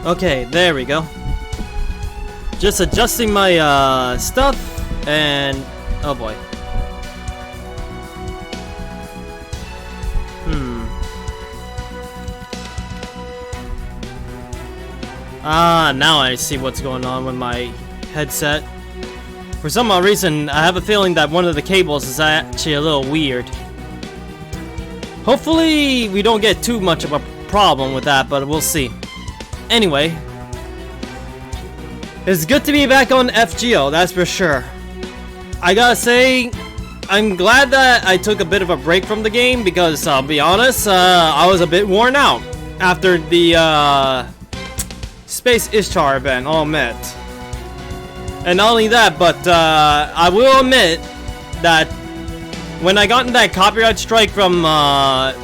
Okay, there we go. Just adjusting my stuff and oh boy. Now I see what's going on with my headset. For some odd reason, I have a feeling that one of the cables is actually a little weird. Hopefully, we don't get too much of a problem with that, but we'll see. Anyway, it's good to be back on FGO, that's for sure. I gotta say, I'm glad that I took a bit of a break from the game because, I'll be honest, I was a bit worn out after the Space Ishtar event all met. And not only that, but I will admit that when I got in that copyright strike from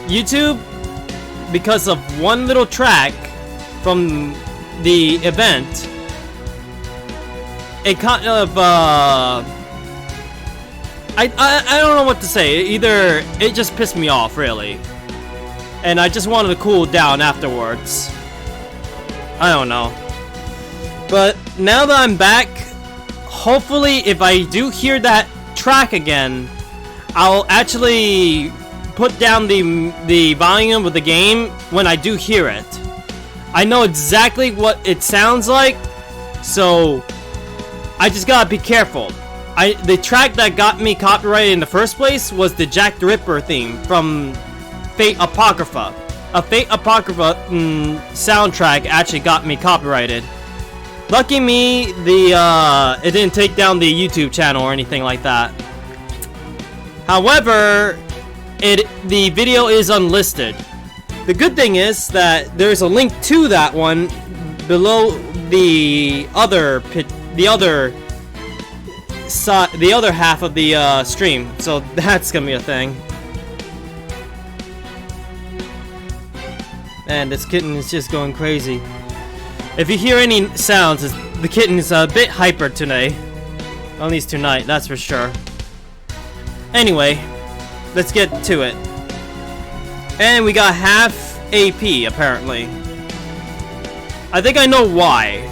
YouTube because of one little track from the event, it kind of I don't know what to say. Either it just pissed me off really, and I just wanted to cool down afterwards. I don't know. But now that I'm back, hopefully if I do hear that track again, I'll actually put down the volume of the game when I do hear it. I know exactly what it sounds like, so I just gotta be careful. The track that got me copyrighted in the first place was the Jack the Ripper theme from Fate Apocrypha. A Fate Apocrypha soundtrack actually got me copyrighted. Lucky me, it didn't take down the YouTube channel or anything like that. However, the video is unlisted. The good thing is that there's a link to that one below the other half of the stream, so that's gonna be a thing. And this kitten is just going crazy. If you hear any sounds, the kitten is a bit hyper today. At least tonight, that's for sure. Anyway, let's get to it. And we got half AP, apparently. I think I know why.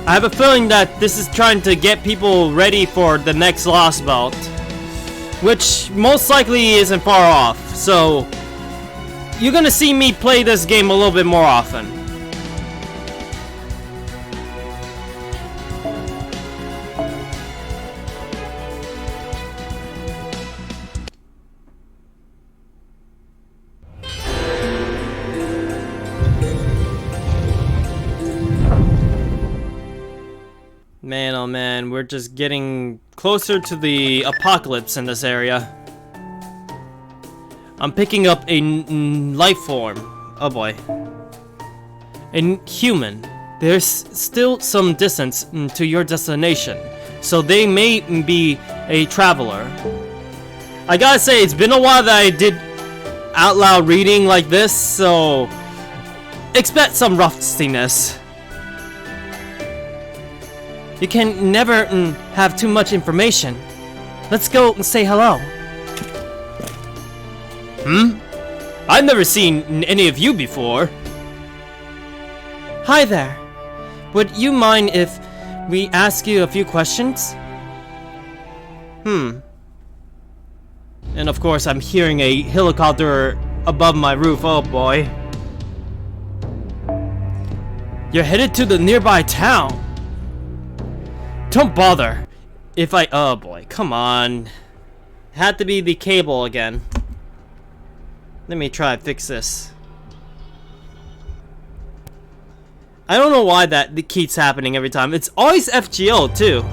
I have a feeling that this is trying to get people ready for the next Lost Belt, which most likely isn't far off, so you're gonna see me play this game a little bit more often. Man, oh man, we're just getting closer to the apocalypse in this area. I'm picking up a life form. Oh boy. A human. There's still some distance to your destination, so they may be a traveler. I gotta say, it's been a while that I did out loud reading like this, so expect some rustiness. You can never have too much information. Let's go and say hello. I've never seen any of you before. Hi there. Would you mind if we ask you a few questions? And of course I'm hearing a helicopter above my roof. Oh boy. You're headed to the nearby town. Don't bother. Oh boy, come on. Had to be the cable again. Let me try to fix this. I don't know why that keeps happening every time. It's always FGO too.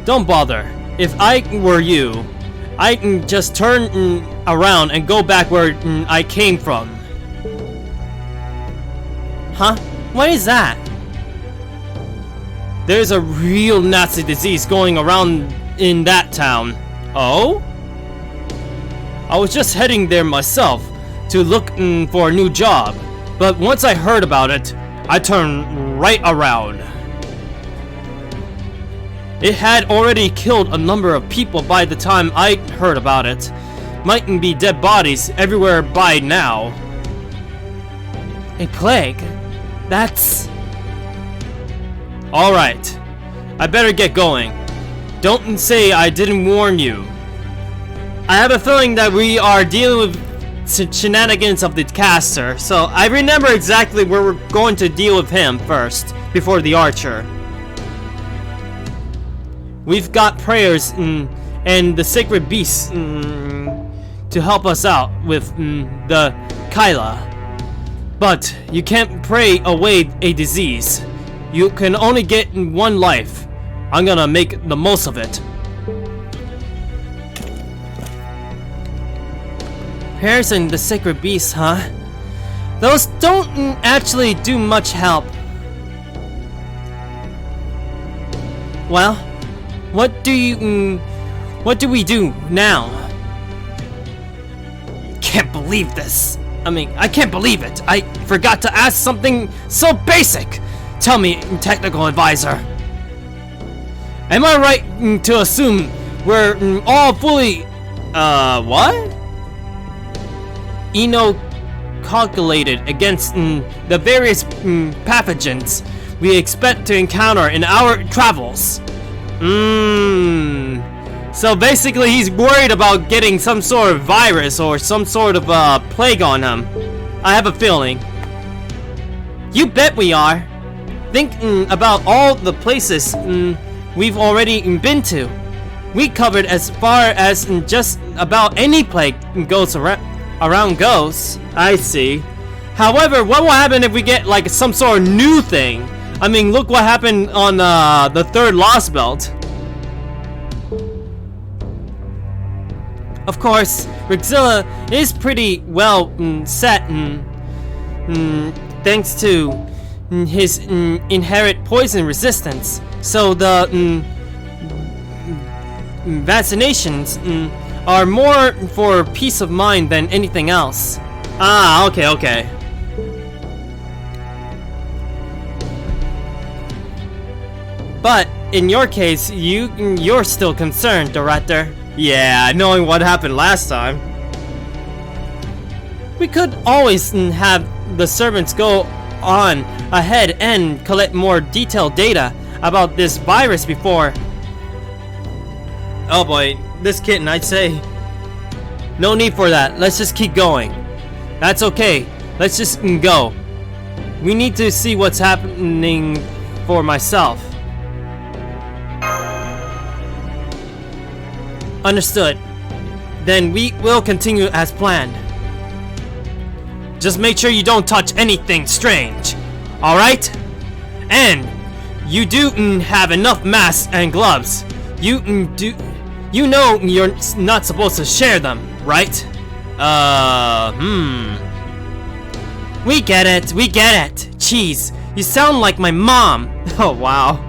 Don't bother. If I were you, I can just turn around and go back where I came from. Huh? What is that? There's a real nasty disease going around in that town. Oh? I was just heading there myself to look for a new job, but once I heard about it, I turned right around. It had already killed a number of people by the time I heard about it, mightn't be dead bodies everywhere by now. A plague? That's... Alright, I better get going. Don't say I didn't warn you. I have a feeling that we are dealing with shenanigans of the caster, so I remember exactly where we're going to deal with him first, before the archer. We've got prayers and the sacred beasts to help us out with the Kyla. But you can't pray away a disease. You can only get one life. I'm gonna make the most of it. Prayers and the sacred beasts, huh? Those don't actually do much help. Well, what do we do now? Can't believe this. I can't believe it. I forgot to ask something so basic. Tell me, technical advisor. Am I right to assume we're all fully, what? Inoculated against the various pathogens we expect to encounter in our travels? So basically he's worried about getting some sort of virus or some sort of plague on him. I have a feeling. You bet we are. Think about all the places we've already been to. We covered as far as just about any plague goes around goes. I see. However, what will happen if we get like some sort of new thing? I mean, look what happened on the third Lost Belt. Of course, Rexilla is pretty well set thanks to his inherent poison resistance. So the vaccinations are more for peace of mind than anything else. Ah, okay. But in your case, you're still concerned, Director. Yeah, knowing what happened last time. We could always have the servants go on ahead and collect more detailed data about this virus before. Oh boy, this kitten, I'd say. No need for that. Let's just keep going. That's okay. Let's just go. We need to see what's happening for myself. Understood. Then we will continue as planned. Just make sure you don't touch anything strange. Alright? And you do have enough masks and gloves. You know you're not supposed to share them, right? We get it. Jeez, you sound like my mom. Oh wow.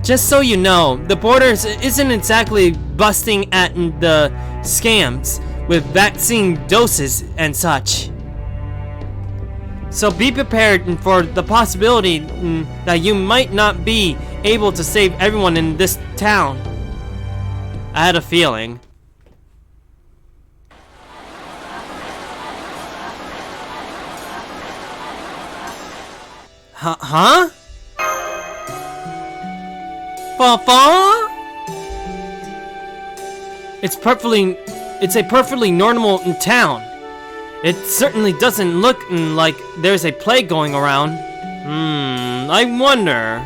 Just so you know, the Borders isn't exactly busting at the scams with vaccine doses and such. So be prepared for the possibility that you might not be able to save everyone in this town. I had a feeling. Huh? It's a perfectly normal town. It certainly doesn't look like there's a plague going around. I wonder.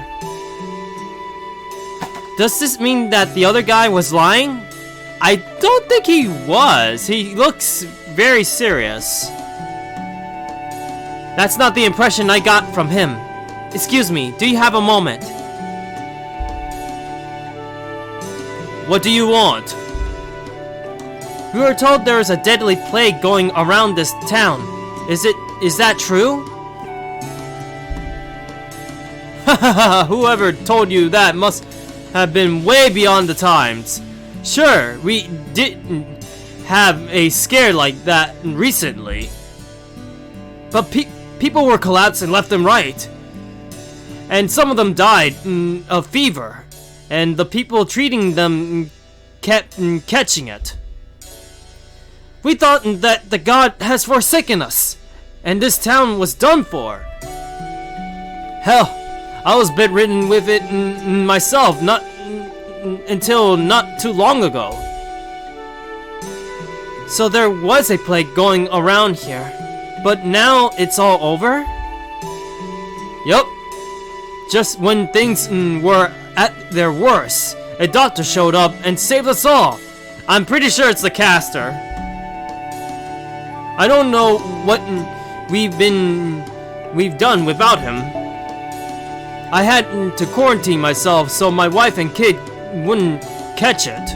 Does this mean that the other guy was lying? I don't think he was. He looks very serious. That's not the impression I got from him. Excuse me, do you have a moment? What do you want? We were told there is a deadly plague going around this town. Is that true? Whoever told you that must have been way beyond the times. Sure, we didn't have a scare like that recently. But people were collapsing left and right. And some of them died of fever. And the people treating them kept catching it. We thought that the god has forsaken us, and this town was done for. Hell, I was bedridden with it myself, not until not too long ago. So there was a plague going around here, but now it's all over? Yup. Just when things were at their worst, a doctor showed up and saved us all. I'm pretty sure it's the caster. I don't know what we've done without him. I had to quarantine myself so my wife and kid wouldn't catch it.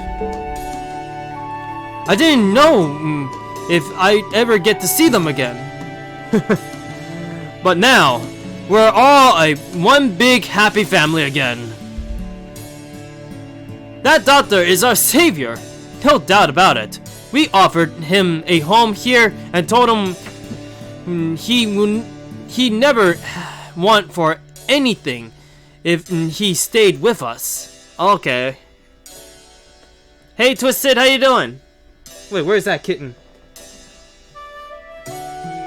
I didn't know if I'd ever get to see them again. But now, we're all one big happy family again. That doctor is our savior, no doubt about it. We offered him a home here and told him he'd never want for anything if he stayed with us. Okay. Hey Twisted, how you doing? Wait, where's that kitten?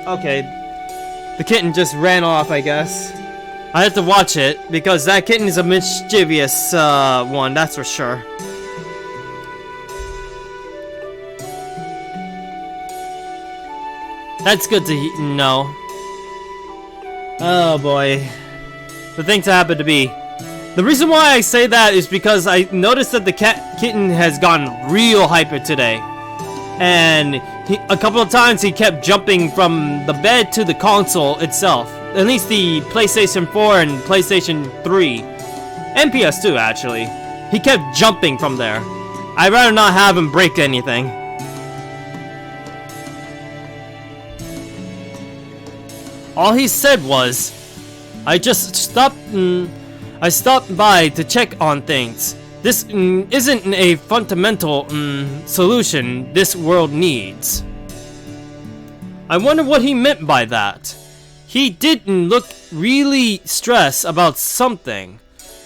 Okay. The kitten just ran off, I guess. I have to watch it because that kitten is a mischievous one, that's for sure. That's good to know. Oh boy. The things that happen to be. The reason why I say that is because I noticed that the kitten has gotten real hyper today. And a couple of times he kept jumping from the bed to the console itself. At least the PlayStation 4 and PlayStation 3. And PS2 actually. He kept jumping from there. I'd rather not have him break anything. All he said was, I stopped by to check on things. This isn't a fundamental solution this world needs. I wonder what he meant by that. He didn't look really stressed about something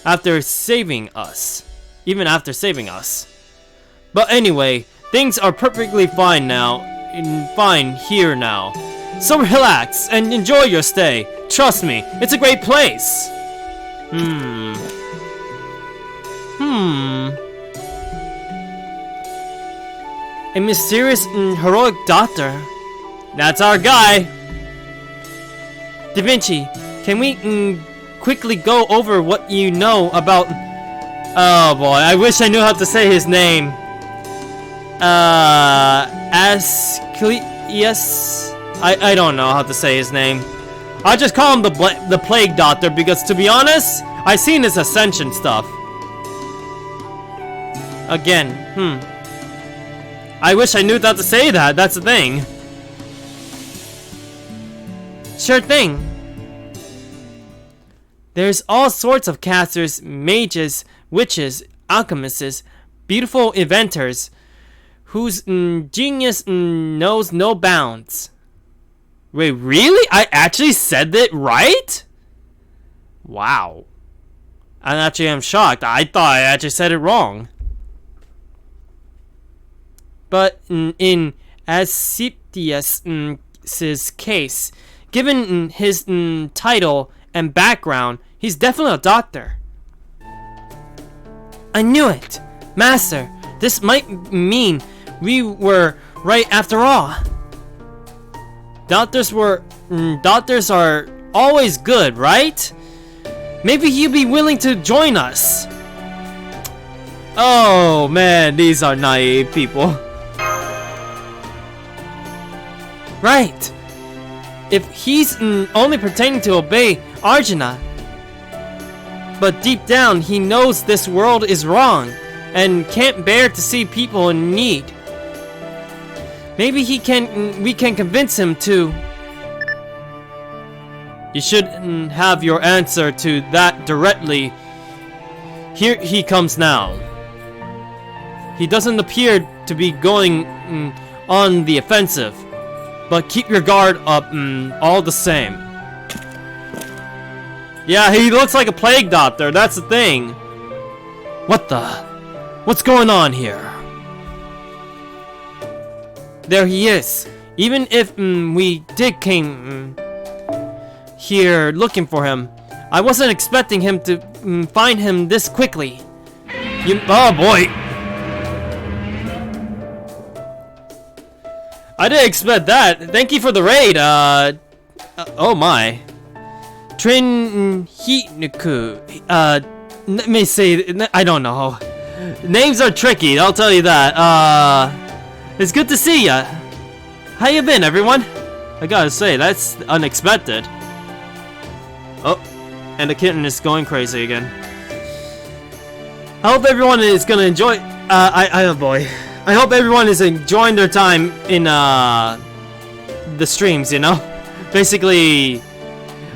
after saving us. Even after saving us. But anyway, things are perfectly fine now. Fine here now. So relax and enjoy your stay. Trust me, it's a great place. A mysterious and heroic doctor. That's our guy. Da Vinci, can we quickly go over what you know about... Oh boy, I wish I knew how to say his name. Asclepius? I don't know how to say his name. I just call him the Plague Doctor because, to be honest, I seen his Ascension stuff. Again, I wish I knew how to say that. That's the thing. Sure thing. There's all sorts of casters, mages, witches, alchemists, beautiful inventors, whose genius knows no bounds. Wait, really? I actually said that right? Wow. I actually am shocked. I thought I actually said it wrong. But in Asclepius' case, given his title and background, he's definitely a doctor. I knew it! Master, this might mean we were right after all. Doctors are always good, right? Maybe he'll be willing to join us. Oh man, these are naive people. Right. If he's only pretending to obey Arjuna, but deep down he knows this world is wrong and can't bear to see people in need. Maybe we can convince him to. You should have your answer to that directly. Here he comes now. He doesn't appear to be going on the offensive, but keep your guard up all the same. Yeah, he looks like a plague doctor, that's the thing. What's going on here? there he is. Even if we did came here looking for him, I wasn't expecting him to find him this quickly. Oh boy! I didn't expect that. Thank you for the raid. Oh my. Trin Hitnuku. Let me say. I don't know. Names are tricky. I'll tell you that. It's good to see ya. How you been, everyone? I gotta say, that's unexpected. Oh, and the kitten is going crazy again. I hope everyone is gonna enjoy. Oh boy. I hope everyone is enjoying their time in the streams. You know, basically.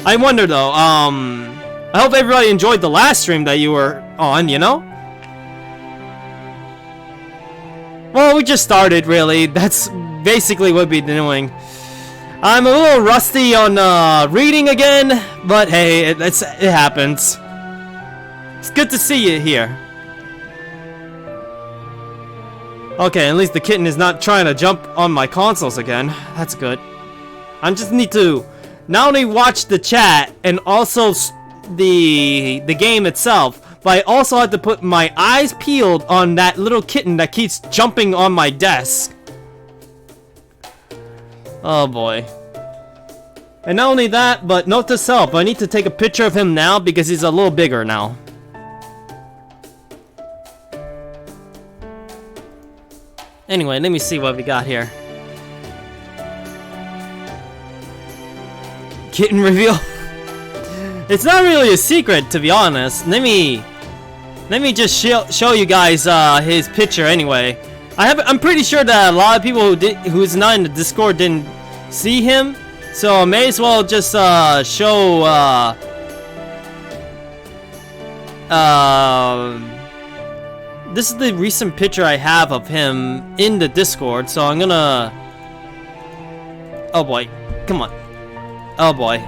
I wonder though. I hope everybody enjoyed the last stream that you were on. You know. Well, we just started, really. That's basically what we've been doing. I'm a little rusty on reading again, but hey, it happens. It's good to see you here. Okay, at least the kitten is not trying to jump on my consoles again. That's good. I just need to not only watch the chat and also the game itself, but I also have to put my eyes peeled on that little kitten that keeps jumping on my desk. Oh boy. And not only that, but note to self, I need to take a picture of him now because he's a little bigger now. Anyway, let me see what we got here. Kitten reveal. It's not really a secret, to be honest. Let me just show you guys his picture anyway. I'm pretty sure that a lot of people who's not in the Discord didn't see him, so I may as well just show this is the recent picture I have of him in the Discord, so I'm gonna... Oh boy, come on. Oh boy.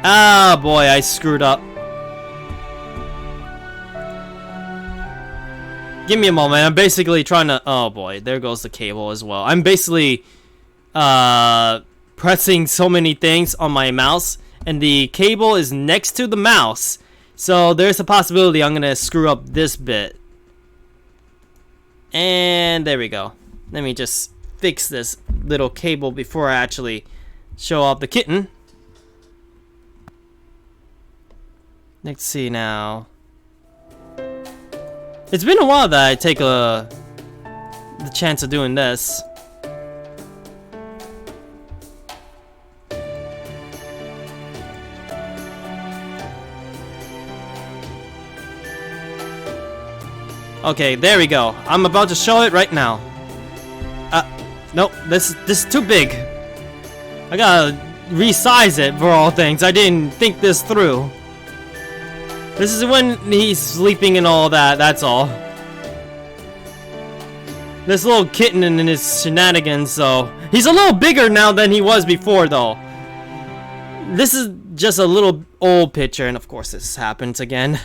Ah boy, I screwed up. Give me a moment, I'm basically trying to... Oh boy, there goes the cable as well. I'm basically pressing so many things on my mouse, and the cable is next to the mouse. So there's a possibility I'm gonna screw up this bit. And there we go. Let me just fix this little cable before I actually show off the kitten. Let's see now. It's been a while that I take the chance of doing this. Okay, there we go. I'm about to show it right now. Nope, this is too big. I gotta resize it for all things. I didn't think this through. This is when he's sleeping and all that, that's all. This little kitten and his shenanigans, so... He's a little bigger now than he was before, though. This is just a little old picture, and of course this happens again.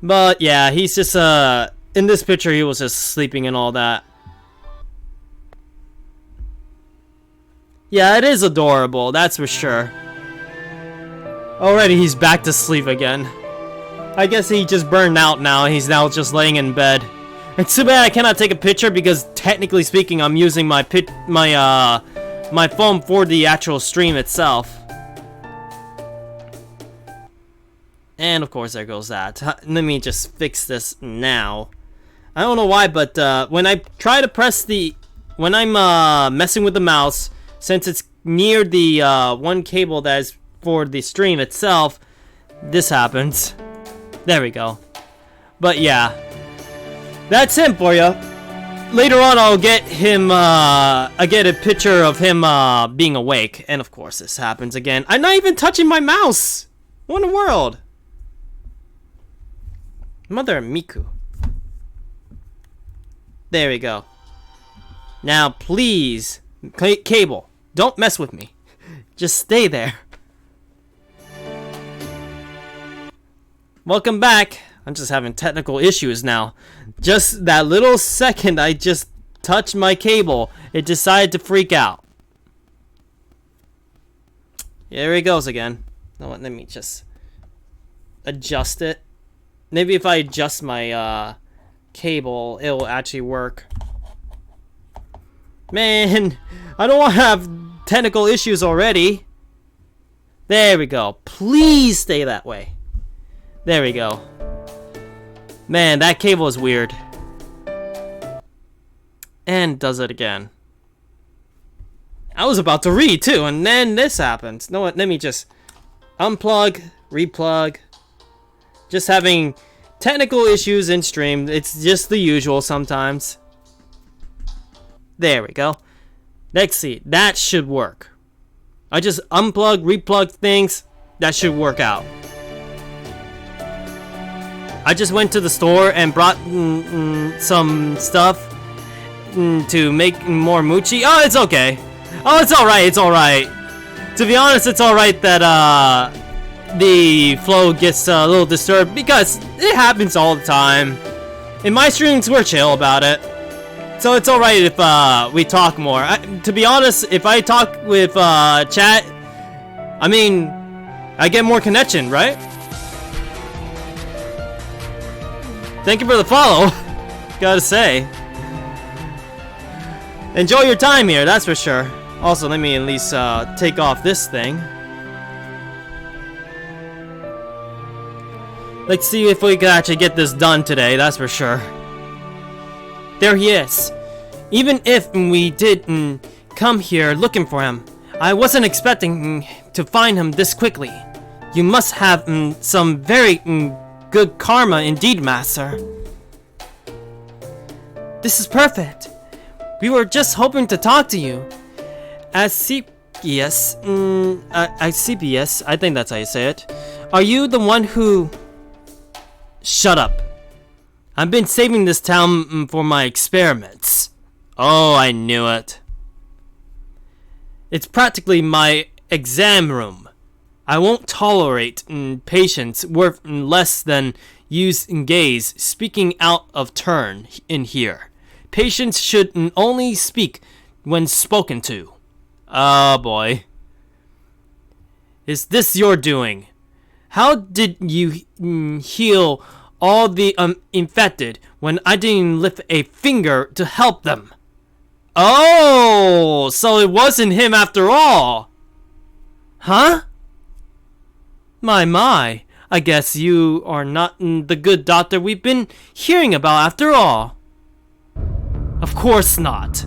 But yeah, he's just in this picture he was just sleeping and all that. Yeah, it is adorable, that's for sure. Already he's back to sleep again. I guess he just burned out now, he's now just laying in bed. It's too bad I cannot take a picture because technically speaking I'm using my phone for the actual stream itself. And of course there goes that. Let me just fix this now. I don't know why, but when I try to press when I'm messing with the mouse, since it's near the one cable that is for the stream itself, this happens. There we go. But yeah, that's him for you. Later on I'll get him, I get a picture of him being awake. And of course this happens again. I'm not even touching my mouse. What in the world? Mother Miku. There we go. Now please, cable, don't mess with me. Just stay there. Welcome back. I'm just having technical issues now. Just that little second I just touched my cable, it decided to freak out. Here he goes again. You know what, let me just adjust it. Maybe if I adjust my cable, it will actually work. Man, I don't want to have technical issues already. There we go. Please stay that way. There we go. Man, that cable is weird. And does it again. I was about to read too, and then this happens. You know what? Let me just unplug, replug. Just having technical issues in stream. It's just the usual sometimes. There we go. Let's see. That should work. I just unplug, replug things. That should work out. I just went to the store and brought some stuff to make more mochi. Oh, it's okay. Oh, it's alright. It's alright. To be honest, it's alright that the flow gets a little disturbed because it happens all the time. In my streams, we're chill about it. So it's alright if we talk more. To be honest, if I talk with chat, I mean, I get more connection, right? Thank you for the follow. Gotta say. Enjoy your time here, that's for sure. Also, let me at least take off this thing. Let's see if we can actually get this done today, that's for sure. There he is. Even if we did come here looking for him, I wasn't expecting to find him this quickly. You must have some very good karma indeed, Master. This is perfect. We were just hoping to talk to you. Asclepius, I think that's how you say it. Are you the one who... Shut up. I've been saving this town for my experiments. Oh, I knew it. It's practically my exam room. I won't tolerate patients worth less than use gaze speaking out of turn in here. Patients should only speak when spoken to. Oh boy. Is this your doing? How did you heal all the infected when I didn't lift a finger to help them? Oh, so it wasn't him after all. Huh? My, I guess you are not the good doctor we've been hearing about after all. Of course not.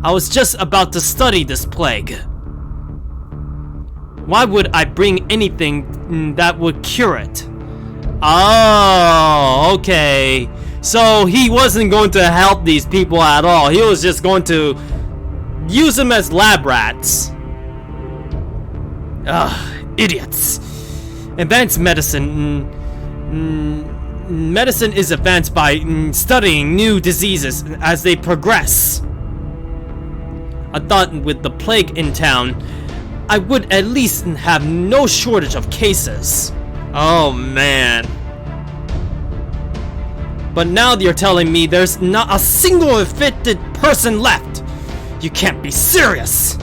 I was just about to study this plague. Why would I bring anything that would cure it? Oh, okay. So he wasn't going to help these people at all. He was just going to use them as lab rats. Ugh, idiots. Advanced medicine. Medicine is advanced by studying new diseases as they progress. I thought with the plague in town, I would at least have no shortage of cases. Oh man. But now you're telling me there's not a single infected person left. You can't be serious.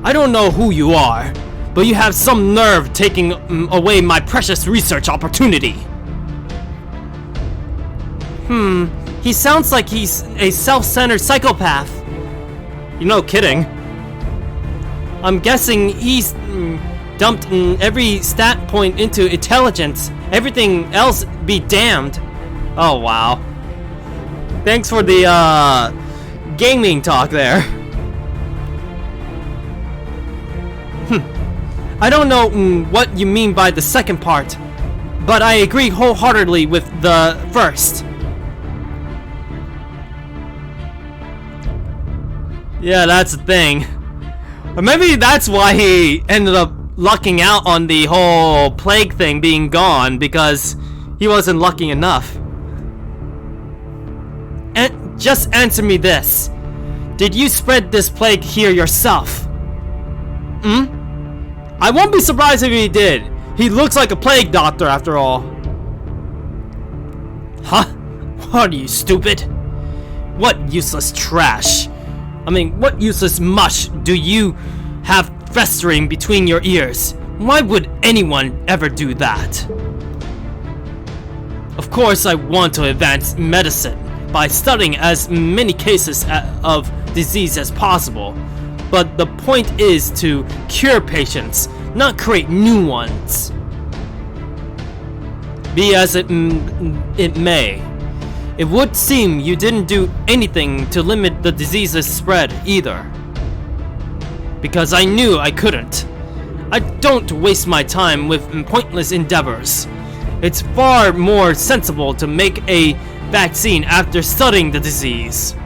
I don't know who you are, but you have some nerve taking away my precious research opportunity. He sounds like he's a self-centered psychopath. You're no kidding. I'm guessing he's dumped every stat point into intelligence. Everything else be damned. Oh wow. Thanks for the gaming talk there. I don't know what you mean by the second part, but I agree wholeheartedly with the first. Yeah, that's the thing. Or maybe that's why he ended up lucking out on the whole plague thing being gone, because he wasn't lucky enough. And just answer me this. Did you spread this plague here yourself? I won't be surprised if he did. He looks like a plague doctor after all. Huh? What are you, stupid? what useless trash? I mean, what useless mush do you have festering between your ears? Why would anyone ever do that? Of course, I want to advance medicine by studying as many cases of disease as possible. But the point is to cure patients, not create new ones. Be as it may, it would seem you didn't do anything to limit the disease's spread either. Because I knew I couldn't. I don't waste my time with pointless endeavors. It's far more sensible to make a vaccine after studying the disease.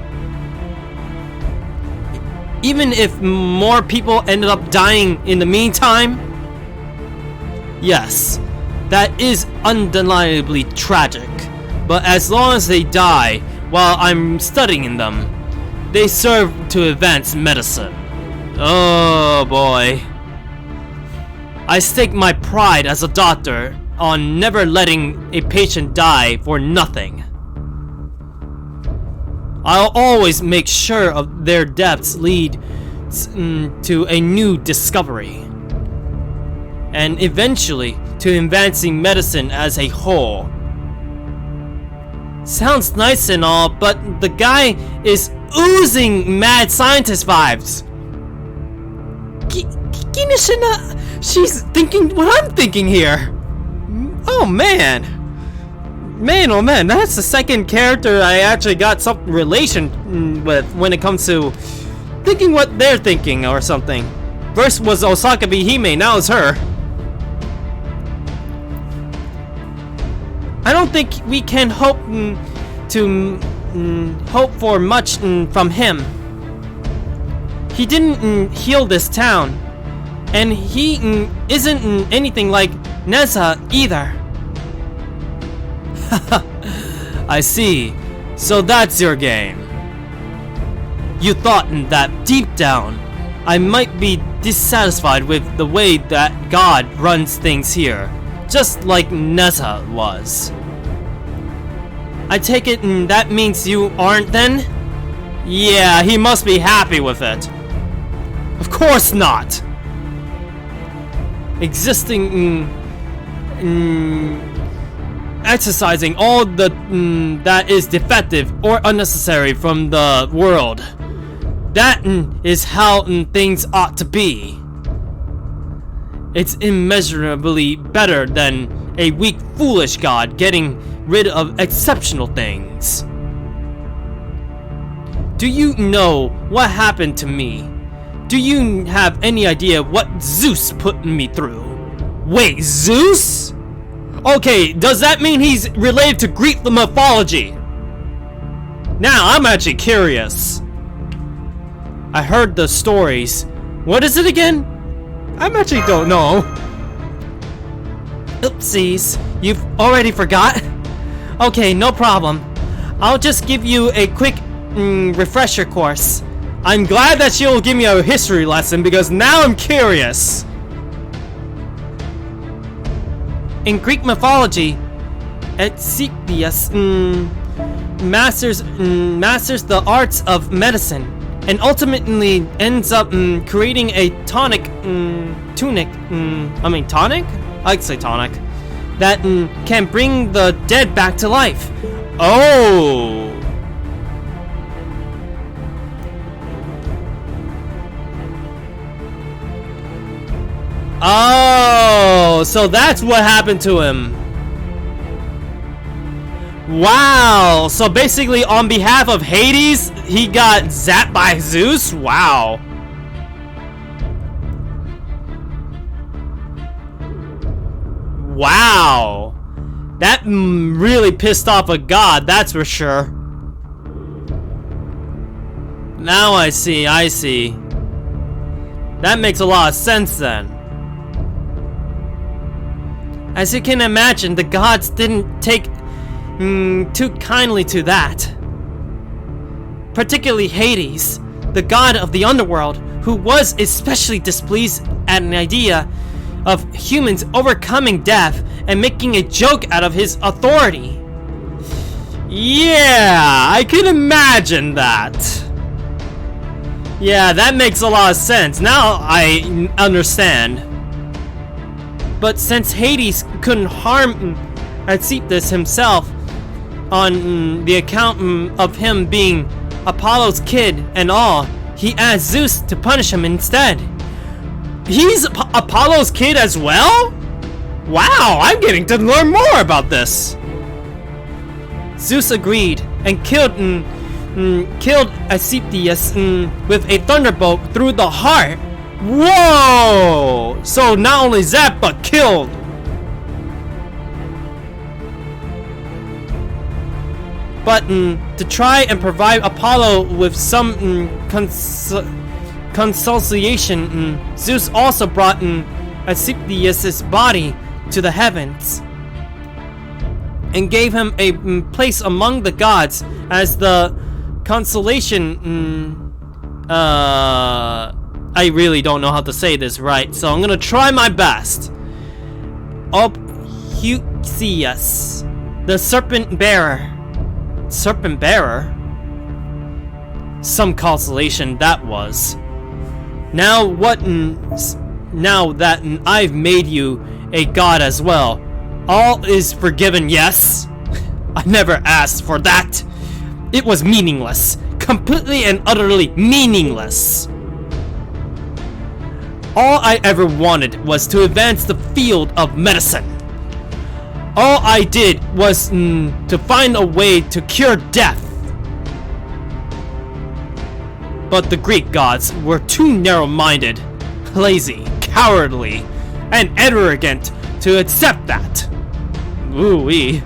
Even if more people ended up dying in the meantime? Yes, that is undeniably tragic. But as long as they die while I'm studying them, they serve to advance medicine. Oh boy. I stake my pride as a doctor on never letting a patient die for nothing. I'll always make sure of their deaths lead to a new discovery, and eventually to advancing medicine as a whole. Sounds nice and all, but the guy is oozing mad scientist vibes. Kinishina, she's thinking what I'm thinking here. Oh man. Man, oh man, that's the second character I actually got some relation with when it comes to thinking what they're thinking or something. First was Osaka Hime, now it's her. I don't think we can hope hope for much from him. He didn't heal this town, and he isn't anything like Neza either. I see. So that's your game. You thought that deep down, I might be dissatisfied with the way that God runs things here, just like Neza was. I take it that means you aren't then? Yeah, he must be happy with it. Of course not. Existing exercising all the that is defective or unnecessary from the world. That is how things ought to be. It's immeasurably better than a weak, foolish god getting rid of exceptional things. Do you know what happened to me? Do you have any idea what Zeus put me through? Wait, Zeus? Okay, does that mean he's related to Greek mythology? Now, I'm actually curious. I heard the stories. What is it again? I actually don't know. Oopsies, you've already forgot? Okay, no problem. I'll just give you a quick refresher course. I'm glad that she'll give me a history lesson because now I'm curious. In Greek mythology, Asclepius masters the arts of medicine and ultimately ends up creating a tonic? I'd say tonic. That can bring the dead back to life. Oh! Oh, so that's what happened to him. Wow, so basically on behalf of Hades, he got zapped by Zeus? Wow. Wow. That really pissed off a god, that's for sure. Now I see. That makes a lot of sense then. As you can imagine, the gods didn't take too kindly to that. Particularly Hades, the god of the underworld, who was especially displeased at an idea of humans overcoming death and making a joke out of his authority. Yeah, I can imagine that. Yeah, that makes a lot of sense. Now I understand. But since Hades couldn't harm Asclepius himself on the account of him being Apollo's kid and all, he asked Zeus to punish him instead. He's Apollo's kid as well? Wow, I'm getting to learn more about this. Zeus agreed and killed Asclepius with a thunderbolt through the heart. Whoa! So not only that, but killed. But to try and provide Apollo with some consolation, Zeus also brought Asclepius' body to the heavens and gave him a place among the gods as the consolation. I really don't know how to say this right, so I'm gonna try my best. Yugakshetra, the serpent bearer. Serpent bearer? Some consolation that was. Now that I've made you a god as well, all is forgiven, yes? I never asked for that. It was meaningless. Completely and utterly meaningless. All I ever wanted was to advance the field of medicine. All I did was to find a way to cure death. But the Greek gods were too narrow-minded, lazy, cowardly, and arrogant to accept that. Ooh-wee.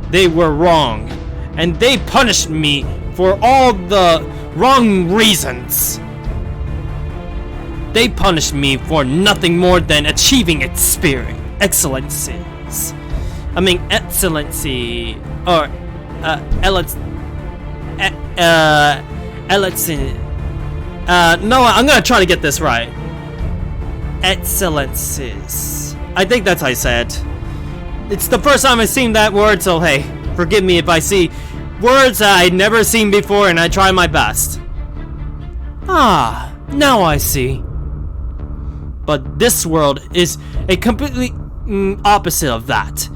They were wrong, and they punished me for all the wrong reasons. They punished me for nothing more than achieving its spirit. Excellencies. I mean, excellency, or, no, I'm gonna try to get this right. Excellencies. I think that's how I said. It's the first time I've seen that word, so hey, forgive me if I see words that I'd never seen before and I try my best. Ah, now I see. But this world is a completely opposite of that.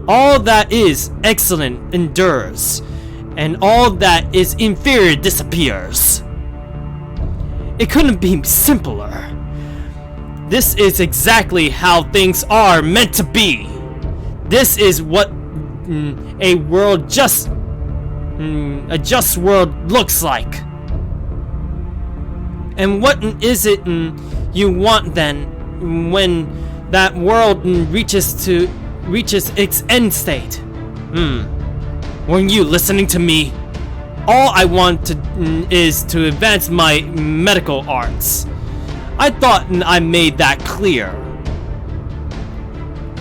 All that is excellent endures, and all that is inferior disappears. It couldn't be simpler. This is exactly how things are meant to be. This is what a just world looks like. And what is it you want then, when that world reaches its end state? Weren't you listening to me? All I want is to advance my medical arts. I thought I made that clear.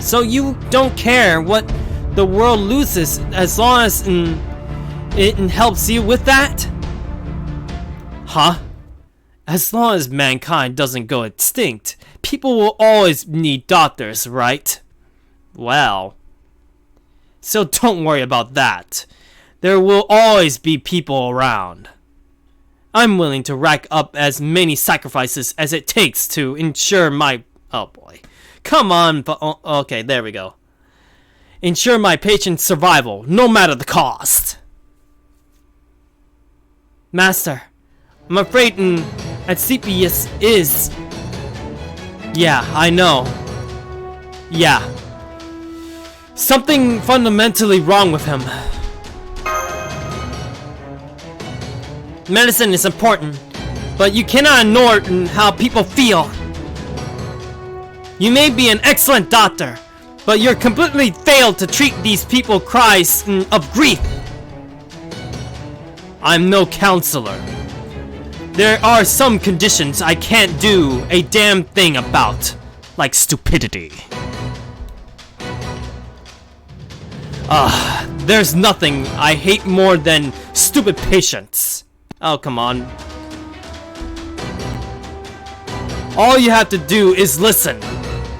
So you don't care what the world loses as long as it helps you with that? Huh? As long as mankind doesn't go extinct, people will always need doctors, right? Well, so don't worry about that. There will always be people around. I'm willing to rack up as many sacrifices as it takes to ensure my... Oh boy. Come on, okay, there we go. Ensure my patient's survival, no matter the cost. Master, I'm afraid Asclepius is... Yeah, I know. Yeah. Something fundamentally wrong with him. Medicine is important, but you cannot ignore how people feel. You may be an excellent doctor, but you're completely failed to treat these people's cries of grief. I'm no counselor. There are some conditions I can't do a damn thing about, like stupidity. There's nothing I hate more than stupid patients. Oh, come on. All you have to do is listen.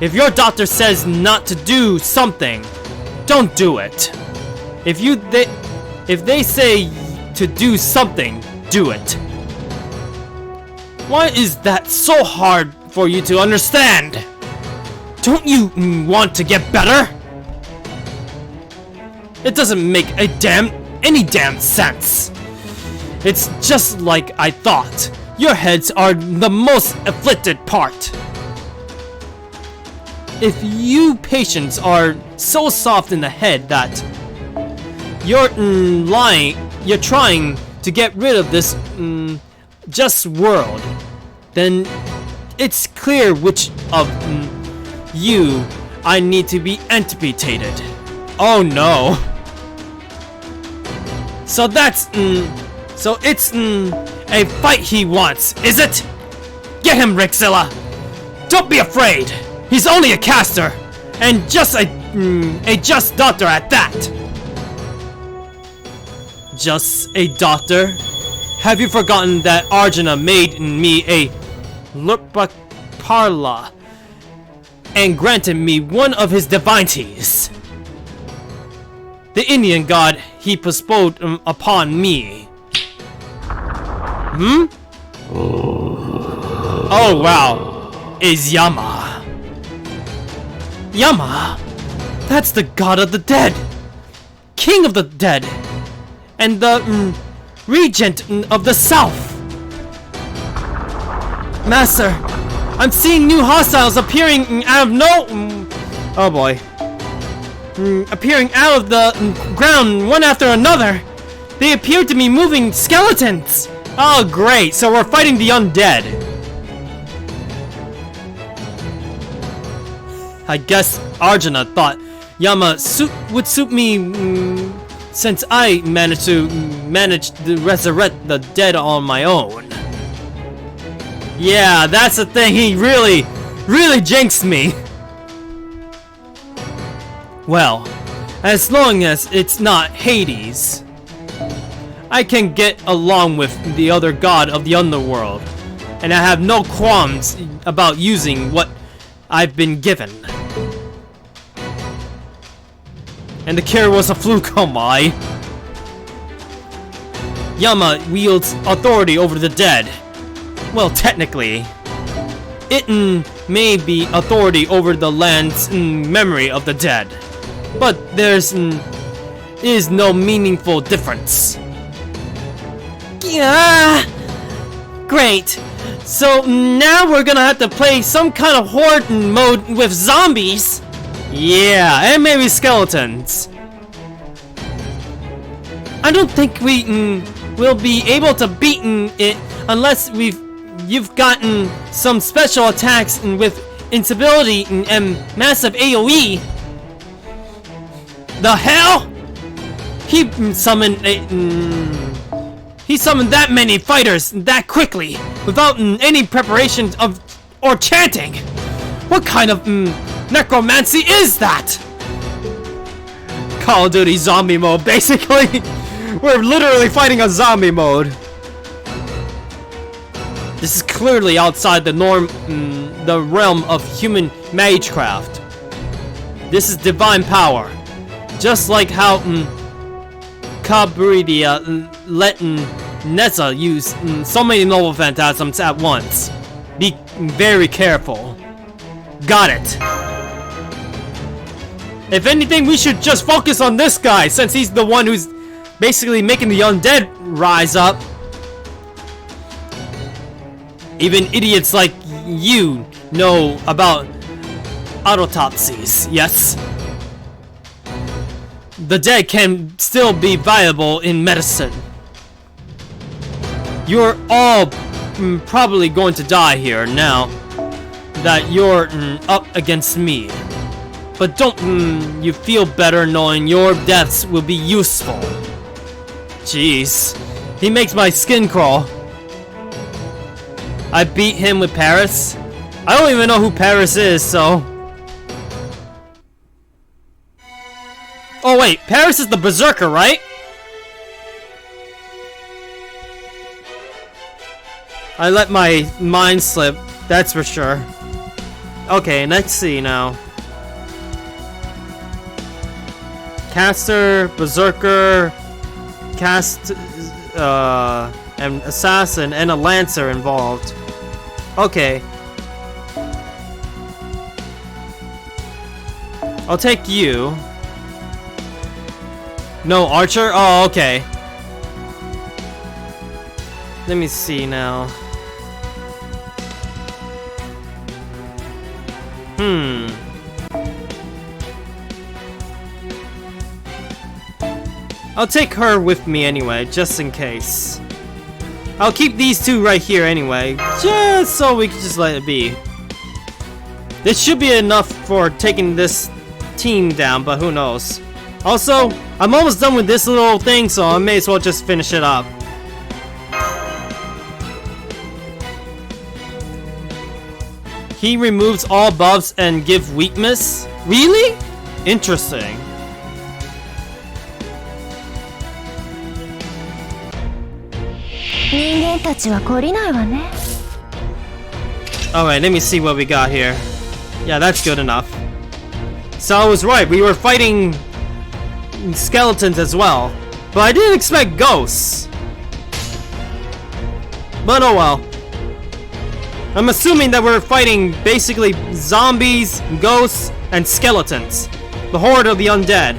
If your doctor says not to do something, don't do it. If they say to do something, do it. Why is that so hard for you to understand? Don't you want to get better? It doesn't make any damn sense. It's just like I thought. Your heads are the most afflicted part. If you patients are so soft in the head that you're trying to get rid of this just world, then it's clear which of you I need to be amputated. Oh no. So it's a fight he wants, is it? Get him, Rixilla! Don't be afraid! He's only a caster! And just a just doctor at that! Just a doctor? Have you forgotten that Arjuna made me a Lurpakarla and granted me one of his divinities? The Indian god he bestowed upon me. Oh wow, is Yama. Yama? That's the god of the dead! King of the dead! And the regent of the south! Master, I'm seeing new hostiles appearing out of oh boy. Appearing out of the ground one after another. They appear to be moving skeletons! Oh great, so we're fighting the undead. I guess Arjuna thought Yama would suit me since I managed to resurrect the dead on my own. Yeah, that's the thing, he really jinxed me. Well, as long as it's not Hades, I can get along with the other god of the underworld, and I have no qualms about using what I've been given. And the cure was a fluke, oh my. Yama wields authority over the dead. Well, technically, it may be authority over the land's memory of the dead, but there's is no meaningful difference. Yeah, great. So now we're gonna have to play some kind of horde mode with zombies. Yeah, and maybe skeletons. I don't think we will be able to beat it unless you've gotten some special attacks with instability and massive AoE. The hell? He summoned that many fighters that quickly without any preparation or chanting. What kind of necromancy is that? Call of Duty zombie mode, basically. We're literally fighting a zombie mode. This is clearly outside the the realm of human magecraft. This is divine power. Just like how Cabridia let Nessa use so many noble phantasms at once. Be very careful. Got it. If anything, we should just focus on this guy, since he's the one who's basically making the undead rise up. Even idiots like you know about autopsies, yes? The dead can still be viable in medicine. You're all probably going to die here now that you're up against me. But don't you feel better knowing your deaths will be useful? Jeez, he makes my skin crawl. I beat him with Paris? I don't even know who Paris is, so... Oh wait, Paris is the berserker, right? I let my mind slip, that's for sure. Okay, let's see now. caster, berserker, cast, an assassin, and a lancer involved. Okay. I'll take you. No, archer? Oh, okay. Let me see now. I'll take her with me anyway, just in case. I'll keep these two right here anyway, just so we can just let it be. This should be enough for taking this team down, but who knows. Also, I'm almost done with this little thing, so I may as well just finish it up. He removes all buffs and give weakness? Really? Interesting. Alright, let me see what we got here. Yeah, that's good enough. So I was right, we were fighting skeletons as well. But I didn't expect ghosts. But oh well. I'm assuming that we're fighting basically zombies, ghosts, and skeletons. The horde of the undead.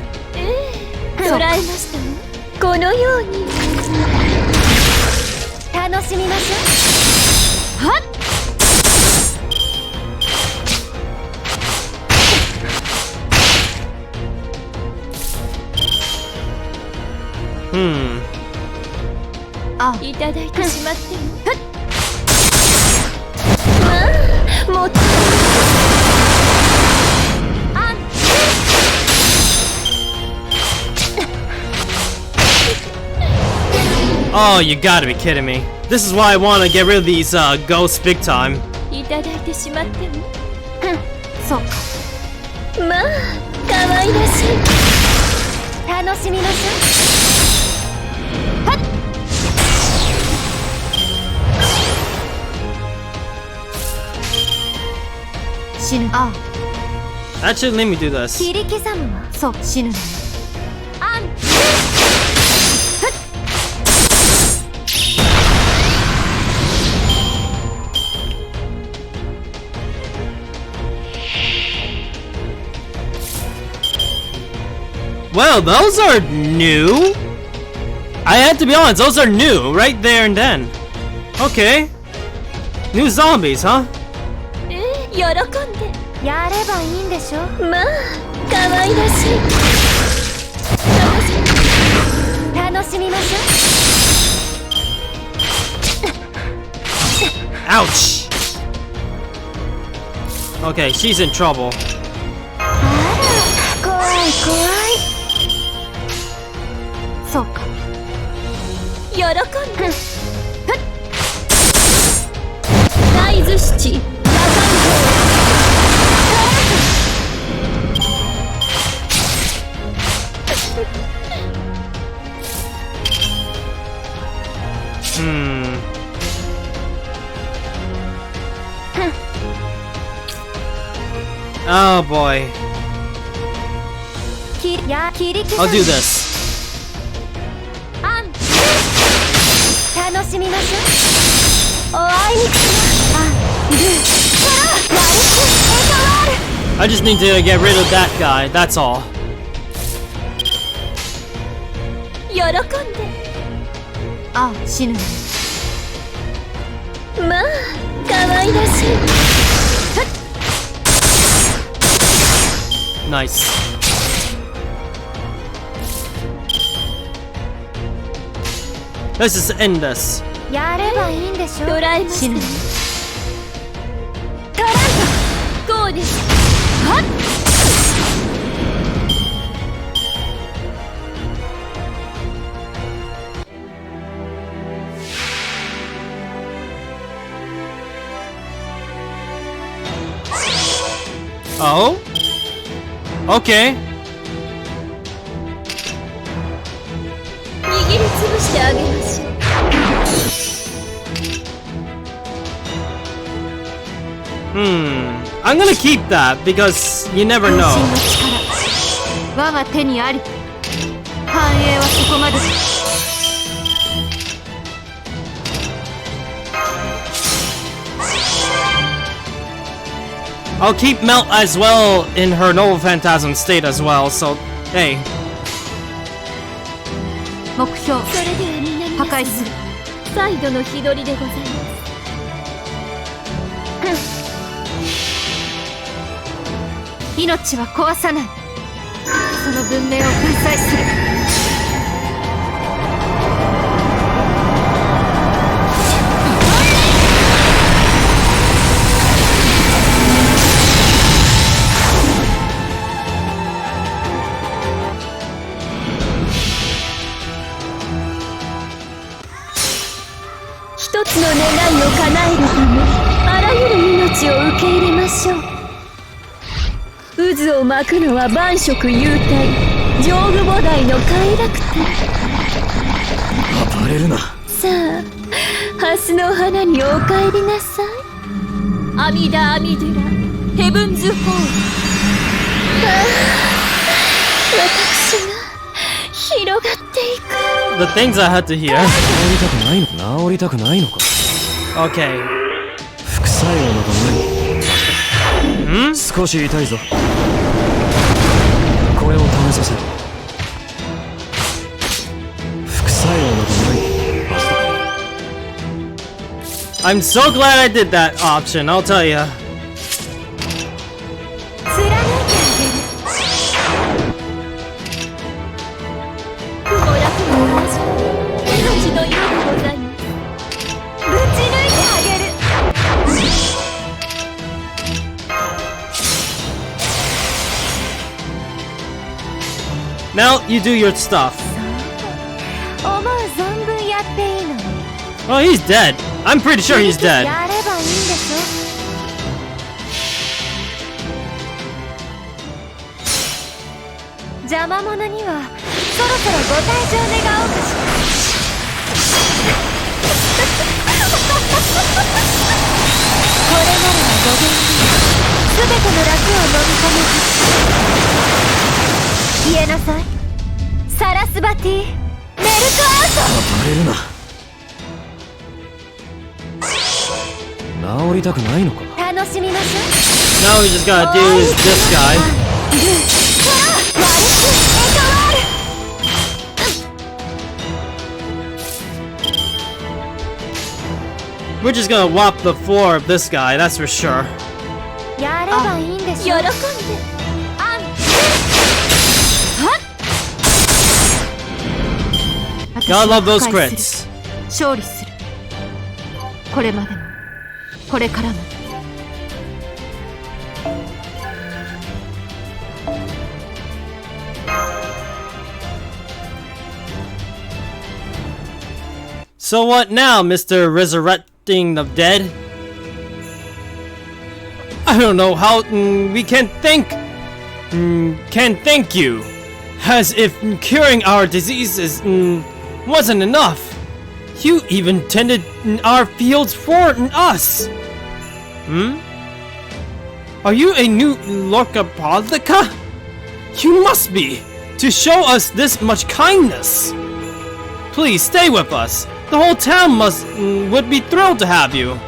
Oh, you gotta be kidding me. This is why I want to get rid of these ghosts big time. Actually, let me do this. Well, those are new. I had to be honest, those are new, right there and then. Okay. New zombies, huh? Ouch! Okay, she's in trouble. Oh boy. I'll do this. I just need to get rid of that guy, that's all. Nice. Let's just end this. Oh? Okay. I'm gonna keep that because you never know. 繁栄はそこまでだ。I'll keep Melt as well in her Noble Phantasm state as well, so hey. 目標それでは皆破壊する。再度の日取りでございます。命は壊さない。その文明を粉砕する。一つの願いを叶えるため、あらゆる命を受け入れましょう。渦を巻くのは万色幽体、上部菩提の快楽天。暴れるな。さあ、ハスの花にお帰りなさい。阿弥陀阿弥陀ラ、ヘブンズホール。私が広がっていく。 The things I had to hear. 治りたくないのか。 Okay. 副作用などない。少し痛いぞ。これを試させろ。副作用などない。 I'm so glad I did that option, I'll tell ya. 貫いてあげる。雲や雲同じ命の色でございます。ぶち抜いてあげる。 Now you do your stuff. 思う存分やっていいのに。 Oh, he's dead. I'm pretty sure he's dead. やればいいんでしょ。邪魔者にはそろそろご退場願おうかしら。これならばご便利。すべての楽を飲み込めます。消えなさい。サラスバティ、メルクアウト。暴れるな。治りたくないのか。楽しみましょう。 Now we just gotta do is this guy. We're just gonna whop the floor of this guy, that's for sure. やればいいんでしょ。喜んで。Gotta love those crits. 勝利する。これまでもこれからも。 So what now, Mr. Resurrecting the Dead? I don't know how we can thank you, as if curing our diseases wasn't enough. You even tended our fields for us. Are you a new Locapolica? You must be, to show us this much kindness. Please stay with us. The whole town would be thrilled to have you.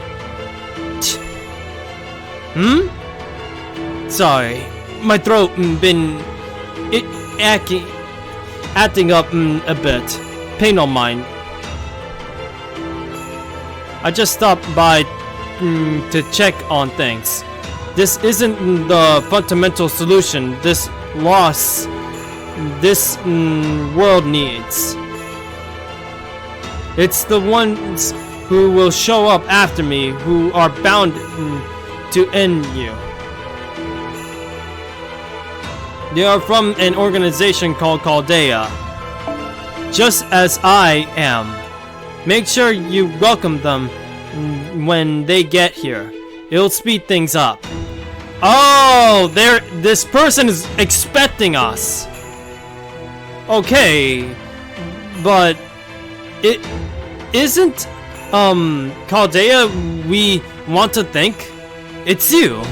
Sorry, my throat been acting up a bit. Pay no mind. I just stopped by to check on things. This isn't the fundamental solution this world needs. It's the ones who will show up after me who are bound to end you. They are from an organization called Chaldea, just as I am. Make sure you welcome them when they get here. It'll speed things up. Oh, this person is expecting us. Okay, but it isn't Chaldea we want to thank. It's you.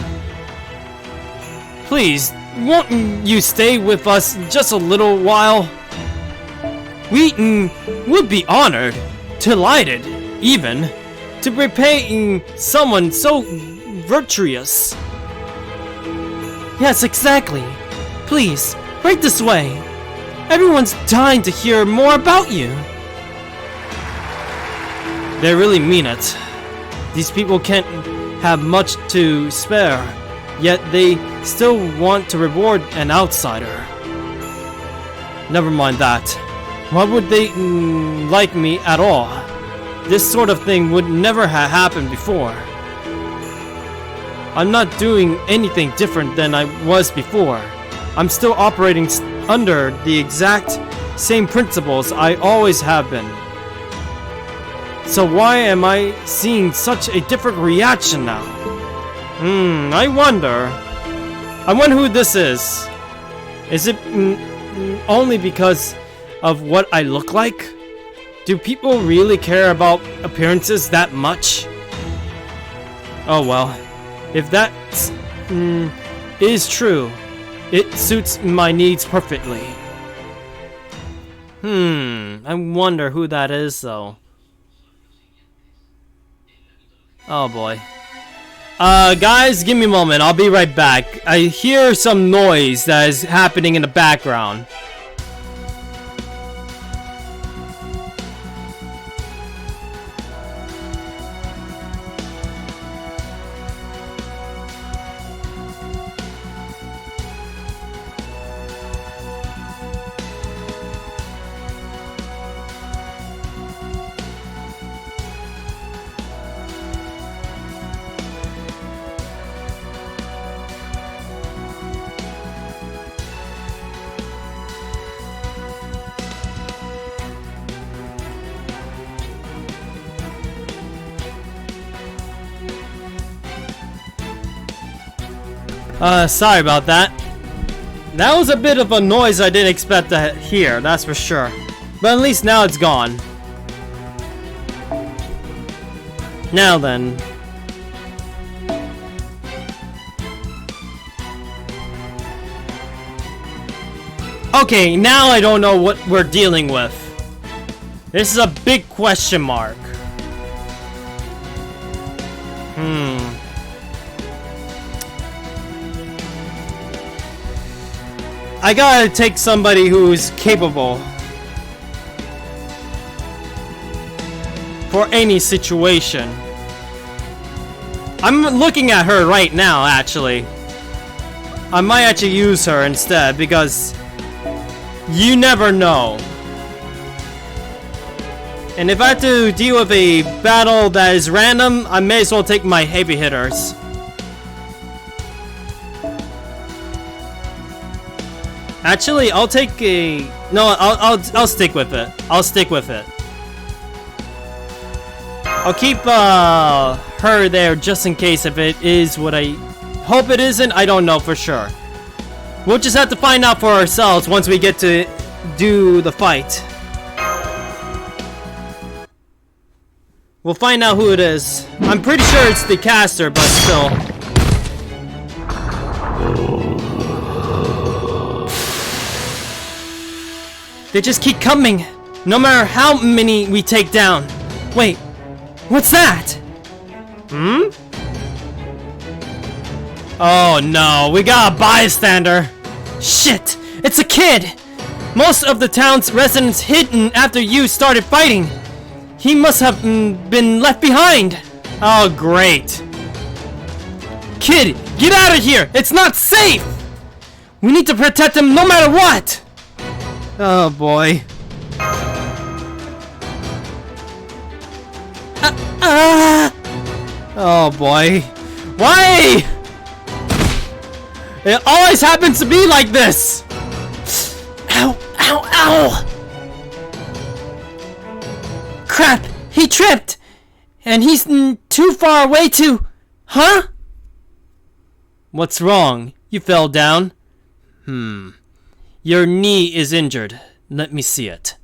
Please, won't you stay with us just a little while? We would be honored, delighted, even, to repay someone so virtuous. Yes, exactly. Please, right this way. Everyone's dying to hear more about you. They really mean it. These people can't have much to spare, yet they still want to reward an outsider. Never mind that. Why would they like me at all? This sort of thing would never have happened before. I'm not doing anything different than I was before. I'm still operating under the exact same principles I always have been. So why am I seeing such a different reaction now? I wonder who this is. Is it only because of what I look like? Do people really care about appearances that much? Oh well, if that is true, it suits my needs perfectly. I wonder who that is though. Oh boy. Guys, give me a moment. I'll be right back. I hear some noise that is happening in the background. Sorry about that. That was a bit of a noise I didn't expect to hear, that's for sure. But at least now it's gone. Now then. Okay, now I don't know what we're dealing with. This is a big question mark. I gotta take somebody who's capable for any situation. I'm looking at her right now, actually. I might actually use her instead, because you never know. And if I have to deal with a battle that is random, I may as well take my heavy hitters. Actually, I'll take a... No, I'll stick with it. I'll stick with it. I'll keep her there just in case if it is what I hope it isn't. I don't know for sure. We'll just have to find out for ourselves once we get to do the fight. We'll find out who it is. I'm pretty sure it's the caster, but still. They just keep coming, no matter how many we take down. Wait, what's that? Oh no, we got a bystander. Shit, it's a kid. Most of the town's residents hidden after you started fighting. He must have been left behind. Oh great. Kid, get out of here. It's not safe. We need to protect him no matter what. Oh boy. Oh boy. Why? It always happens to be like this. Ow, ow, ow. Crap, he tripped. And he's too far away to... Huh? What's wrong? You fell down? Your knee is injured. Let me see it.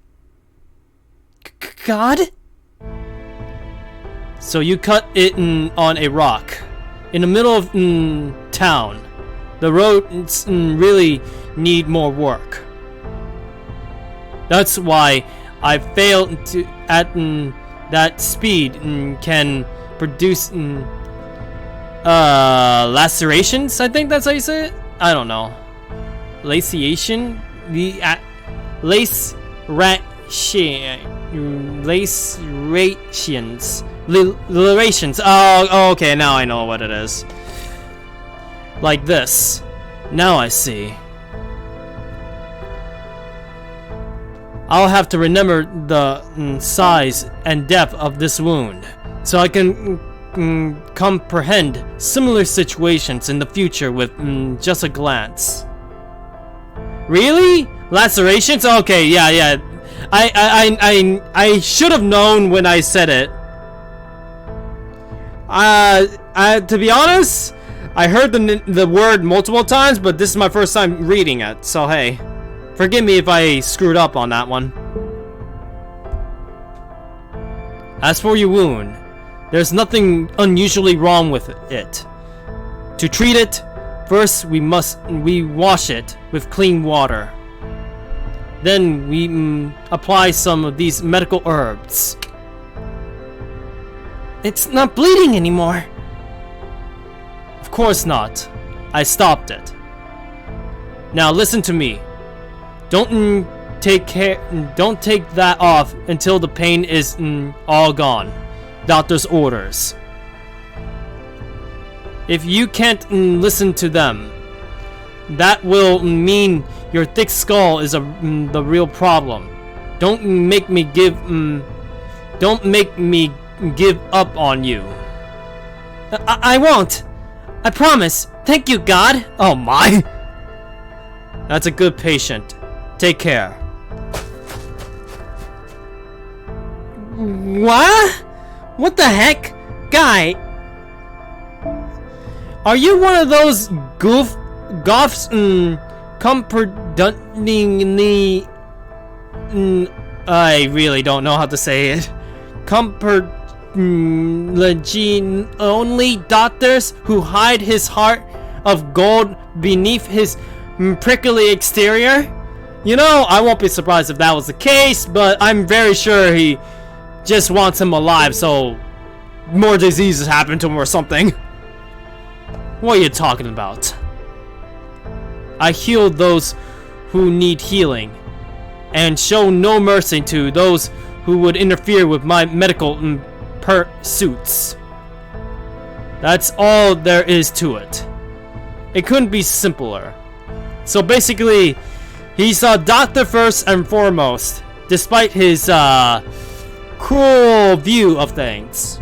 God? So you cut it on a rock in the middle of town. The roads really need more work. That's why I failed to at that speed can produce lacerations. I think that's how you say it. I don't know. Laceation? The lacerations. Oh, okay, now I know what it is. Like this. Now I see. I'll have to remember the size and depth of this wound, so I can comprehend similar situations in the future with just a glance. Really? Lacerations? Okay, yeah. I should have known when I said it. To be honest, I heard the word multiple times, but this is my first time reading it, so hey. Forgive me if I screwed up on that one. As for your wound, there's nothing unusually wrong with it. To treat it, first we wash it with clean water. Then we apply some of these medical herbs. It's not bleeding anymore. Of course not. I stopped it. Now listen to me. Don't take that off until the pain is all gone. Doctor's orders. If you can't listen to them, that will mean your thick skull is the real problem. Don't make me give up on you. I won't. I promise. Thank you, God. Oh my. That's a good patient. Take care. What? What the heck? Guy, are you one of those goths comfortingly I really don't know how to say it. Only doctors who hide his heart of gold beneath his prickly exterior? You know, I won't be surprised if that was the case, but I'm very sure he just wants him alive so more diseases happen to him or something. What are you talking about? I heal those who need healing and show no mercy to those who would interfere with my medical pursuits. That's all there is to it. It couldn't be simpler. So basically, he's a doctor first and foremost, despite his cruel view of things.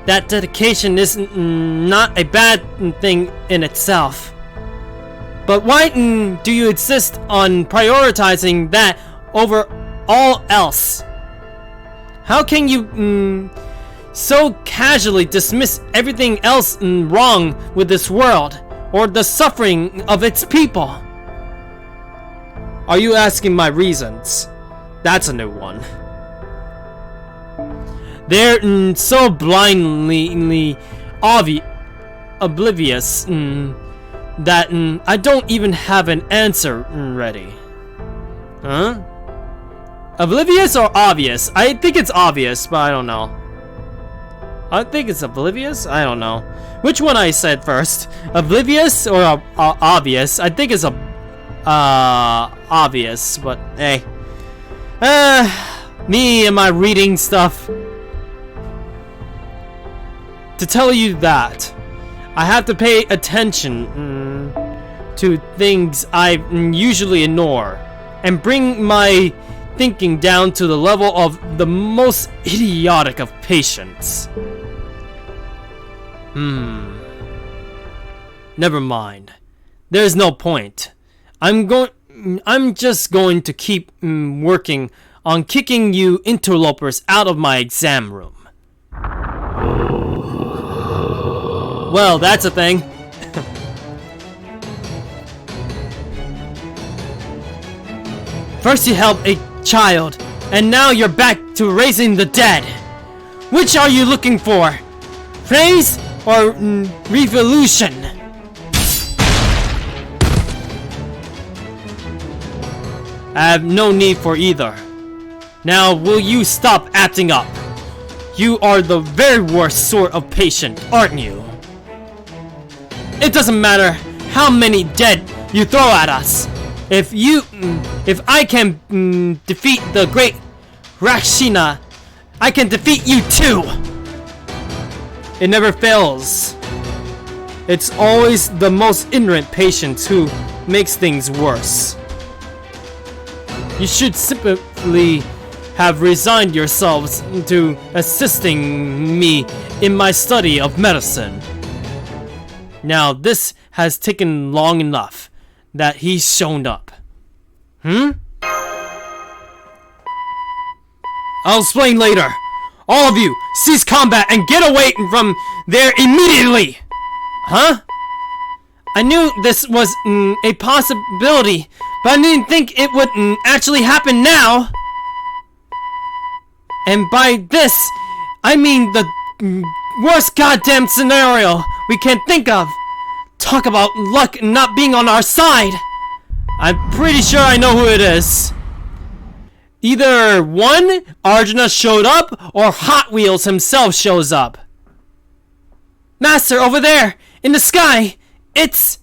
That dedication is not a bad thing in itself. But why do you insist on prioritizing that over all else? How can you so casually dismiss everything else wrong with this world or the suffering of its people? Are you asking my reasons? That's a new one. They're so blindly oblivious that I don't even have an answer ready. Huh? Oblivious or obvious? I think it's obvious, but I don't know. I think it's oblivious? I don't know. Which one I said first? Oblivious or obvious? I think it's obvious, but hey. Me and my reading stuff. To tell you that, I have to pay attention to things I usually ignore and bring my thinking down to the level of the most idiotic of patients. Never mind. There's no point. I'm just going to keep working on kicking you interlopers out of my exam room. Well, that's a thing. First you helped a child, and now you're back to raising the dead. Which are you looking for? Praise or revolution? I have no need for either. Now, will you stop acting up? You are the very worst sort of patient, aren't you? It doesn't matter how many dead you throw at us. If I can defeat the great Rakshina, I can defeat you too. It never fails. It's always the most ignorant patients who makes things worse. You should simply have resigned yourselves to assisting me in my study of medicine. Now this has taken long enough that he's shown up. I'll explain later. All of you, cease combat and get away from there immediately! Huh? I knew this was a possibility, but I didn't think it would actually happen now. And by this, I mean the worst goddamn scenario we can think of. Talk about luck not being on our side. I'm pretty sure I know who it is. Either one, Arjuna showed up, or Hot Wheels himself shows up. Master, over there, in the sky, it's...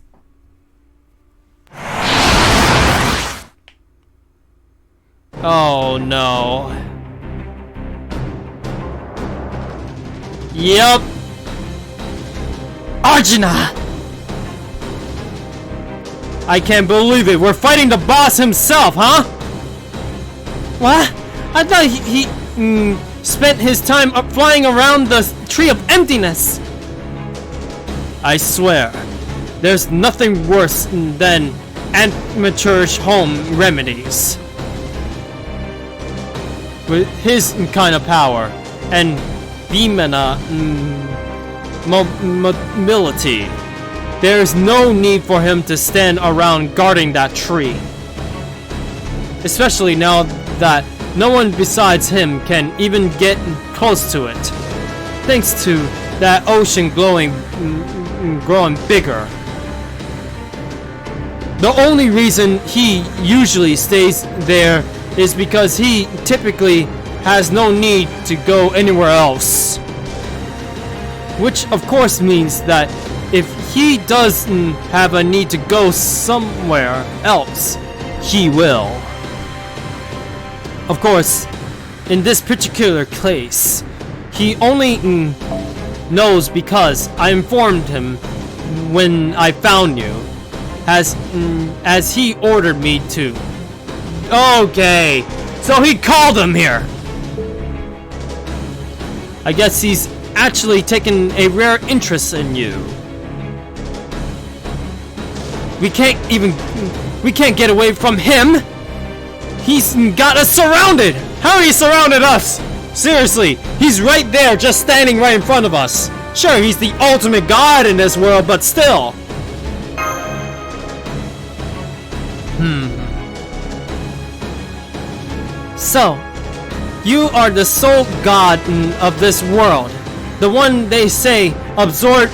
Oh no. Yup. Arjuna! I can't believe it, we're fighting the boss himself, huh? What? I thought he spent his time up flying around the Tree of Emptiness. I swear, there's nothing worse than amateurish home remedies. With his kind of power and Vimana mobility, there's no need for him to stand around guarding that tree. Especially now that no one besides him can even get close to it. Thanks to that ocean growing bigger. The only reason he usually stays there is because he typically has no need to go anywhere else. Which of course means that if he does have a need to go somewhere else, he will. Of course, in this particular case, he only knows because I informed him when I found you, as he ordered me to. Okay, so he called him here. I guess he's actually taken a rare interest in you. We can't get away from him. He's got us surrounded! How he surrounded us? Seriously, he's right there, just standing right in front of us. Sure, he's the ultimate god in this world, but still. So, you are the sole god of this world. The one they say absorbed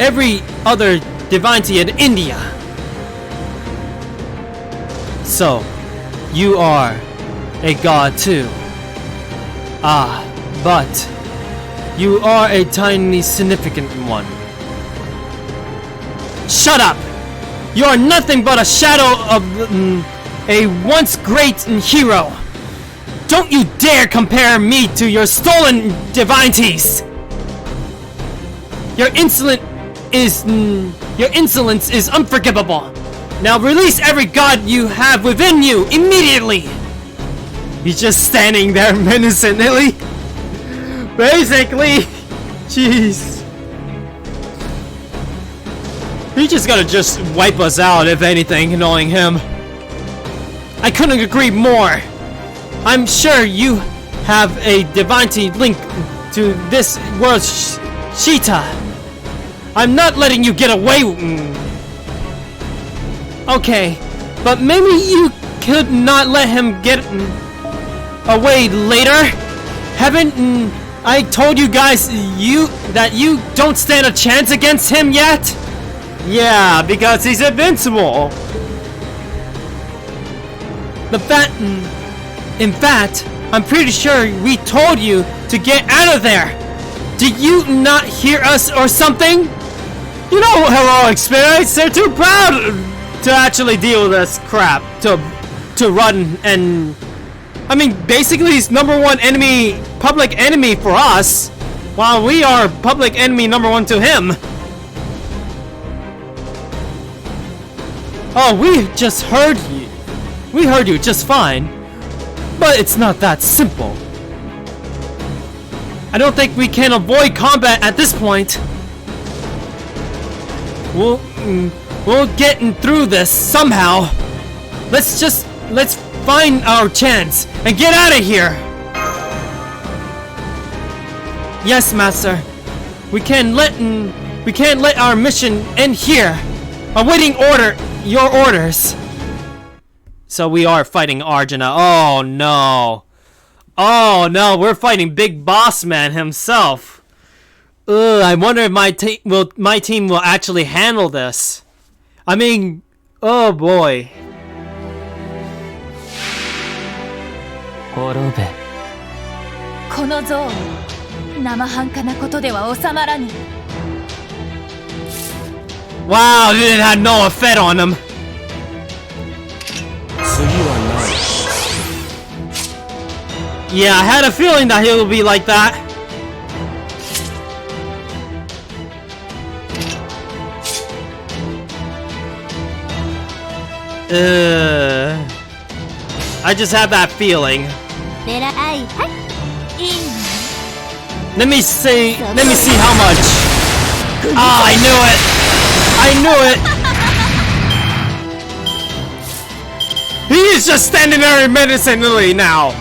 every other divinity in India. So, you are a god too. Ah, but you are a tiny significant one. Shut up! You are nothing but a shadow of a once great hero. Don't you dare compare me to your stolen divinities! Your insolence is unforgivable. Now release every god you have within you immediately! He's just standing there menacingly. Basically, jeez. He's just gonna just wipe us out, if anything, knowing him. I couldn't agree more. I'm sure you have a divinity link to this world's Shita. I'm not letting you get away. Okay, but maybe you could not let him get away later. Haven't I told you guys that you don't stand a chance against him yet? Yeah, because he's invincible. In fact, I'm pretty sure we told you to get out of there. Did you not hear us or something? You know, heroic spirits, they're too proud to actually deal with this crap. To run and... I mean, basically he's #1 enemy, public enemy for us, while we are public enemy #1 to him. Oh, we just heard you. We heard you just fine. But it's not that simple. I don't think we can avoid combat at this point. We'll get through this somehow. Let's find our chance and get out of here. Yes, Master. We can't let our mission end here. Awaiting your orders. So we are fighting Arjuna. Oh no. Oh no, we're fighting Big Boss Man himself. Ugh, I wonder if my team will actually handle this. I mean, oh boy. 滅べ。この憎悪生半可なことでは収まらぬ。 Wow, it had no effect on him. 次はない。 Yeah, I had a feeling that he would be like that. I just have that feeling. 狙いはいいいの Let me see how much. Ah, I knew it. I knew it. He is just standing there menacingly now.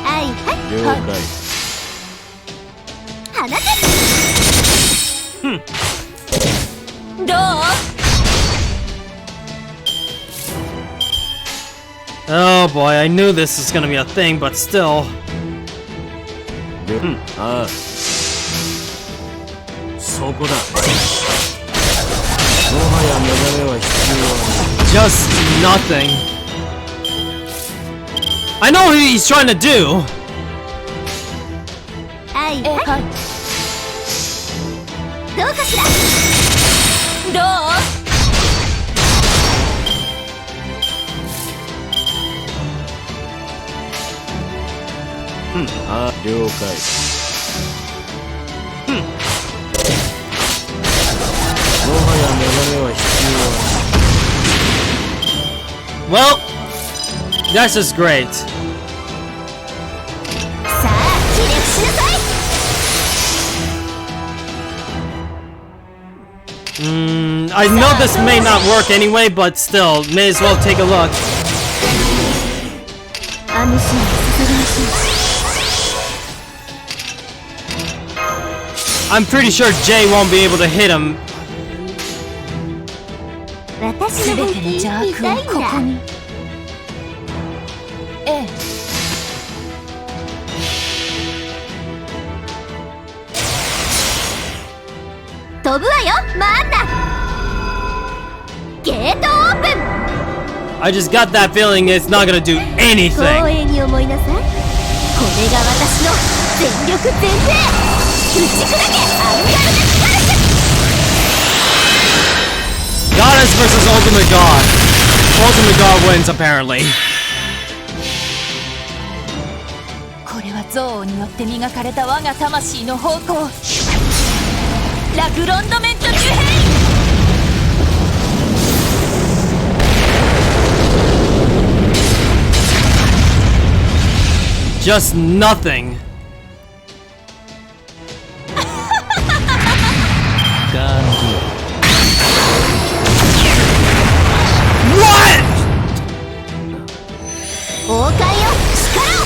はいはい了解。放てどう Oh boy, I knew this was gonna be a thing, but still. ああ。そこだ。もはや目覚めは必要はない。 Just nothing. I know what he's trying to do. はいはいどうかしらどう ああ、了解。もはや目覚めは必要はない。 Well, that's just great. さあ起立しなさい I know this may not work anyway, but still, may as well take a look. あのシーンささがましい I'm pretty sure Jay won't be able to hit him. 私の本気見たいんだええ飛ぶわよマンダゲートオープン I just got that feeling it's not gonna do 光 anything. 栄に思いなさいこれが私の全力全盛打ち砕けアンガルデスガルス Goddess versus Ultimate God. Ultimate God wins, apparently. これは憎悪によって磨かれた我が魂の方向ラグロンドメントニューヘイ Just nothing. ガンディ What? 王冠よ力を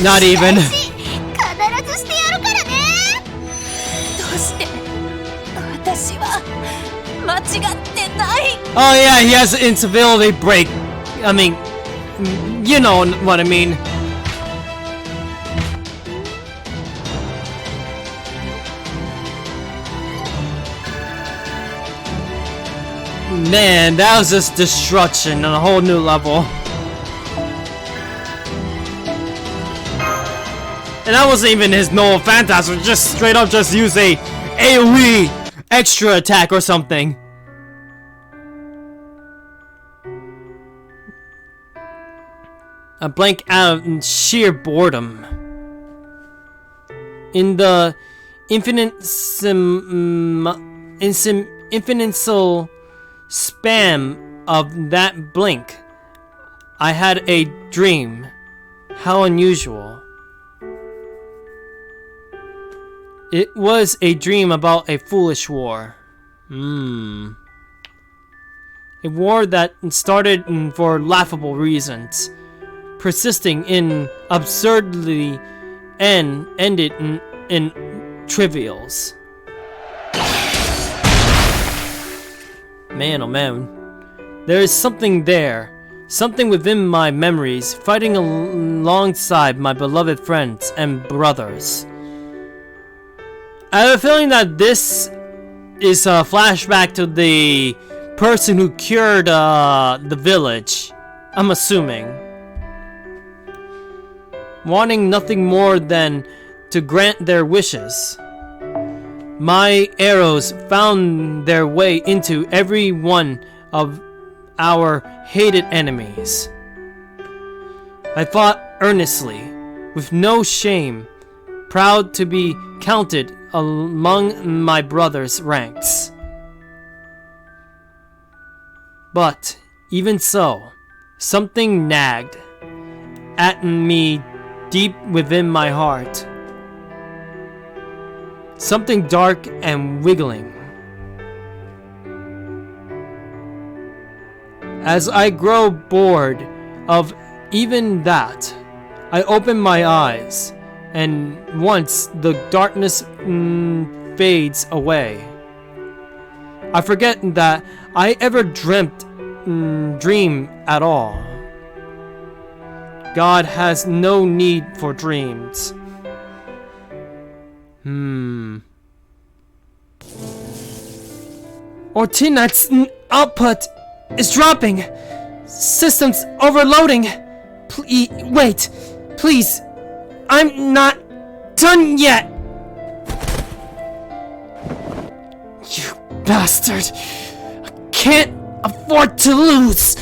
Not even. 必ずしてやるからねどうして私は間違ってない Oh yeah, he has an incivility break. I mean, you know what I mean. Man, that was just destruction on a whole new level. And that wasn't even his normal Phantasm, just straight up just use a AoE extra attack or something. I blank out in sheer boredom. In the infinitesimal spam of that blink, I had a dream. How unusual. It was a dream about a foolish war. A war that started for laughable reasons, persisting in absurdity and ended in trivials. Man, oh man. There is something there. Something within my memories, fighting alongside my beloved friends and brothers. I have a feeling that this is a flashback to the person who cured the village. I'm assuming. Wanting nothing more than to grant their wishes. My arrows found their way into every one of our hated enemies. I fought earnestly, with no shame, proud to be counted among my brother's ranks. But, even so, something nagged at me deep within my heart. Something dark and wiggling. As I grow bored of even that, I open my eyes, and once the darkness fades away, I forget that I ever dream at all. God has no need for dreams. Ortinat's output is dropping. Systems overloading. Wait, please. I'm not done yet. You bastard. I can't afford to lose.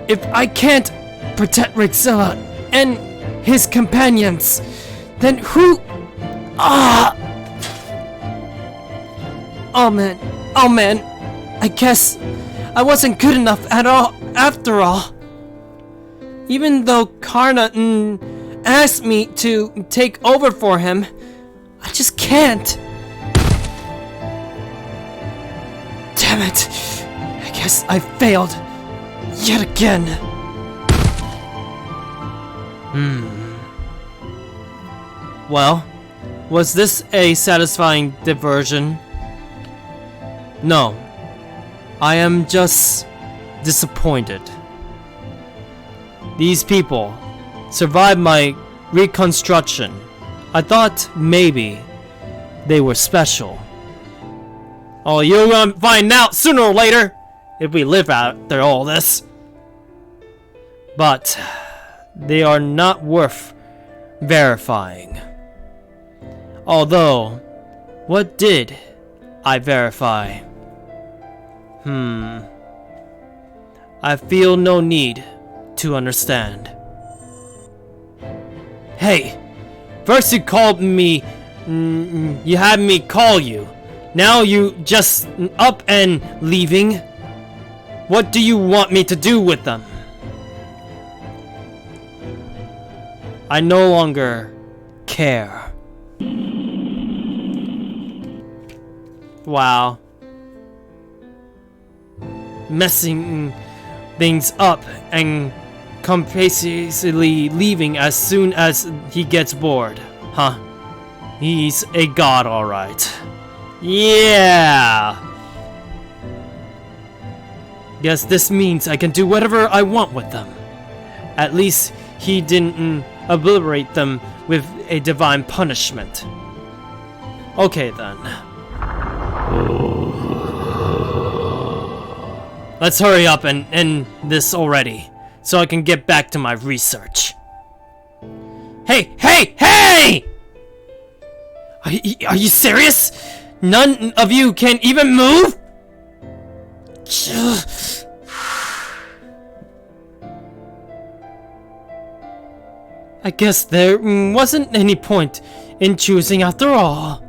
If I can't protect Rexilla and his companions, then who? Oh man, I guess I wasn't good enough at all, after all. Even though Karna asked me to take over for him, I just can't. Damn it, I guess I failed, yet again. Well, was this a satisfying diversion? No, I am just disappointed. These people survived my reconstruction. I thought maybe they were special. Oh, you're gonna find out sooner or later if we live after all this. But they are not worth verifying. Although, what did I verify? I feel no need to understand. Hey, first you called me, you had me call you. Now you just up and leaving. What do you want me to do with them? I no longer care. Wow. Messing things up and complacently leaving as soon as he gets bored. Huh. He's a god, alright. Yeah! Guess this means I can do whatever I want with them. At least he didn't obliterate them with a divine punishment. Okay then. let's hurry up and end this already, so I can get back to my research. Hey, hey, hey! Are you serious? None of you can even move? I guess there wasn't any point in choosing after all.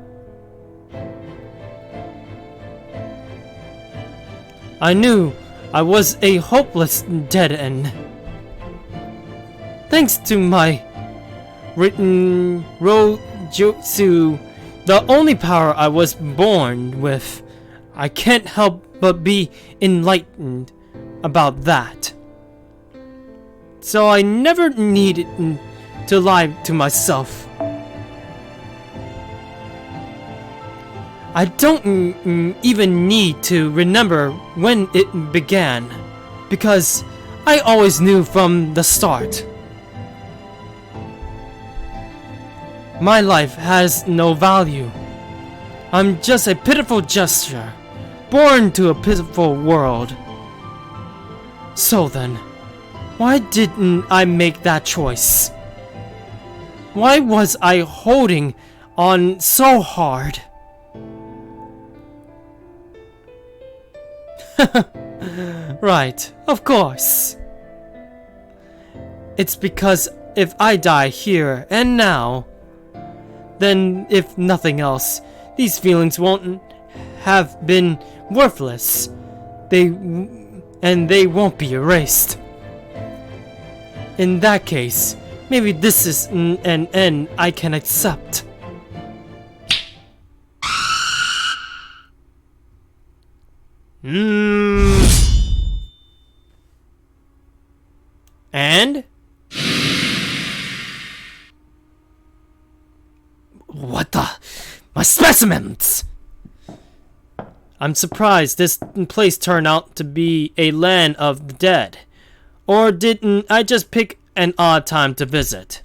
I knew I was a hopeless dead end. Thanks to my written Rojutsu, the only power I was born with, I can't help but be enlightened about that. So I never needed to lie to myself. I don't even need to remember when it began, because I always knew from the start. My life has no value. I'm just a pitiful gesture, born to a pitiful world. So then, why didn't I make that choice? Why was I holding on so hard? Right, of course. It's because if I die here and now, then if nothing else, these feelings won't have been worthless. They won't be erased. In that case, maybe this is an end I can accept. And? What the? My specimens! I'm surprised this place turned out to be a land of the dead. Or didn't I just pick an odd time to visit?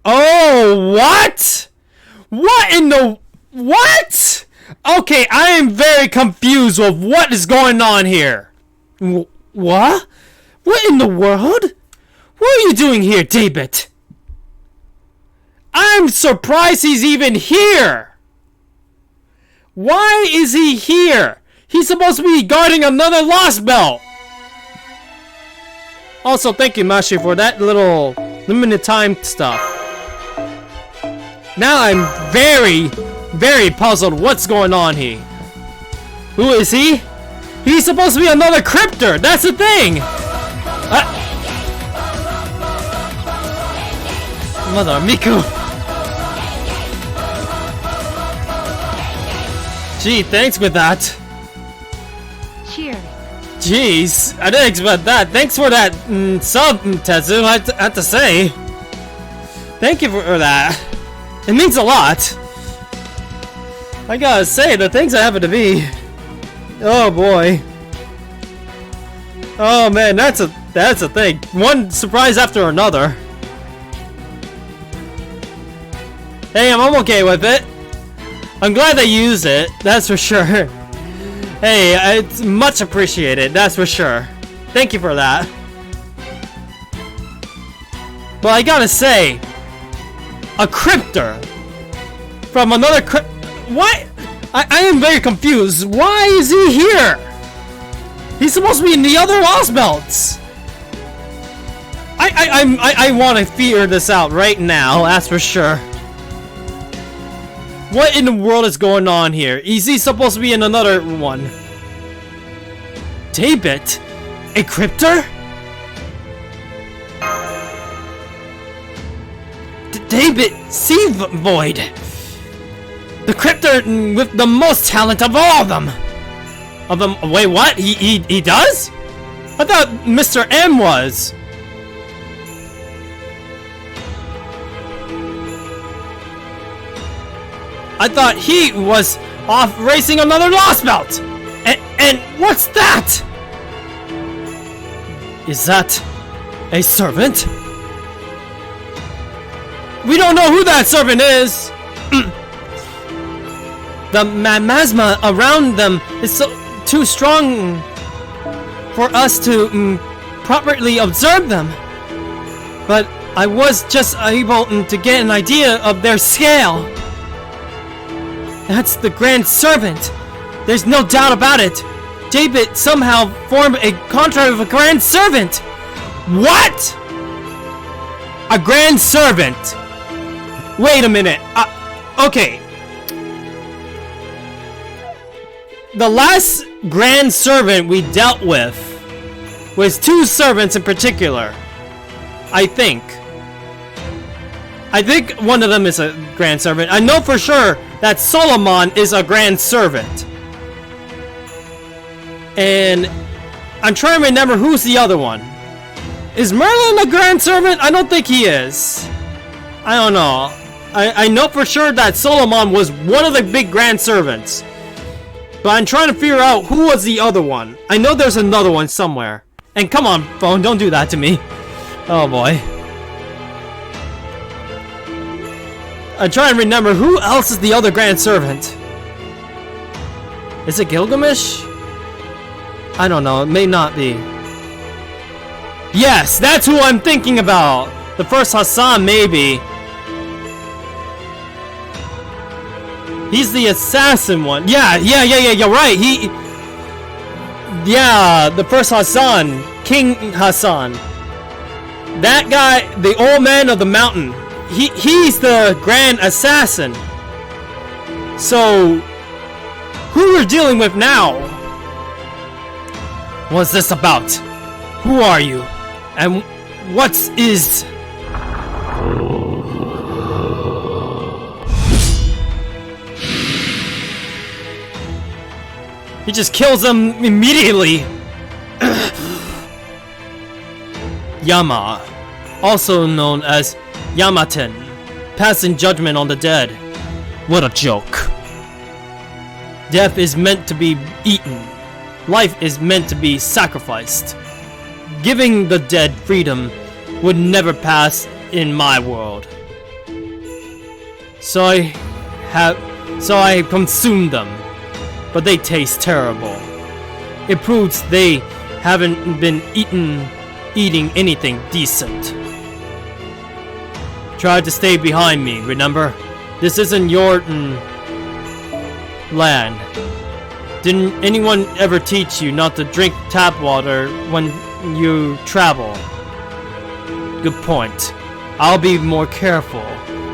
Oh, what? What in the... What? Okay, I am very confused with what is going on here. What? What in the world? What are you doing here, David? I'm surprised he's even here. Why is he here? He's supposed to be guarding another lost belt. Also, thank you, Mashi, for that little limited time stuff. Now I'm very puzzled what's going on here. Who is he? He's supposed to be another cryptor. That's the thing. Mother Miku. Gee, thanks for that. Cheers. Jeez, I didn't expect that. Thanks for that sub, Tetsu, I have to say. Thank you for that. It means a lot. I gotta say, the things that happen to me. Oh boy. Oh man, that's a thing. One surprise after another. Hey, I'm okay with it. I'm glad they used it, that's for sure. Hey, it's much appreciated, that's for sure. Thank you for that. But I gotta say, a cryptor from another what? I am very confused. Why is he here? He's supposed to be in the other lost belts. I want to figure this out right now, that's for sure. What in the world is going on here? Is he supposed to be in another one? David? A cryptor? David Sea Void! The cryptor with the most talent of all of them! Wait, what? He does? I thought Mr. M was. I thought he was off racing another lost belt! And what's that? Is that a servant? We don't know who that servant is! The miasma around them is so too strong for us to properly observe them. But I was just able to get an idea of their scale. That's the Grand Servant. There's no doubt about it. David somehow formed a contract with a Grand Servant. What? A Grand Servant? Wait a minute. Okay. The last Grand Servant we dealt with was 2 servants in particular. I think one of them is a Grand Servant. I know for sure that Solomon is a Grand Servant. And I'm trying to remember who's the other one. Is Merlin a Grand Servant? I don't think he is. I don't know. I know for sure that Solomon was one of the big Grand Servants. But I'm trying to figure out who was the other one. I know there's another one somewhere. And come on, phone, don't do that to me. Oh boy. I'm trying to remember who else is the other Grand Servant. Is it Gilgamesh? I don't know, it may not be. Yes, that's who I'm thinking about! The first Hassan, maybe. He's the assassin one. Yeah, you're right. Yeah, the first Hassan. King Hassan. That guy, the old man of the mountain. He's the grand assassin. So, who we're dealing with now? What's this about? Who are you? And what is... He just kills them immediately. Yama, also known as Yamaten, passing judgment on the dead. What a joke. Death is meant to be eaten. Life is meant to be sacrificed. Giving the dead freedom would never pass in my world. So I consumed them. But they taste terrible. It proves they haven't been eating anything decent. Try to stay behind me, remember? This isn't your land. Didn't anyone ever teach you not to drink tap water when you travel? Good point. I'll be more careful.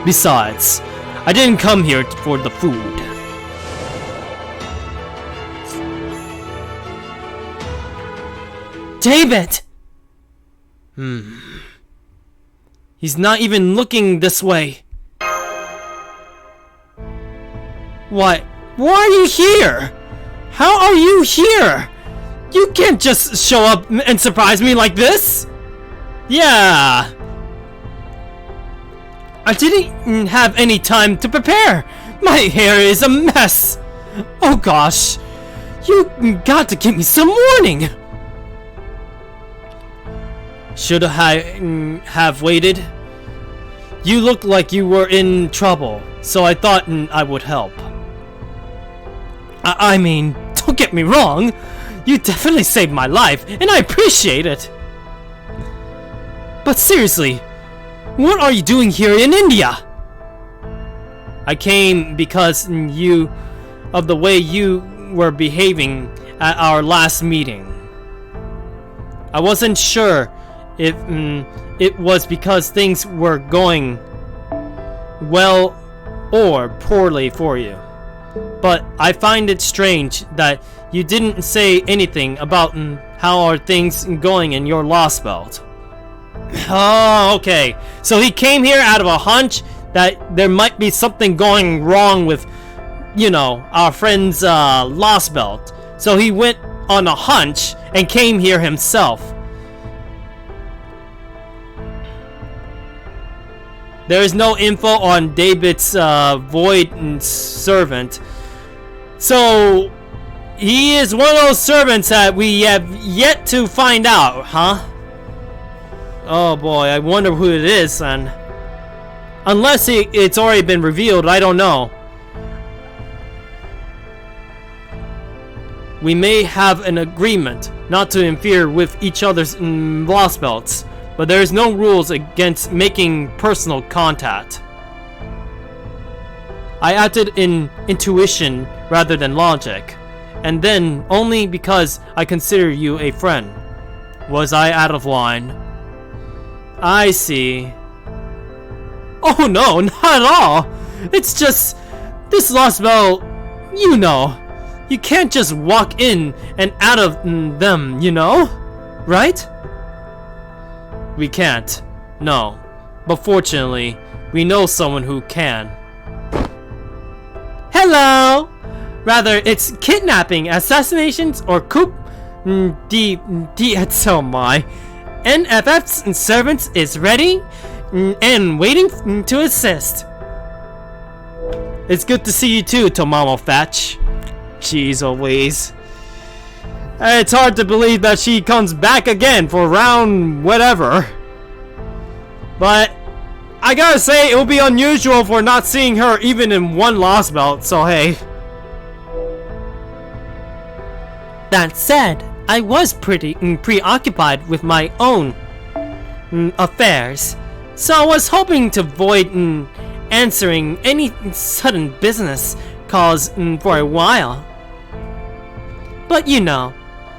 Besides, I didn't come here for the food. David! He's not even looking this way. What? Why are you here? How are you here? You can't just show up and surprise me like this. Yeah. I didn't have any time to prepare. My hair is a mess. Oh gosh. You got to give me some warning. Should I have waited? You looked like you were in trouble, so I thought I would help. I mean, don't get me wrong. You definitely saved my life, and I appreciate it. But seriously, what are you doing here in India? I came because of the way you were behaving at our last meeting. I wasn't sure if it was because things were going well or poorly for you. But I find it strange that you didn't say anything about how are things going in your Lost Belt. Oh, okay. So he came here out of a hunch that there might be something going wrong with, you know, our friend's Lost Belt. So he went on a hunch and came here himself. There is no info on David's void servant. So, he is one of those servants that we have yet to find out, huh? Oh boy, I wonder who it is then. Unless it's already been revealed, I don't know. we may have an agreement not to interfere with each other's lost belts, but there is no rules against making personal contact. I acted in intuition rather than logic, and then only because I consider you a friend. Was I out of line? I see. Oh no, not at all! It's just, this lost belt, you know. You can't just walk in and out of them, you know? Right? We can't. No. But fortunately, we know someone who can. Hello! Rather, it's kidnapping, assassinations, or coup so my. NFF's servants is ready and waiting to assist. It's good to see you too, Tomamo Thatch. Jeez Louise. It's hard to believe that she comes back again for round whatever. But I gotta say, it would be unusual for not seeing her even in one lost belt, so hey. That said, I was pretty preoccupied with my own affairs, so I was hoping to avoid answering any sudden business calls for a while. But you know,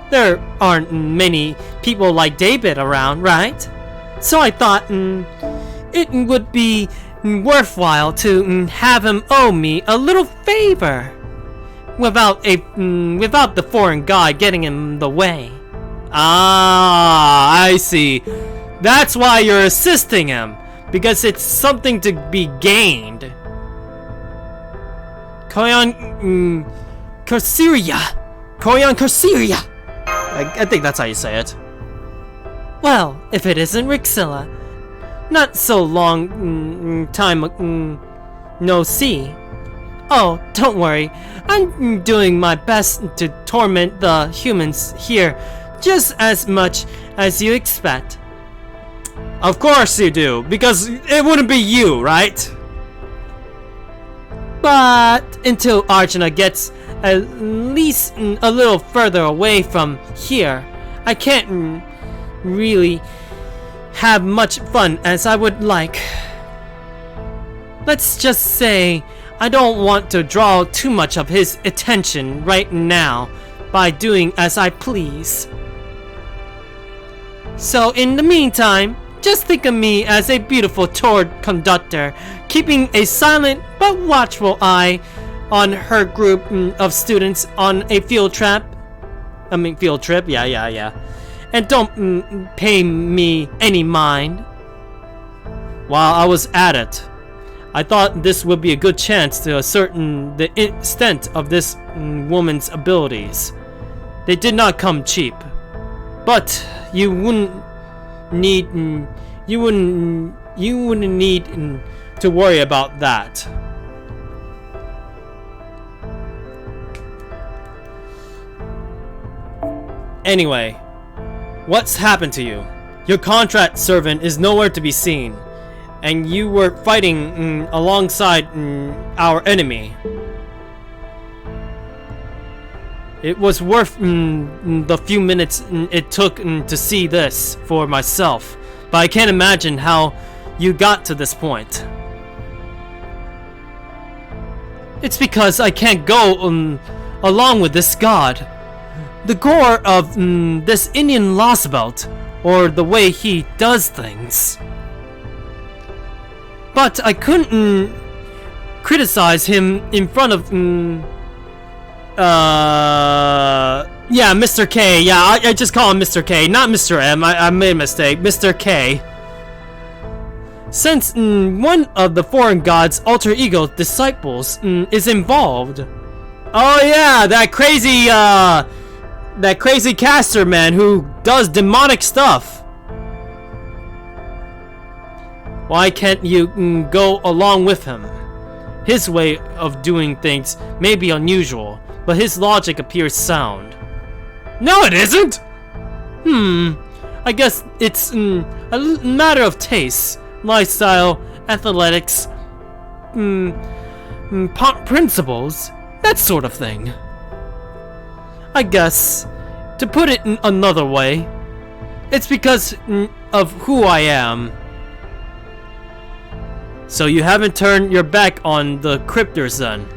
there aren't many people like David around, right? So I thought it would be worthwhile to have him owe me a little favor without the foreign god getting in the way. Ah, I see. That's why you're assisting him, because it's something to be gained. Koyan Corsiria. I think that's how you say it. Well, if it isn't Rixilla. Not so long time no see. Oh, don't worry. I'm doing my best to torment the humans here just as much as you expect. Of course you do, because it wouldn't be you, right? But until Arjuna gets at least a little further away from here, I can't really have much fun as I would like. Let's just say I don't want to draw too much of his attention right now by doing as I please. So in the meantime, just think of me as a beautiful tour conductor, keeping a silent but watchful eye on her group of students on a field trip. Yeah. And don't pay me any mind. While I was at it, I thought this would be a good chance to ascertain the extent of this woman's abilities. They did not come cheap, but you wouldn't need to worry about that. Anyway, what's happened to you? Your contract servant is nowhere to be seen, and you were fighting alongside our enemy. It was worth the few minutes it took to see this for myself, but I can't imagine how you got to this point. It's because I can't go along with this god. The gore of this Indian lost belt, or the way he does things. But I couldn't criticize him in front of yeah, Mr. K. Yeah, I just call him Mr. K, not Mr. M. I made a mistake. Mr. K. Since one of the foreign god's alter ego disciples is involved. Oh yeah, that crazy caster man who does demonic stuff. Why can't you go along with him? His way of doing things may be unusual, but his logic appears sound. No, it isn't! I guess it's a matter of taste, lifestyle, athletics, principles, that sort of thing. I guess, to put it in another way, it's because of who I am. So you haven't turned your back on the cryptors then?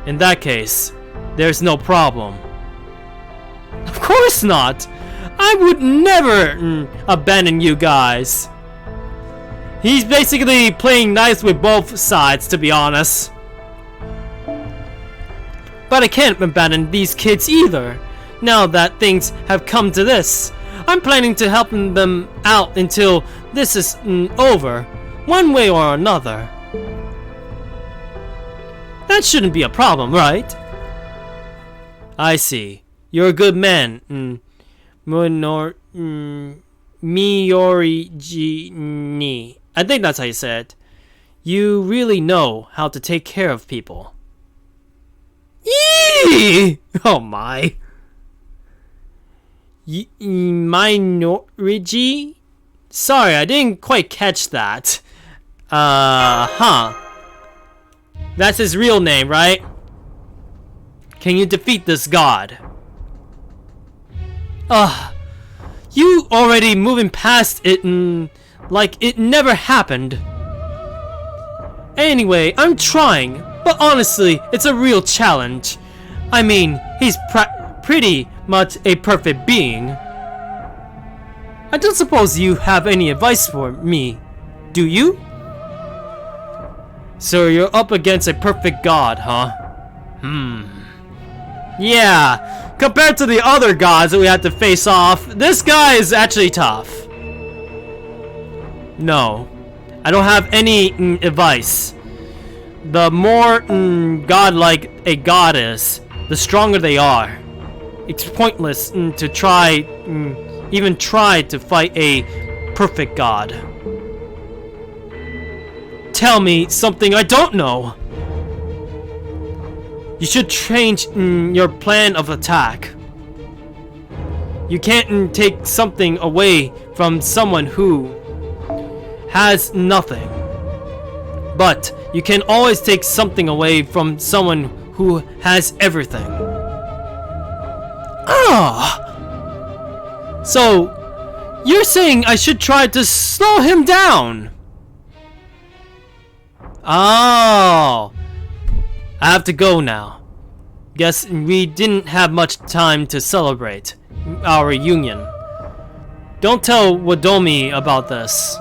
In that case, there's no problem. Of course not! I would never abandon you guys. He's basically playing nice with both sides, to be honest. But I can't abandon these kids either. Now that things have come to this, I'm planning to help them out until this is over, one way or another. That shouldn't be a problem, right? I see. You're a good man. Miyorigi. I think that's how you say it. You really know how to take care of people. Eee! Oh my. Minorigi? Sorry, I didn't quite catch that. That's his real name, right? Can you defeat this god? You already moving past it like it never happened. Anyway, I'm trying, but honestly, it's a real challenge. I mean, he's pretty much a perfect being. I don't suppose you have any advice for me, do you? So you're up against a perfect god, huh? Yeah, compared to the other gods that we had to face off, this guy is actually tough. No, I don't have any advice. The more godlike a god is, the stronger they are. It's pointless to try, even try to fight a perfect god. Tell me something I don't know. You should change your plan of attack. You can't take something away from someone who has nothing. But you can always take something away from someone who has everything. So, you're saying I should try to slow him down? Oh, I have to go now. Guess we didn't have much time to celebrate our reunion. Don't tell Wadomi about this.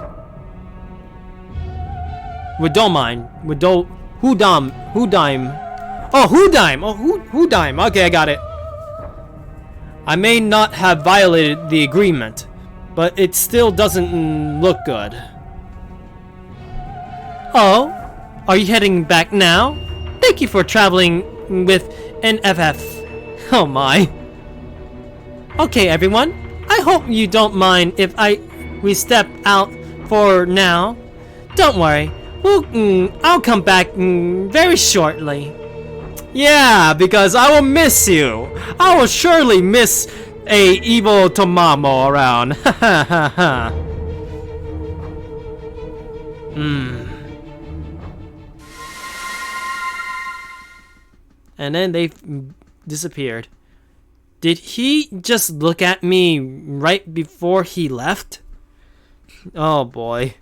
We don't mind. Hudime. Oh, Hudime. Okay, I got it. I may not have violated the agreement, but it still doesn't look good. Oh, are you heading back now? Thank you for traveling with NFF. Oh my. Okay, everyone. I hope you don't mind if we step out for now. Don't worry. I'll come back very shortly. Yeah, because I will miss you. I will surely miss a evil Tomamo around. Ha ha ha ha. And then they disappeared. Did he just look at me right before he left? Oh boy.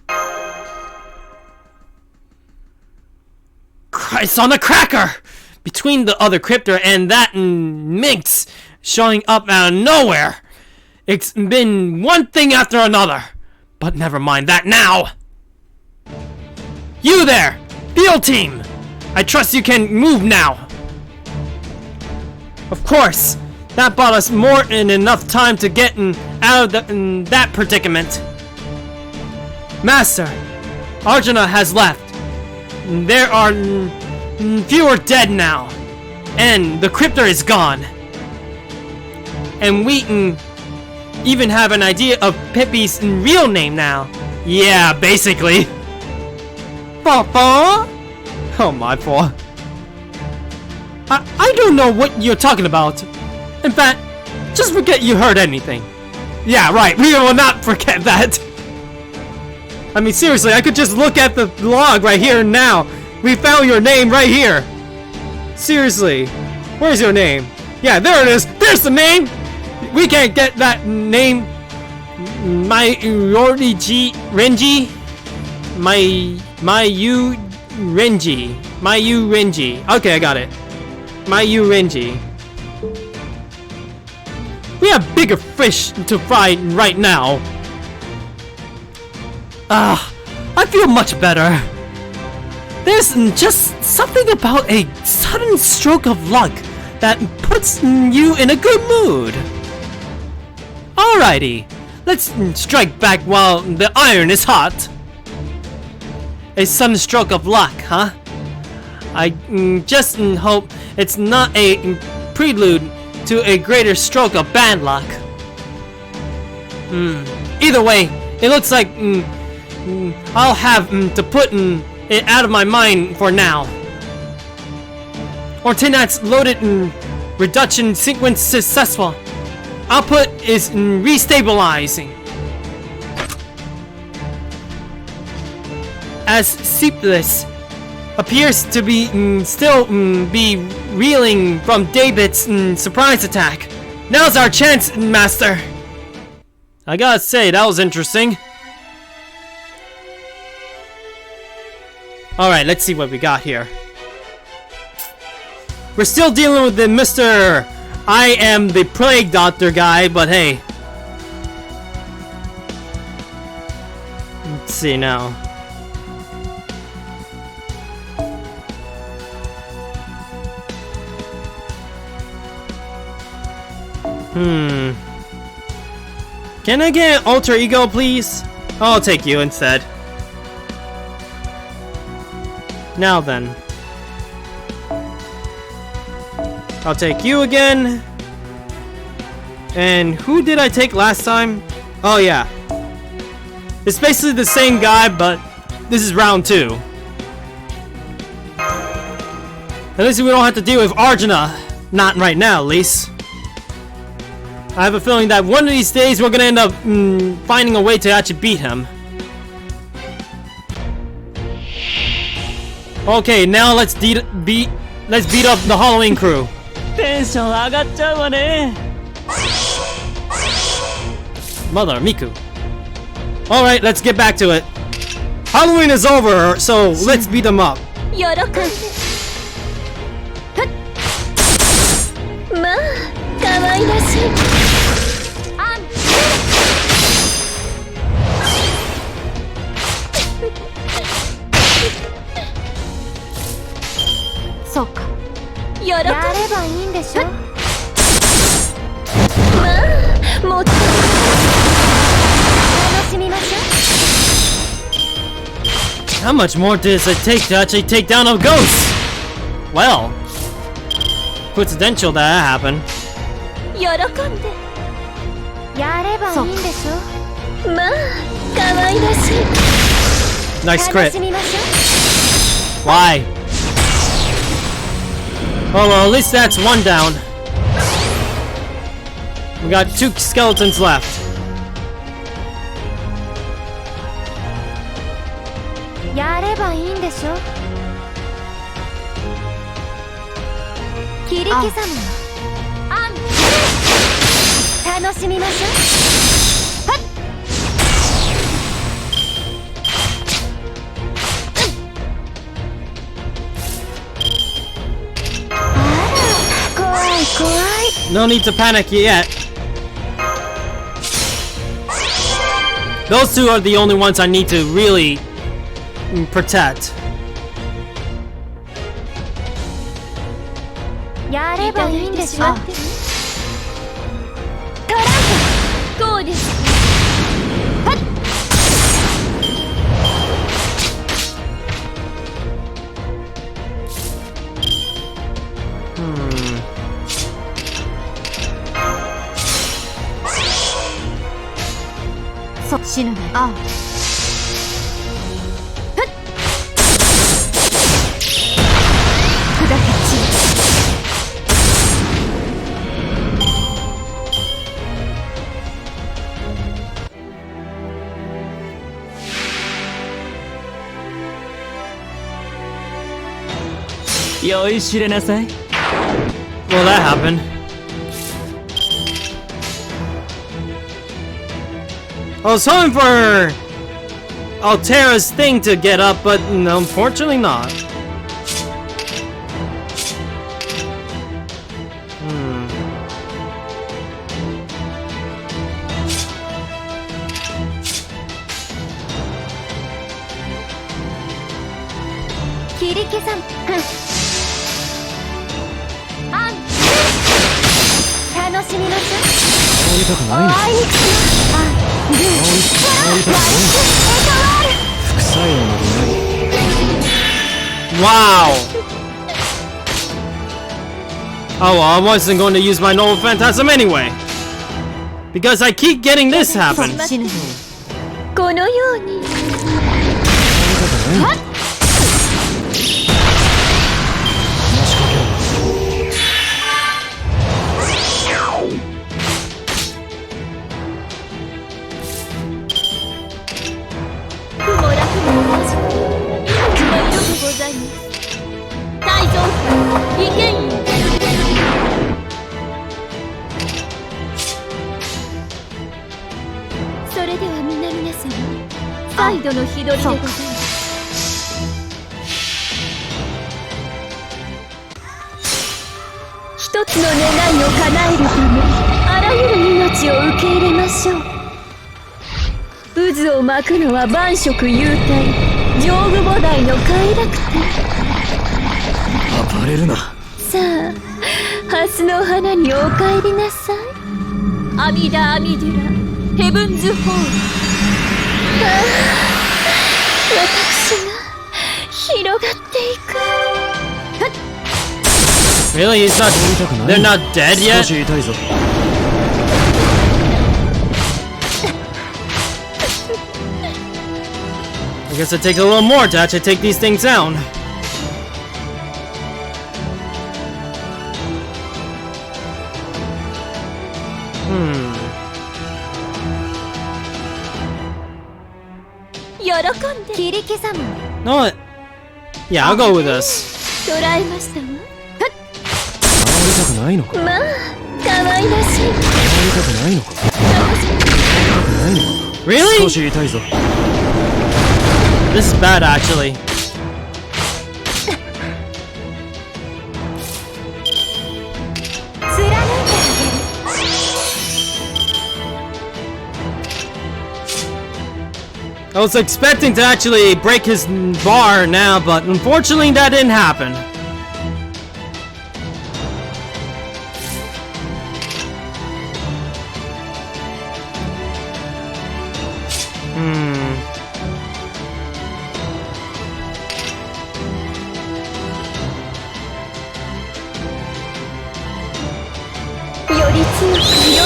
Christ on a cracker! Between the other cryptor and that minx showing up out of nowhere. It's been one thing after another. But never mind that now. You there! Field team! I trust you can move now. Of course. That bought us more than enough time to get out of that predicament. Master, Arjuna has left. There are fewer dead now, and the cryptor is gone. And we even have an idea of Pippi's real name now. Yeah, basically. Papa? Oh my boy. I don't know what you're talking about. In fact, just forget you heard anything. Yeah, right, we will not forget that. I mean, seriously, I could just look at the log right here and now. We found your name right here. Seriously, where's your name? Yeah, there it is. There's the name. We can't get that name. Renji. Renji. Okay, I got it. Renji. We have bigger fish to fry right now. I feel much better. There's just something about a sudden stroke of luck that puts you in a good mood. Alrighty, let's strike back while the iron is hot. A sudden stroke of luck, huh? I just hope it's not a prelude to a greater stroke of bad luck. Either way, it looks like I'll have to put it out of my mind for now. Ortinat's loaded reduction sequence successful. Output is restabilizing. As Seepless appears to be still be reeling from David's surprise attack. Now's our chance, Master. I gotta say, that was interesting. Alright, let's see what we got here. We're still dealing with the Mr. I am the plague doctor guy, but hey. Let's see now. Can I get an alter ego, please? I'll take you instead. Now then. I'll take you again. And who did I take last time? Oh yeah. It's basically the same guy, but this is round 2. At least we don't have to deal with Arjuna. Not right now, at least. I have a feeling that one of these days we're gonna end up finding a way to actually beat him. Okay, now let's beat up the Halloween crew. Mother Miku. Alright, let's get back to it. Halloween is over, so let's beat them up. 喜んでまあ可愛らしいそうか。喜んやればいいんでしょ。まあもっと楽しみましょう。 How much more does it take to actually take down a ghost? Well, coincidental that happened. 喜んでやればいいんでしょ。まあ可愛らしい Nice 楽 crit. しみましょ Why? Oh well, at least that's one down. We got 2 skeletons left. う。やればいいんでしょ。切り刻むの。楽しみましょう。はっ。あら、怖い怖い。 No need to panic yet. Those 2 are the only ones I need to really protect. やればいいんでしょ。こうです そう、死ぬね。ああ。砕け散る。酔いしれなさい。 Well, that happened. I was hoping for Altera's thing to get up, but no, unfortunately not. Wow! Oh well, I wasn't going to use my Noble Phantasm anyway! Because I keep getting this happen! このように雲楽も同じ命の色でございます大蔵意見よそれでは皆様再度の日取りでございます一つの願いを叶えるためあらゆる命を受け入れましょう渦を巻くのは万色幽体上部菩提の快楽天暴れるな。さあハスの花にお帰りなさい阿弥陀阿弥陀ヘブンズホール私が広がっていく Really? He's not. They're not dead 少 yet? し痛いぞ。 I guess it takes a little more to actually take these things down. Hmm. 喜んで切り刻む No. Yeah, I'll go with this. 捉えましたわ触りたくないのか。まあ可愛らしい触りたくないのか。ないのか。 Really? 少し痛いぞ。 This is bad, actually. I was expecting to actually break his bar now, but unfortunately that didn't happen.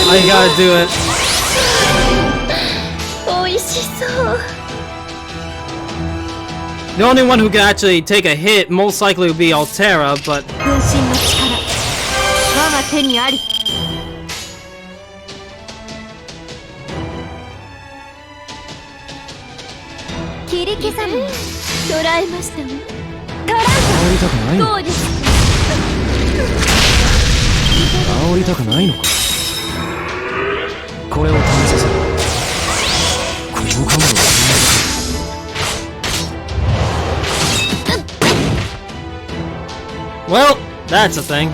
I gotta do it. 美味しそう The only one who can actually take a hit most likely would be Altera, but 分身の力我が手にあり切り刻む捉えましたわ触りたくないのか。どうですか触りたくないのか。これを試させる。このカムロを well, that's a thing.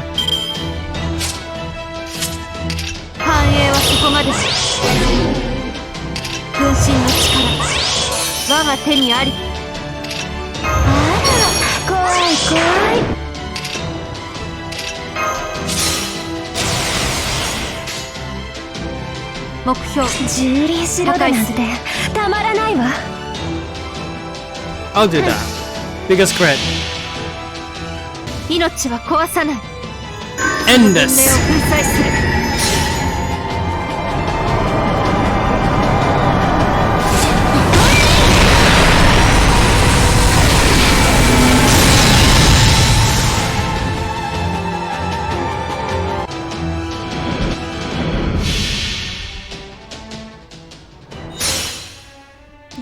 繁栄はそこまでし分身の力我が手にありあら怖い怖い目標蹂躙しろだなんてたまらないわ I'll do that. Biggest crit. 命は壊さない End 目を this. 粉砕する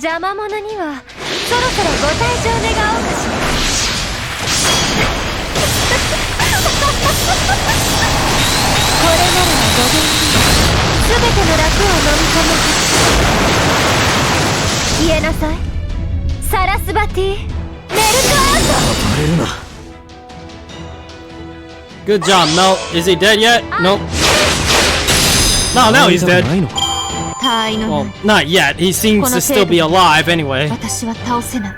邪魔者にはそろそろご退場願おうかしらこれならばご便利全ての楽を飲み込めますなさい。サラスバティメルトアウト。荒れるな。 Good job, Melt. Is he dead yet? Nope. No, now he's ない dead. の他愛の Well, ない not yet. He seems to still be alive anyway. 私は倒せない。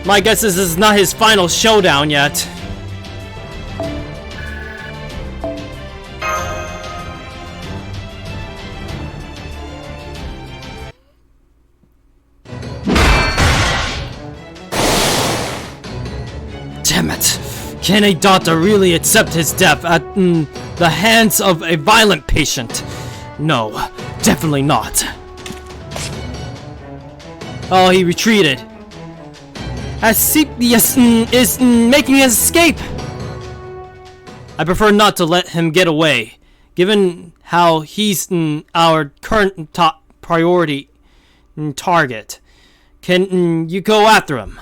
My guess is this is not his final showdown yet. Damn it. Can a doctor really accept his death at the hands of a violent patient? No, definitely not. Oh, he retreated. Asclepius is making his escape. I prefer not to let him get away, given how he's our current top priority target. Can you go after him?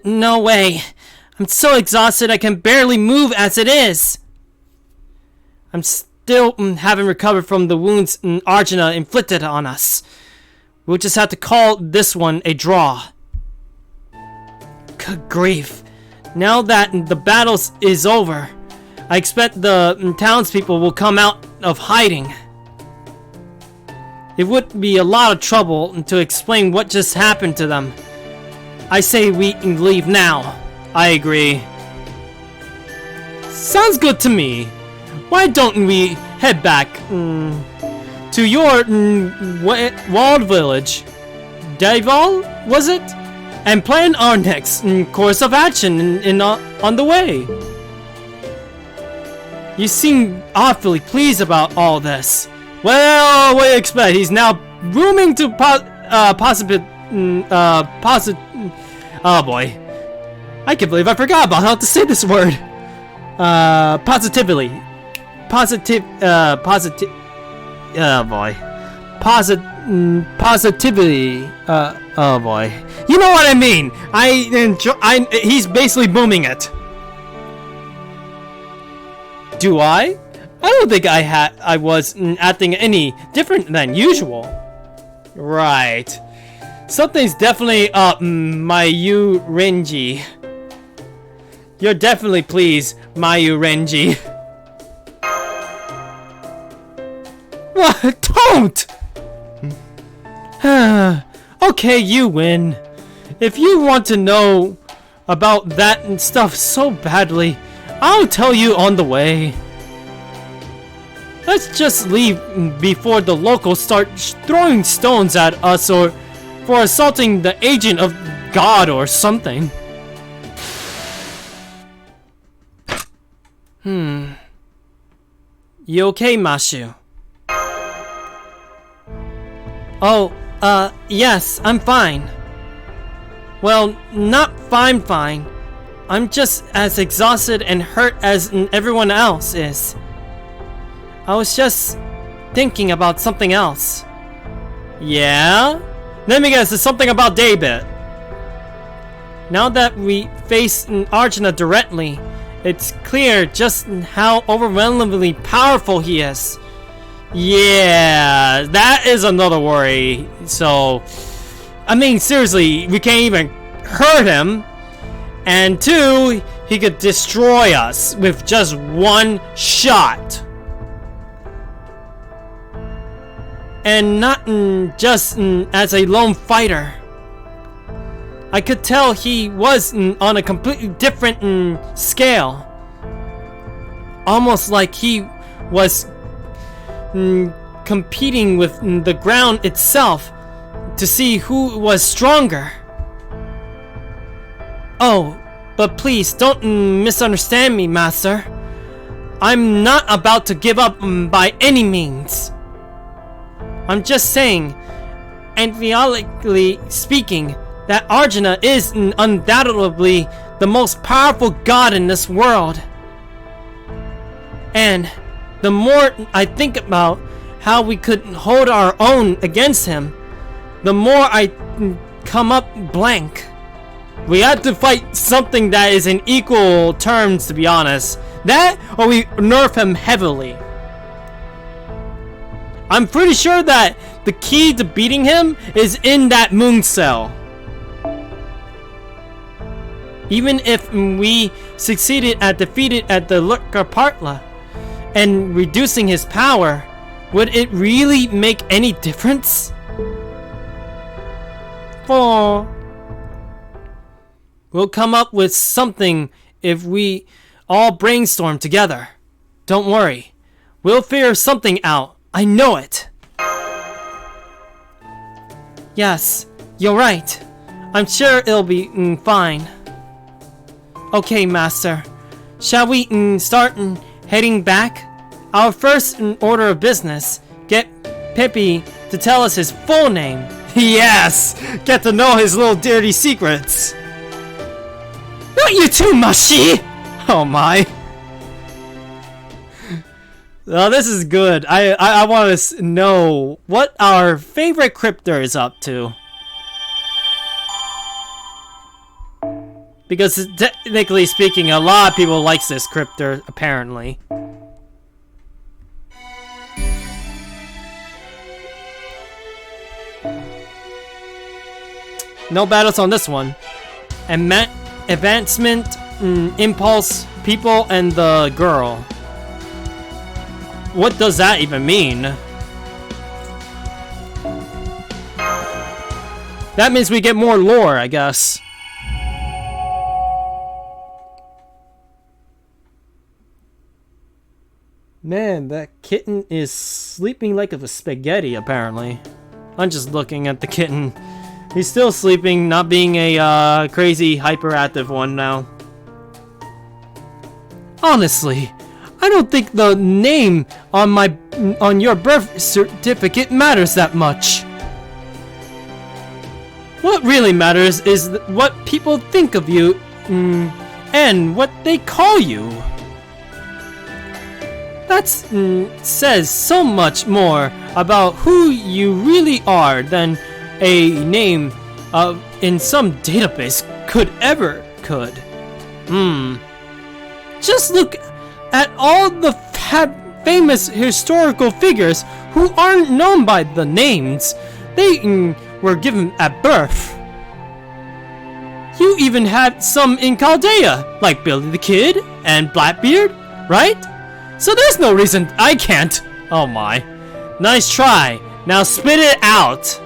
No way. I'm so exhausted I can barely move as it is. I'm still haven't recovered from the wounds Arjuna inflicted on us. We'll just have to call this one a draw. Good grief. Now that the battle is over, I expect the townspeople will come out of hiding. It would be a lot of trouble to explain what just happened to them. I say we leave now. I agree. Sounds good to me. Why don't we head back to your walled village, Deval, was it? And plan our next course of action on the way. You seem awfully pleased about all this. Well, what do you expect? He's now rooming to oh boy. I can't believe I forgot about how to say this word. Positively. Oh boy. Positivity. Oh boy. You know what I mean. He's basically booming it. Do I? I don't think I was acting any different than usual. Right. Something's definitely up, Mayu Renji. You're definitely pleased, Mayu Renji. What? Don't! Okay, you win. If you want to know about that and stuff so badly, I'll tell you on the way. Let's just leave before the locals start throwing stones at us or for assaulting the agent of God or something. You okay, Mashu? Oh, yes, I'm fine. Well, not fine. I'm just as exhausted and hurt as everyone else is. I was just thinking about something else. Yeah? Let me guess, it's something about David. Now that we face Arjuna directly, it's clear just how overwhelmingly powerful he is. Yeah, that is another worry. So, I mean, seriously, we can't even hurt him. And two, he could destroy us with just one shot. And not just as a lone fighter. I could tell he was on a completely different scale. Almost like he was competing with the ground itself to see who was stronger. Oh, but please don't misunderstand me, Master. I'm not about to give up by any means. I'm just saying, analytically speaking, that Arjuna is undoubtedly the most powerful god in this world. And the more I think about how we could hold our own against him, the more I come up blank. We have to fight something that is in equal terms, to be honest. That, or we nerf him heavily. I'm pretty sure that the key to beating him is in that moon cell. Even if we succeeded at defeating at the Lurker and reducing his power, would it really make any difference? We'll come up with something if we all brainstorm together. Don't worry. We'll figure something out. I know it. Yes, you're right. I'm sure it'll be fine. Okay, Master. Shall we start heading back? Our first order of business, get Pippi to tell us his full name. Yes! Get to know his little dirty secrets. Not you too, Mashi! Oh my. Oh, this is good. I want to know what our favorite crypter is up to. Because technically speaking, a lot of people likes this crypter, apparently. No battles on this one. Advancement, impulse, people, and the girl. What does that even mean? That means we get more lore, I guess. Man, that kitten is sleeping like a spaghetti, apparently. I'm just looking at the kitten. He's still sleeping, not being a crazy hyperactive one now. Honestly, I don't think the name on your birth certificate matters that much. What really matters is what people think of you and what they call you. That says so much more about who you really are than a name in some database could. Just look at all the famous historical figures who aren't known by the names they were given at birth. You even had some in Chaldea, like Billy the Kid and Blackbeard, right? So there's no reason I can't. Oh my. Nice try. Now spit it out.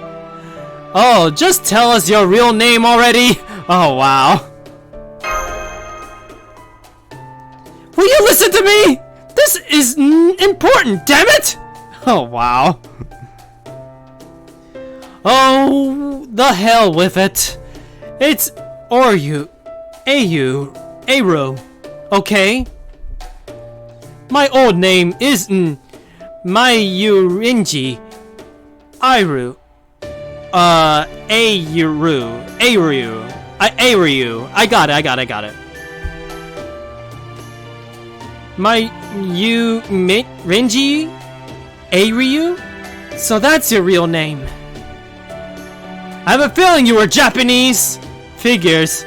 Oh, just tell us your real name already. Oh wow. Will you listen to me? This is important, damn it! Oh wow. Oh, the hell with it. It's Aru, okay? My old name is Mayurinji Aru. Aru. I got it. Rinji Aru? So that's your real name. I have a feeling you were Japanese. Figures.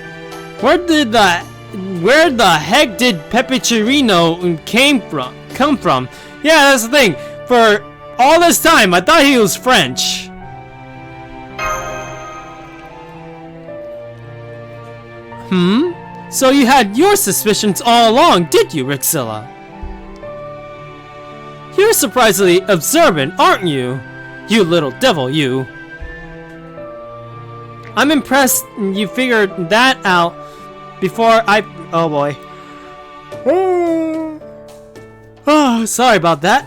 Where the heck did Pepicirino come from? Yeah, that's the thing. For all this time, I thought he was French. So you had your suspicions all along, did you, Rixilla? You're surprisingly observant, aren't you? You little devil, you. I'm impressed you figured that out before I... Oh boy. Oh, sorry about that.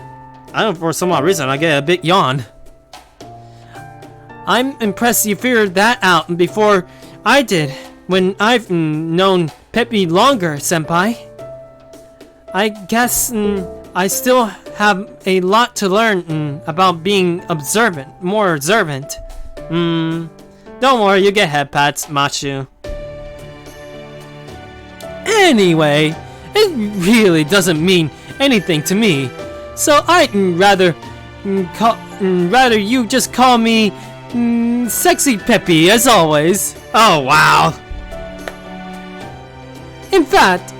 I don't know, for some odd reason I get a big yawn. I'm impressed you figured that out before I did, when I've known Pippi longer, senpai. I guess I still have a lot to learn about being more observant. Don't worry, you get head pats, Machu. Anyway, it really doesn't mean anything to me, so I'd rather you just call me Sexy Pippi as always. Oh wow. In fact,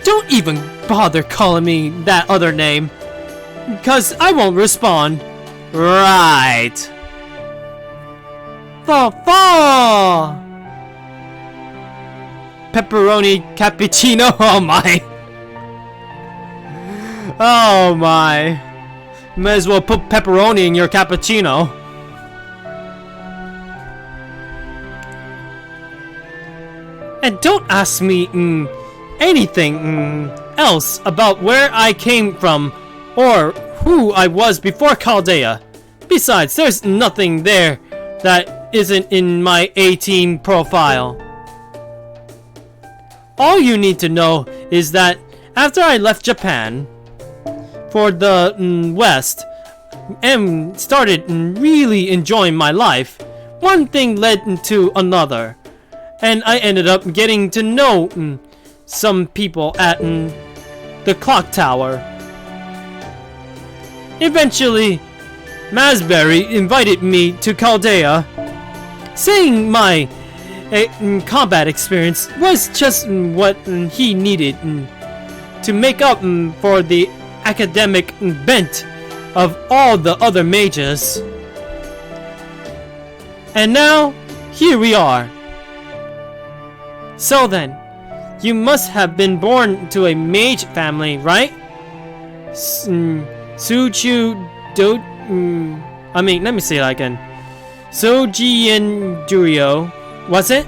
don't even bother calling me that other name, because I won't respond. Right. Fall. Pepperoni cappuccino. Oh my. Oh my. May as well put pepperoni in your cappuccino. And don't ask me anything else about where I came from or who I was before Chaldea. Besides, there's nothing there that isn't in my A-team profile. All you need to know is that after I left Japan for the West and started really enjoying my life, one thing led to another, and I ended up getting to know some people at the clock tower. Eventually, Masberry invited me to Chaldea, saying my combat experience was just what he needed to make up for the academic bent of all the other mages. And now, here we are. So then, you must have been born to a mage family, right? Let me say that again. Sojiendurio, was it?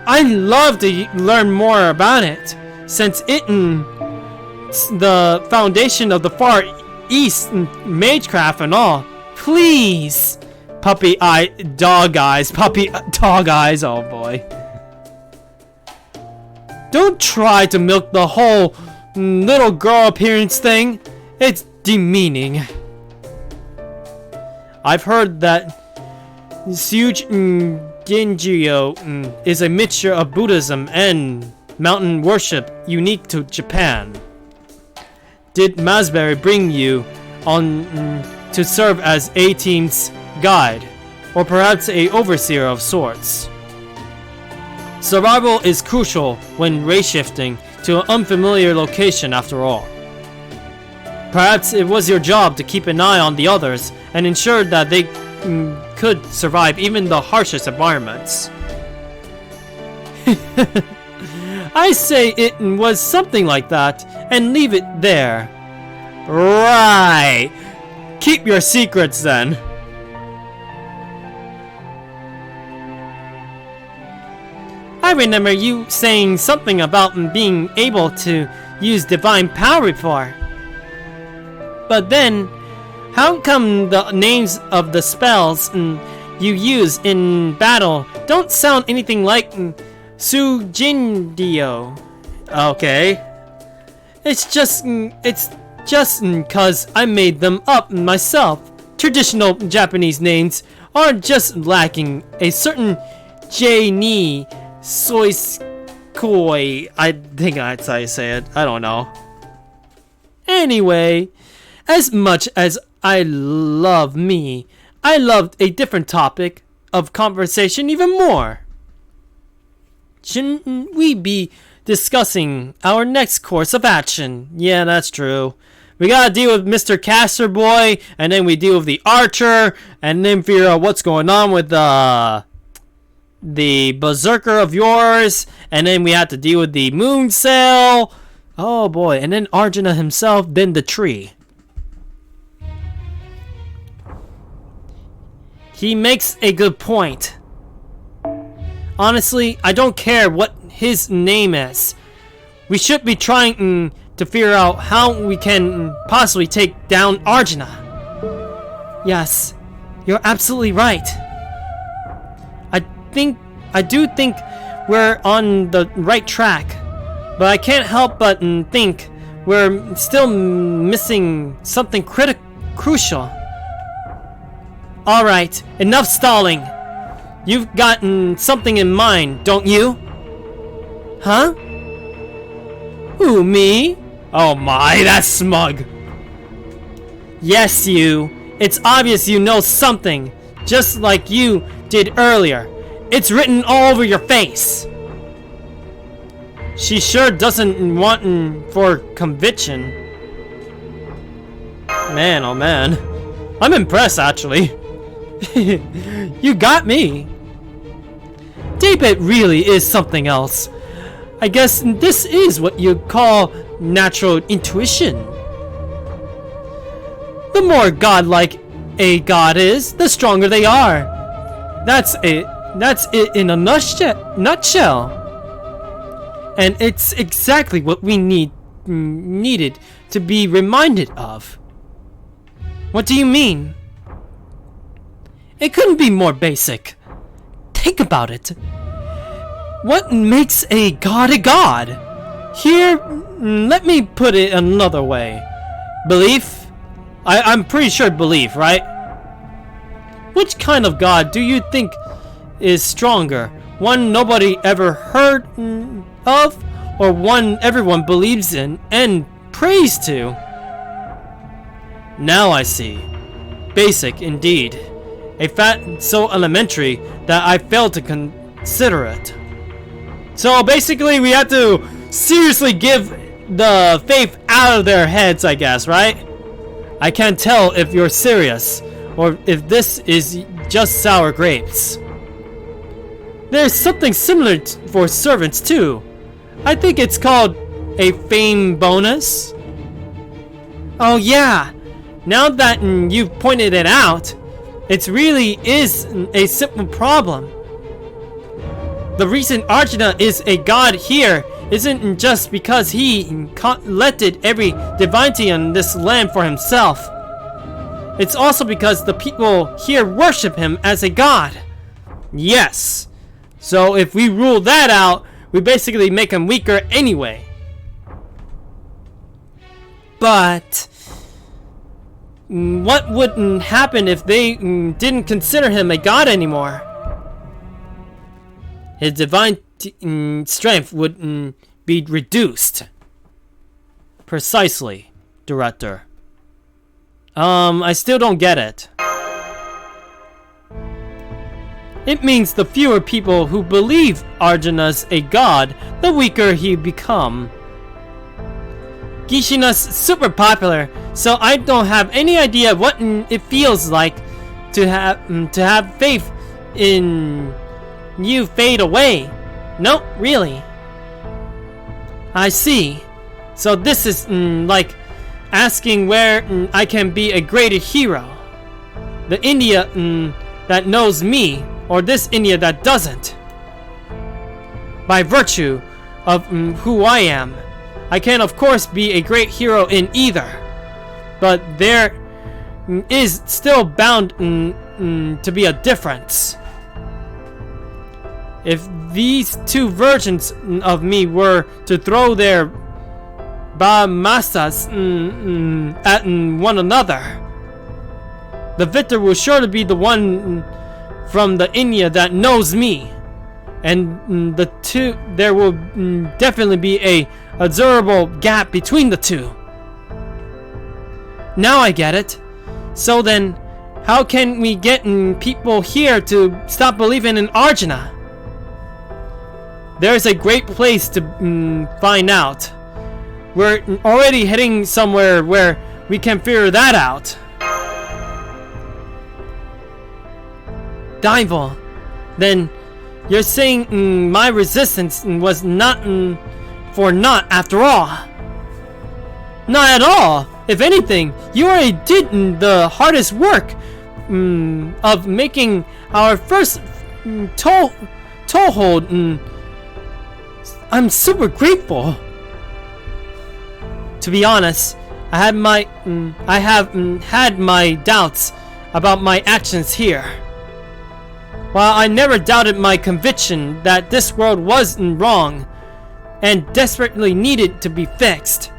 I'd love to learn more about it, since it's the foundation of the Far East magecraft and all. Please! Puppy dog eyes, oh boy. Don't try to milk the whole little girl appearance thing. It's demeaning. I've heard that Genjio is a mixture of Buddhism and mountain worship unique to Japan. Did Masberry bring you on to serve as A-Team's guide, or perhaps a overseer of sorts? Survival is crucial when race shifting to an unfamiliar location after all. Perhaps it was your job to keep an eye on the others and ensure that they could survive even the harshest environments. I say it was something like that, and leave it there. Right. Keep your secrets then. I remember you saying something about being able to use divine power before. But then, how come the names of the spells you use in battle don't sound anything like Sujindio? Okay. It's just cause I made them up myself. Traditional Japanese names are just lacking a certain J-ni Soiskoi. I think that's how you say it. I don't know. Anyway, as much as I love me, I loved a different topic of conversation even more. Shouldn't we be discussing our next course of action? Yeah, that's true. We gotta deal with Mr. Caster Boy, and then we deal with the Archer, and then figure out what's going on with the Berserker of yours, and then we have to deal with the Moon Cell. Oh boy, and then Arjuna himself, then the tree. He makes a good point. Honestly, I don't care what his name is. We should be trying to figure out how we can possibly take down Arjuna. Yes, you're absolutely right. I do think we're on the right track, but I can't help but think we're still missing something crucial. Alright, enough stalling. You've gotten something in mind, don't you? Huh? Who, me? Oh my, that's smug. Yes, you. It's obvious you know something, just like you did earlier. It's written all over your face. She sure doesn't want for conviction. Man, oh man. I'm impressed, actually. You got me. Daybit really is something else. I guess this is what you call natural intuition. The more godlike a god is, the stronger they are. That's it in a nutshell. And it's exactly what we needed to be reminded of. What do you mean? It couldn't be more basic. Think about it. What makes a god a god? Here, let me put it another way. Belief? I'm pretty sure belief, right? Which kind of god do you think is stronger? One nobody ever heard of, or one everyone believes in and prays to? Now I see. Basic indeed. A fact so elementary that I failed to consider it. So basically we have to seriously give the faith out of their heads, I guess, right? I can't tell if you're serious or if this is just sour grapes. There's something similar for servants too. I think it's called a fame bonus. Oh yeah, now that you've pointed it out, it really is a simple problem. The reason Arjuna is a god here isn't just because he collected every divinity on this land for himself. It's also because the people here worship him as a god. Yes. So if we rule that out, we basically make him weaker anyway. But what would happen if they didn't consider him a god anymore? His divine strength would be reduced. Precisely, director. I still don't get it. It means the fewer people who believe Arjuna's a god, the weaker he become. Gishina's super popular, so I don't have any idea what it feels like to have faith in you fade away. No, really. I see. So this is like asking where I can be a greater hero. The India that knows me, or this India that doesn't. By virtue of who I am, I can of course be a great hero in either. But there is still bound to be a difference. If these two versions of me were to throw their brahmasas at one another, the victor will surely be the one from the India that knows me, and the two, there will definitely be a observable gap between the two. Now I get it. So then, how can we get people here to stop believing in Arjuna? There's a great place to find out. We're already heading somewhere where we can figure that out. Daival, then you're saying my resistance was not for naught after all? Not at all. If anything, you already did the hardest work of making our first toehold. I'm super grateful. To be honest, I have had my doubts about my actions here. While I never doubted my conviction that this world was wrong and desperately needed to be fixed,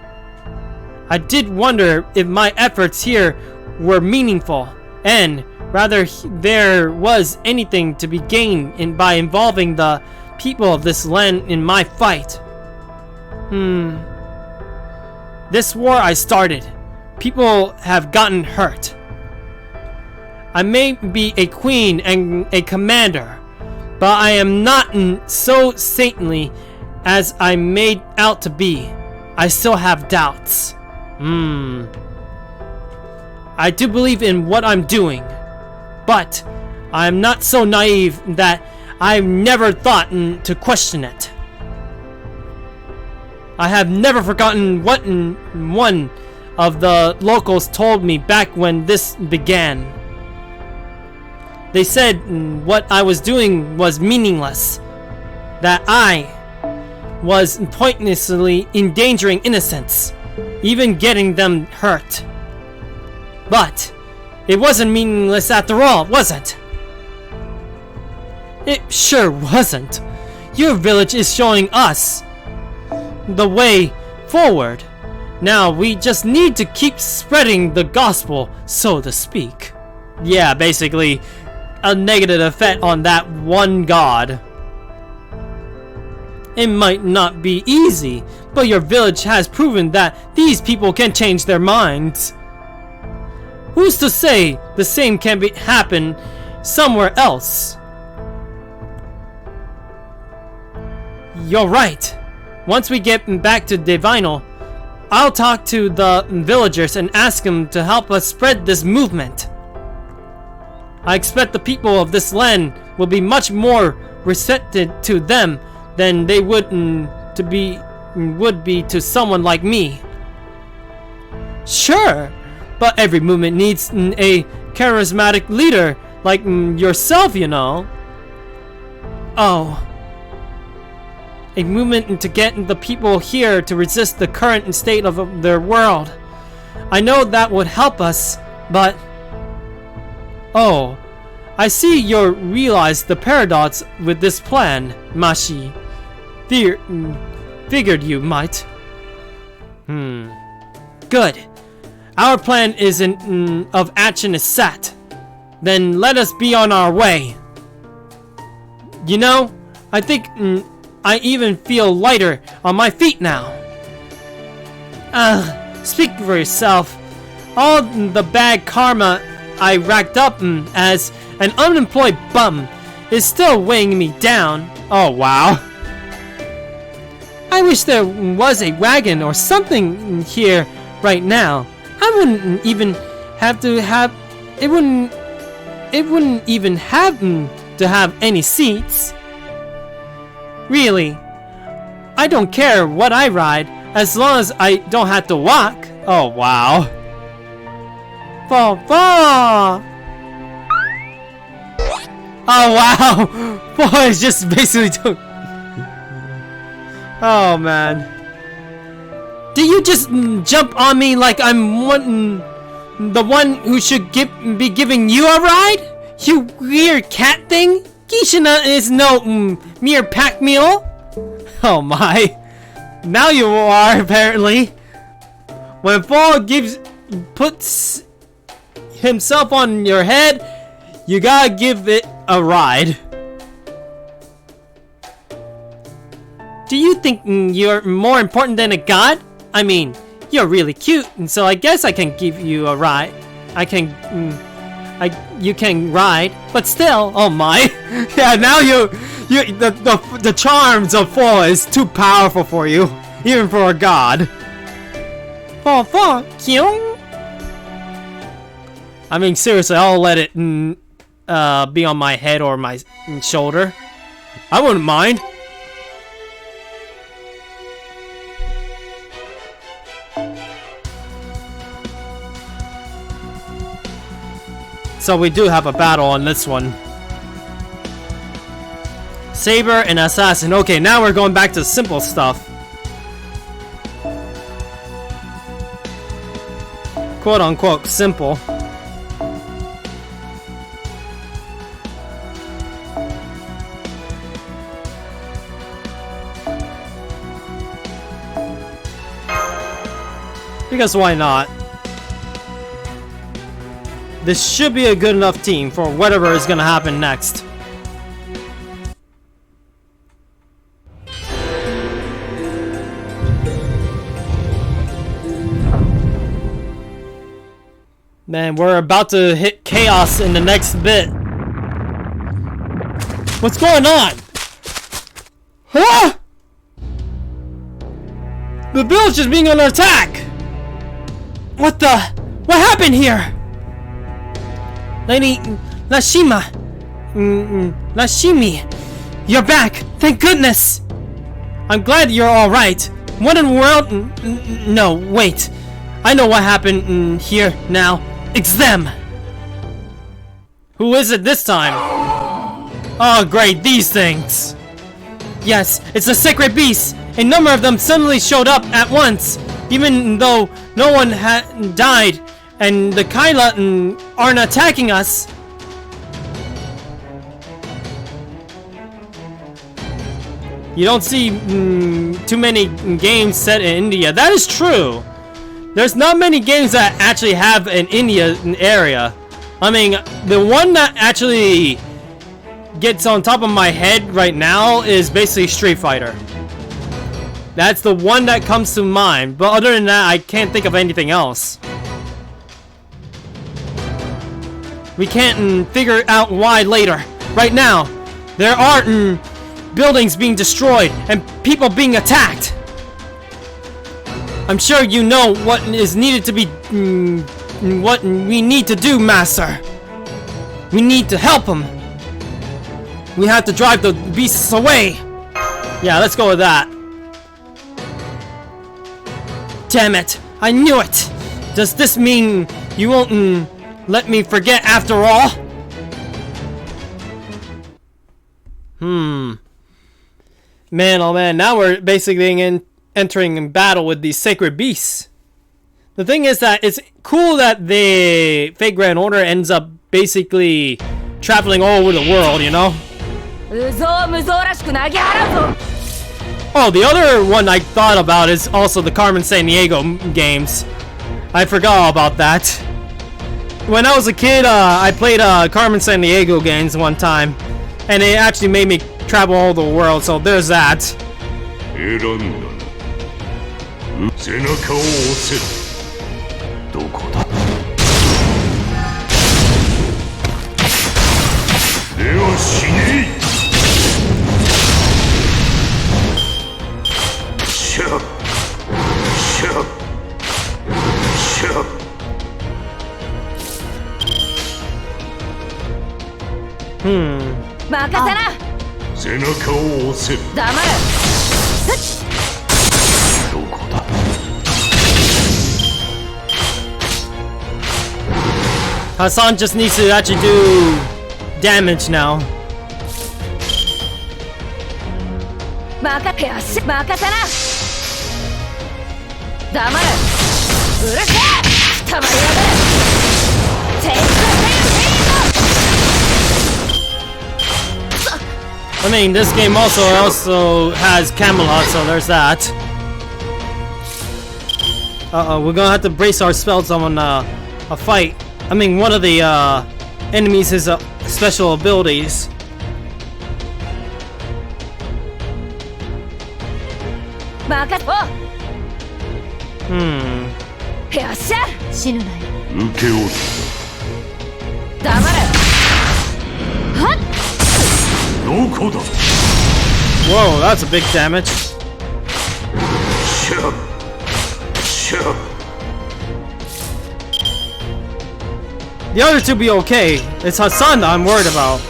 I did wonder if my efforts here were meaningful, and rather there was anything to be gained by involving the people of this land in my fight. This war I started, people have gotten hurt. I may be a queen and a commander, but I am not so saintly as I made out to be. I still have doubts. I do believe in what I'm doing, but I'm not so naive that I've never thought to question it. I have never forgotten what one of the locals told me back when this began. They said what I was doing was meaningless, that I was pointlessly endangering innocents, even getting them hurt. But it wasn't meaningless after all, was it? It sure wasn't. Your village is showing us the way forward. Now we just need to keep spreading the gospel, so to speak. Yeah, basically a negative effect on that one god. It might not be easy, but your village has proven that these people can change their minds. Who's to say the same can happen somewhere else? You're right. Once we get back to Divinal, I'll talk to the villagers and ask them to help us spread this movement. I expect the people of this land will be much more receptive to them than they would be to someone like me. Sure, but every movement needs a charismatic leader like yourself, you know. Oh. A movement to get the people here to resist the current state of their world. I know that would help us, but... Oh, I see you realize the paradox with this plan, Mashi. Figured you might. Good. Our plan of action is set. Then let us be on our way. You know, I think I even feel lighter on my feet now. Speak for yourself. All the bad karma I racked up as an unemployed bum is still weighing me down. Oh wow. I wish there was a wagon or something here right now. I wouldn't even have to have it wouldn't even have to have any seats. Really, I don't care what I ride as long as I don't have to walk. Oh wow. Oh wow. Boy, just basically took. Oh man. Did you just jump on me like I'm the one who should be giving you a ride? You weird cat thing? Kishina is no mere pack mule. Oh my. Now you are, apparently. When Fall puts himself on your head, you gotta give it a ride. Do you think you're more important than a god? I mean, you're really cute, and so I guess I can give you a ride. You can ride, but still, oh my. Yeah, now the charms of Fall is too powerful for you, even for a god. Fall, cute. I mean, seriously, I'll let it be on my head or my shoulder. I wouldn't mind. So we do have a battle on this one. Saber and Assassin. Okay, now we're going back to simple stuff. Quote unquote simple. Because why not? This should be a good enough team for whatever is gonna happen next. Man, we're about to hit chaos in the next bit. What's going on? Huh? The village is being under attack! What happened here? Lady Lashima. Lashimi. You're back. Thank goodness. I'm glad you're alright. What in the world? No, wait. I know what happened here now. It's them. Who is it this time? Oh great, these things. Yes, it's the sacred beasts. A number of them suddenly showed up at once, even though no one had died, and the Kaila aren't attacking us. You don't see too many games set in India. That is true. There's not many games that actually have an India area. I mean, the one that actually gets on top of my head right now is basically Street Fighter. That's the one that comes to mind, but other than that, I can't think of anything else. We can't figure out why later. Right now, there are buildings being destroyed and people being attacked. I'm sure you know what is needed to be, what we need to do, Master. We need to help them. We have to drive the beasts away. Yeah, let's go with that. Damn it! I knew it! Does this mean you won't let me forget after all? Man, oh man, now we're basically entering in battle with these sacred beasts. The thing is that it's cool that the Fate Grand Order ends up basically traveling all over the world, you know? Oh, the other one I thought about is also the Carmen Sandiego games. I forgot about that. When I was a kid, I played Carmen Sandiego games one time, and it actually made me travel all over the world, so there's that. Hassan just needs to actually do damage now. I mean, this game also has Camelot, so there's that. We're gonna have to brace our spells on a fight. I mean, one of the enemies has special abilities. Whoa, that's a big damage. The other two be okay. It's Hassan that I'm worried about.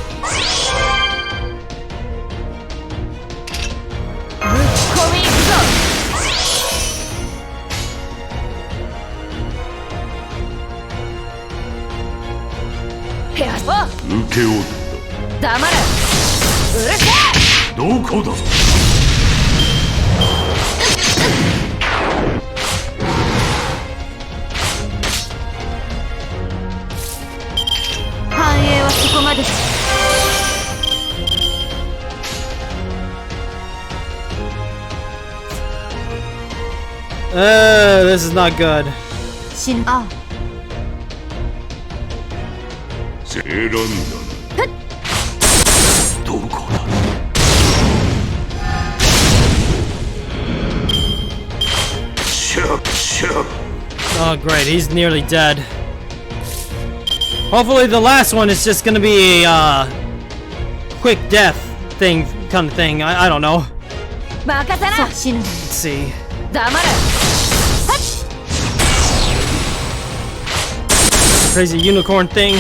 This is not good. Oh great, he's nearly dead. Hopefully the last one is just gonna be a quick death thing, kind of thing. I don't know. Let's see. Crazy unicorn thing.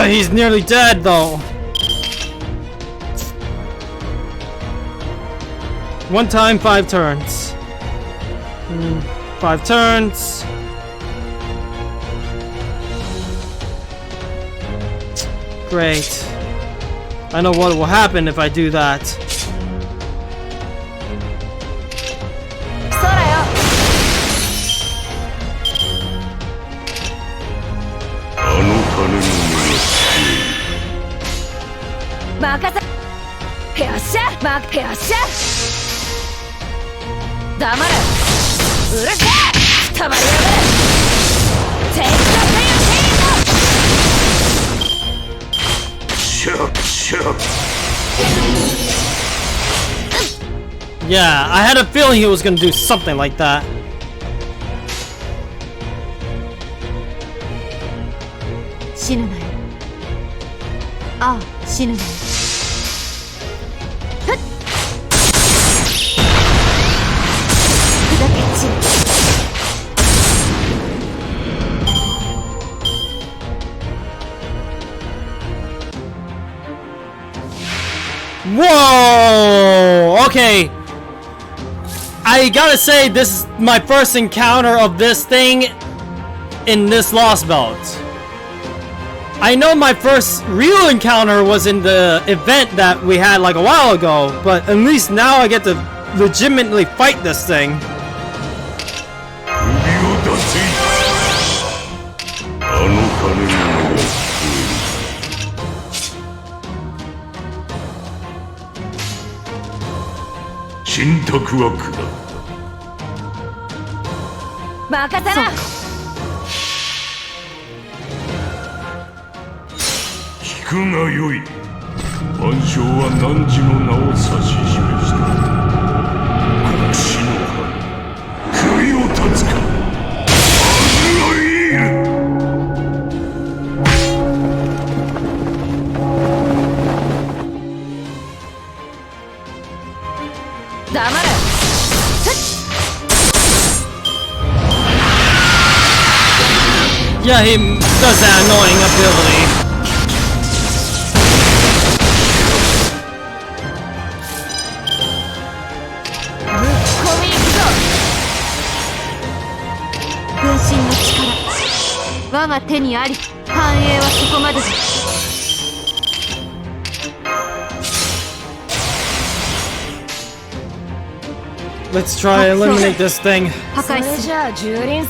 He's nearly dead though. One time, 5 turns. 5 turns. Great. I know what will happen if I do that. Yeah, I had a feeling he was gonna do something like that. Whoa! Okay. I gotta say, this is my first encounter of this thing in this Lost Belt. I know my first real encounter was in the event that we had like a while ago, but at least now I get to legitimately fight this thing. Yeah, he does that annoying ability. Let's try and eliminate this thing. They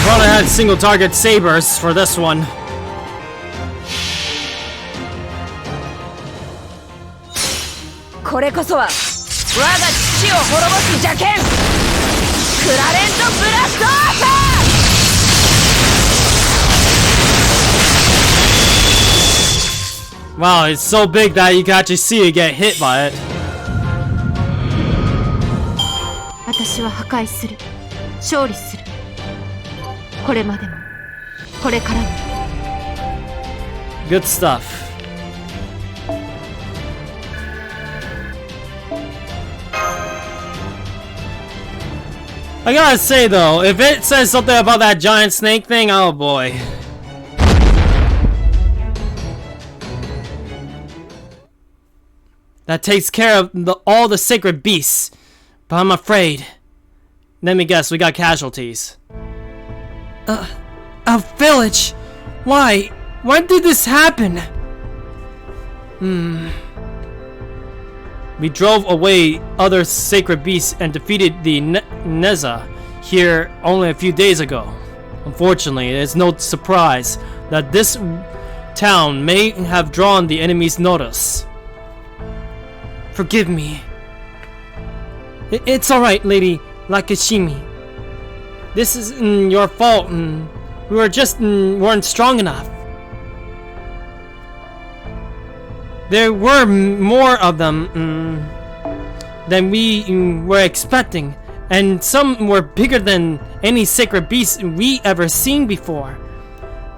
probably had single target sabers for this one. Wow, it's so big that you can actually see it get hit by it. Good stuff. I gotta say though, if it says something about that giant snake thing, oh boy. That takes care of all the sacred beasts. But I'm afraid. Let me guess, we got casualties. A village? Why? When did this happen? We drove away other sacred beasts and defeated the Neza here only a few days ago. Unfortunately, it is no surprise that this town may have drawn the enemy's notice. Forgive me. It's alright, Lady Lakishimi. This isn't your fault. We were just weren't strong enough. There were more of them than we were expecting, and some were bigger than any sacred beast we ever seen before.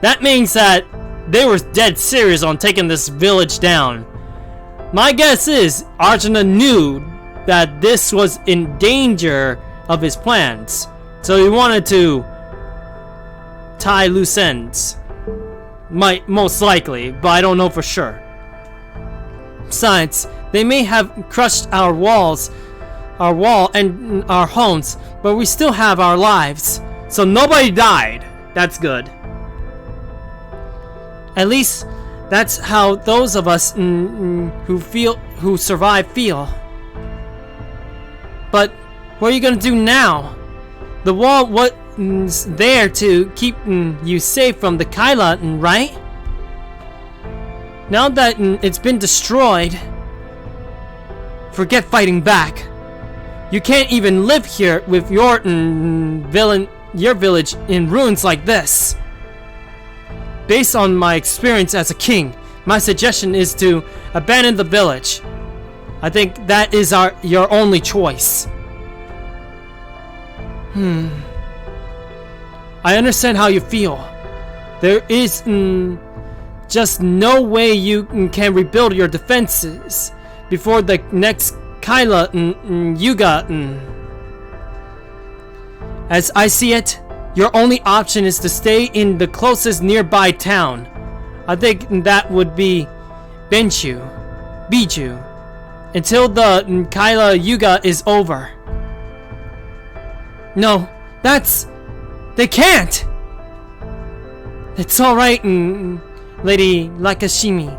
That means that they were dead serious on taking this village down. My guess is Arjuna knew that this was in danger of his plans, so he wanted to tie loose ends. Most likely, but I don't know for sure. Besides, they may have crushed our wall and our homes, but we still have our lives. So nobody died. That's good. At least that's how those of us who survive feel. But what are you gonna do now? The wall was there to keep you safe from the Kaila, right? Now that it's been destroyed, forget fighting back. You can't even live here with your village in ruins like this. Based on my experience as a king, my suggestion is to abandon the village. I think that is your only choice. I understand how you feel. There is just no way you can rebuild your defenses before the next Kaila Yuga. As I see it, your only option is to stay in the closest nearby town. I think that would be Biju, until the Kaila Yuga is over. No, they can't! It's alright, Lady Lakashimi.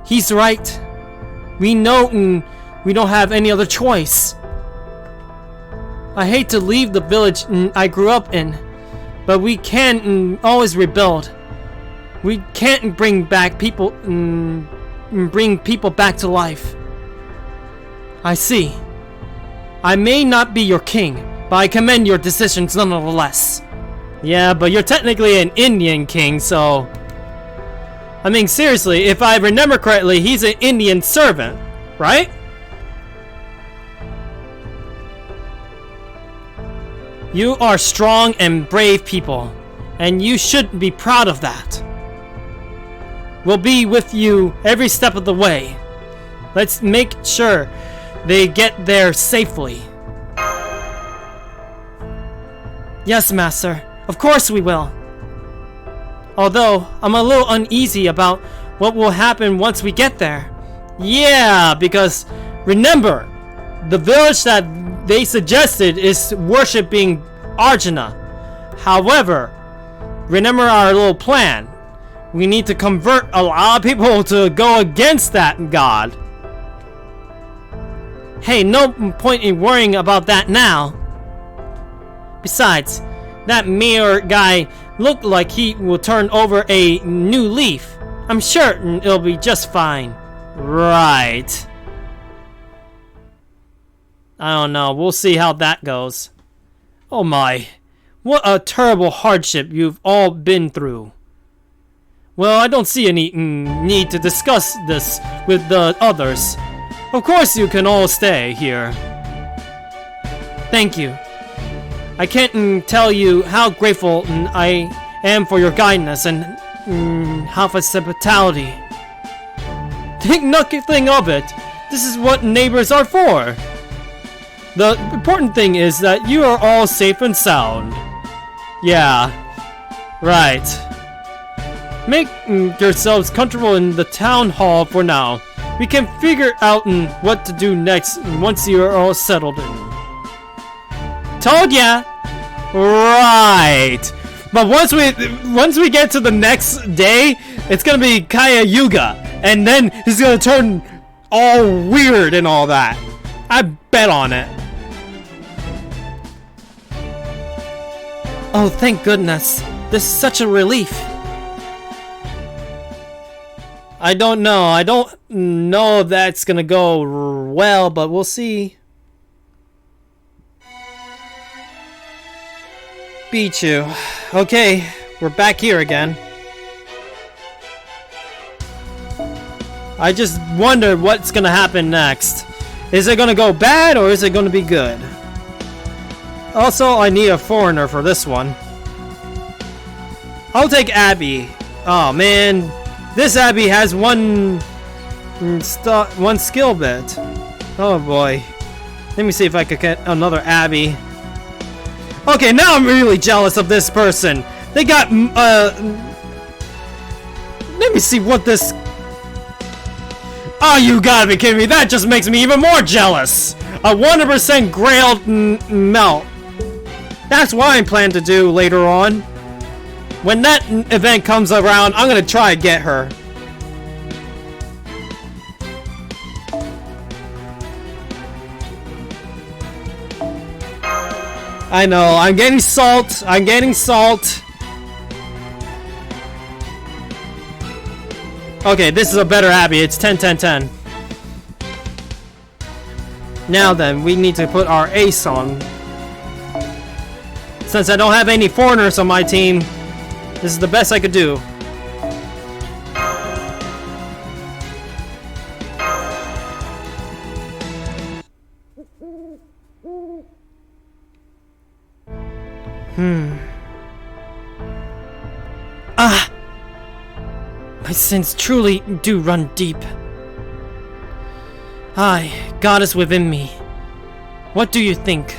He's right. We know we don't have any other choice. I hate to leave the village I grew up in, but we can always rebuild. We can't bring people back to life. I see. I may not be your king, but I commend your decisions nonetheless. Yeah, but you're technically an Indian king, so... I mean, seriously, if I remember correctly, he's an Indian servant, right? You are strong and brave people, and you should be proud of that. We'll be with you every step of the way. Let's make sure they get there safely. Yes, Master. Of course we will. Although, I'm a little uneasy about what will happen once we get there. Yeah, because remember, the village that they suggested is worshipping Arjuna. However, remember our little plan. We need to convert a lot of people to go against that god. Hey, no point in worrying about that now. Besides, that mayor guy looked like he will turn over a new leaf. I'm sure it'll be just fine. Right. I don't know. We'll see how that goes. Oh my. What a terrible hardship you've all been through. Well, I don't see any need to discuss this with the others. Of course you can all stay here. Thank you. I can't tell you how grateful I am for your kindness and hospitality. Think nothing of it. This is what neighbors are for. The important thing is that you are all safe and sound. Yeah, right. Make yourselves comfortable in the town hall for now. We can figure out what to do next once you are all settled in. Told ya! Right! But once we get to the next day, it's gonna be Kaya Yuga, and then he's gonna turn all weird and all that. I bet on it. Oh, thank goodness. This is such a relief. I don't know. I don't know if that's gonna go well, but we'll see. Biju. Okay, we're back here again. I just wonder what's gonna happen next. Is it gonna go bad or is it gonna be good? Also, I need a foreigner for this one. I'll take Abby. Oh man, this Abby has one skill bit. Oh boy. Let me see if I could get another Abby. Okay, now I'm really jealous of this person. They got let me see what this. Oh, you gotta be kidding me! That just makes me even more jealous. A 100% grailed melt. That's what I plan to do later on. When that event comes around, I'm gonna try to get her. I know, I'm getting salt. I'm getting salt. Okay, this is a better Abby. It's 10-10-10. Now then, we need to put our ace on. Since I don't have any foreigners on my team, this is the best I could do. My sins truly do run deep. Aye, God is within me. What do you think?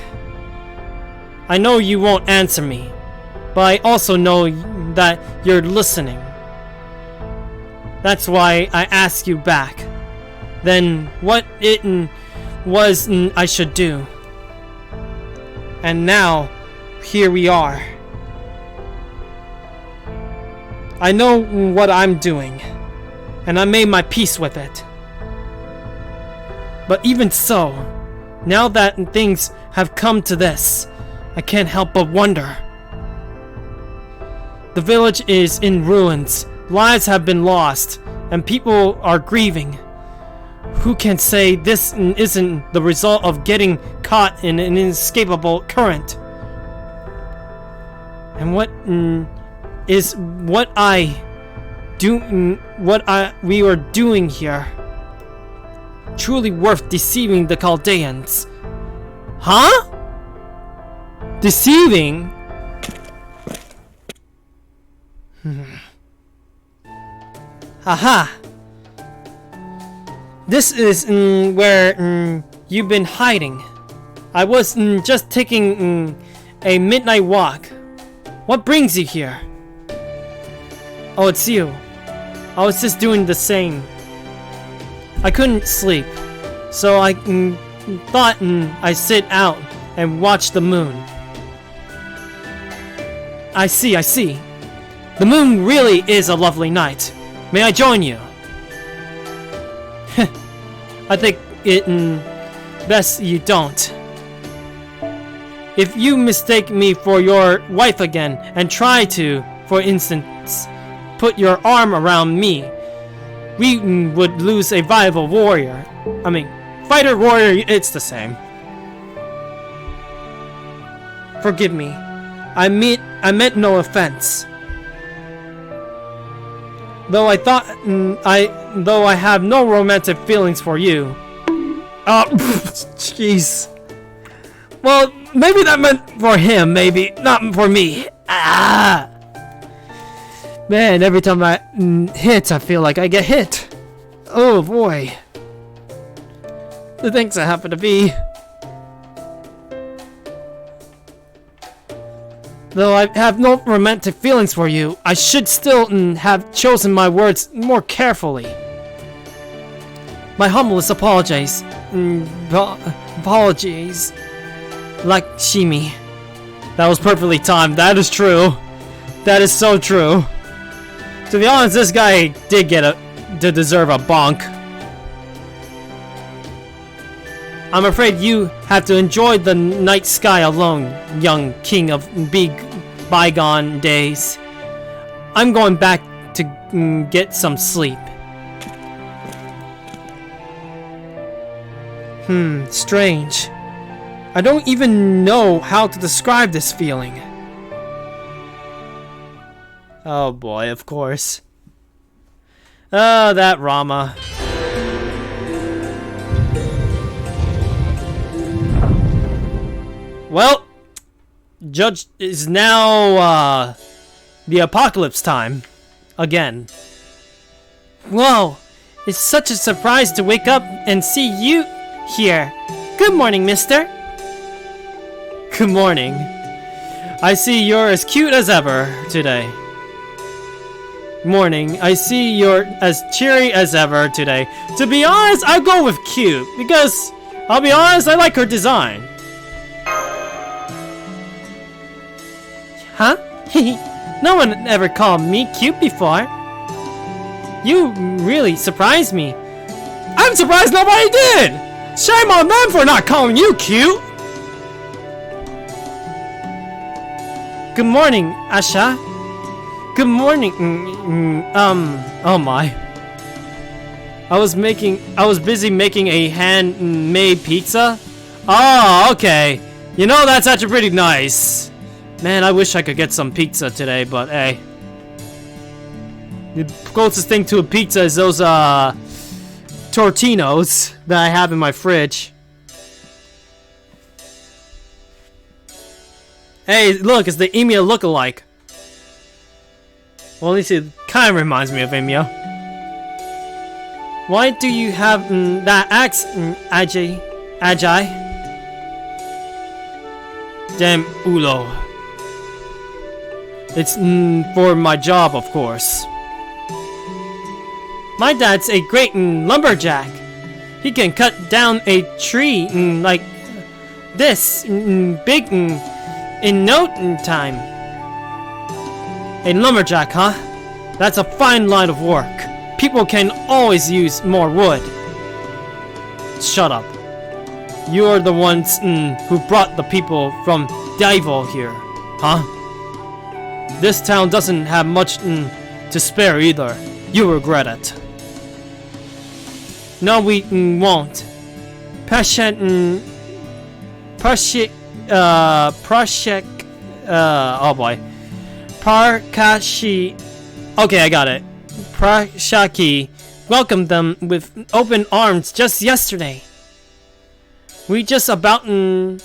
I know you won't answer me, but I also know that you're listening. That's why I ask you back. Then what it was I should do. And now, here we are. I know what I'm doing, and I made my peace with it. But even so, now that things have come to this, I can't help but wonder. The village is in ruins, lives have been lost, and people are grieving. Who can say this isn't the result of getting caught in an inescapable current? And what is what we were doing here truly worth deceiving the Chaldeans? Huh? Deceiving? Haha. This is where you've been hiding. I was just taking a midnight walk. What brings you here? Oh, it's you. I was just doing the same. I couldn't sleep, so I thought I'd sit out and watch the moon. I see. The moon really is a lovely night. May I join you? I think it best you don't. If you mistake me for your wife again and try to, for instance, put your arm around me, we would lose a viable warrior. I mean, fighter, warrior, it's the same. Forgive me. I meant no offense. Though I have no romantic feelings for you. Oh, jeez. Well, maybe that meant for him, maybe not for me. Ah. Man, every time I hit, I feel like I get hit. Oh boy. The things that happen to me. Though I have no romantic feelings for you, I should still have chosen my words more carefully. My humblest apologies. Apologies. Lakshmi. That was perfectly timed. That is true. That is so true. To be honest, this guy did deserve a bonk. I'm afraid you have to enjoy the night sky alone, young king of bygone days. I'm going back to get some sleep. Strange. I don't even know how to describe this feeling. Oh boy, of course. Oh, that Rama. Well, judge is now the apocalypse time again. Whoa, it's such a surprise to wake up and see you here. Good morning, mister. Good morning. I see you're as cute as ever today. Morning. I see you're as cheery as ever today. To be honest, I'll go with cute because, I'll be honest, I like her design. Huh? No one ever called me cute before. You really surprised me. I'm surprised nobody did! Shame on them for not calling you cute! Good morning, Asha. Good morning. Oh my. I was busy making a handmade pizza. Oh, okay. You know, that's actually pretty nice. Man, I wish I could get some pizza today, but hey. The closest thing to a pizza is those, Tortinos that I have in my fridge. Hey, look, it's the Emia lookalike. Well, at least it kind of reminds me of Emia. Why do you have that axe, Agi? Damn Ulo. It's for my job, of course. My dad's a great lumberjack. He can cut down a tree like this big in no time. A lumberjack, huh? That's a fine line of work. People can always use more wood. Shut up. You're the ones who brought the people from Daivo here, huh? This town doesn't have much to spare either. You regret it. No, we won't. Oh boy. Parkashi. Okay, I got it. Prashaki welcomed them with open arms just yesterday. We just about to.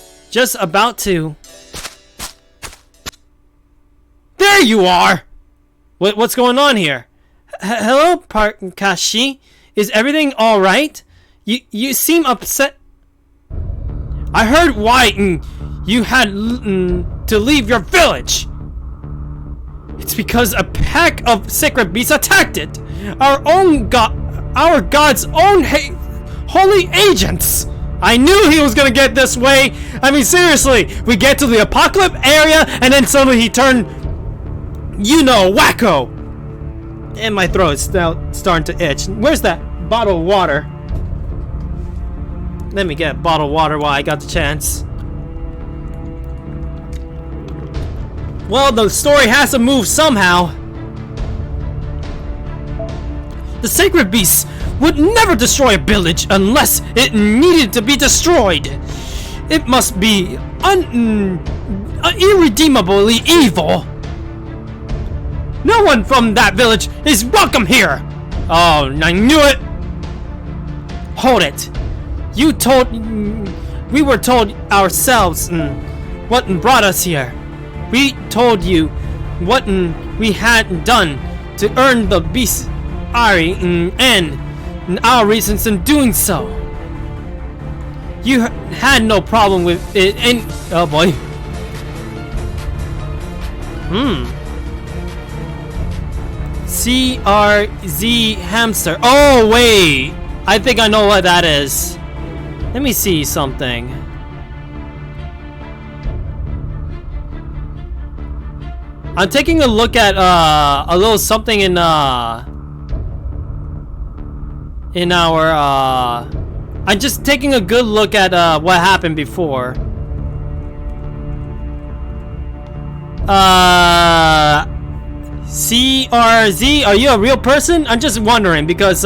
There you are! What's going on here? Hello, Parkashi. Is everything alright? You seem upset. I heard why you had to leave your village. It's because a pack of sacred beasts attacked it. Our god's own holy agents. I knew he was gonna get this way. I mean, seriously, we get to the apocalypse area and then suddenly he turned, you know, wacko. And my throat's now starting to itch. Where's that bottle of water? Let me get a bottle of water while I got the chance. Well, the story has to move somehow. The sacred beasts would never destroy a village unless it needed to be destroyed. It must be irredeemably evil. No one from that village is welcome here. Oh, I knew it. Hold it. We were told ourselves what brought us here. We told you what we had done to earn the beast Ari and our reasons in doing so. You had no problem with it and oh boy. CRZ hamster. Oh wait, I think I know what that is. Let me see something. I'm taking a look at a little something in our I'm just taking a good look at what happened before. CRZ, are you a real person? I'm just wondering because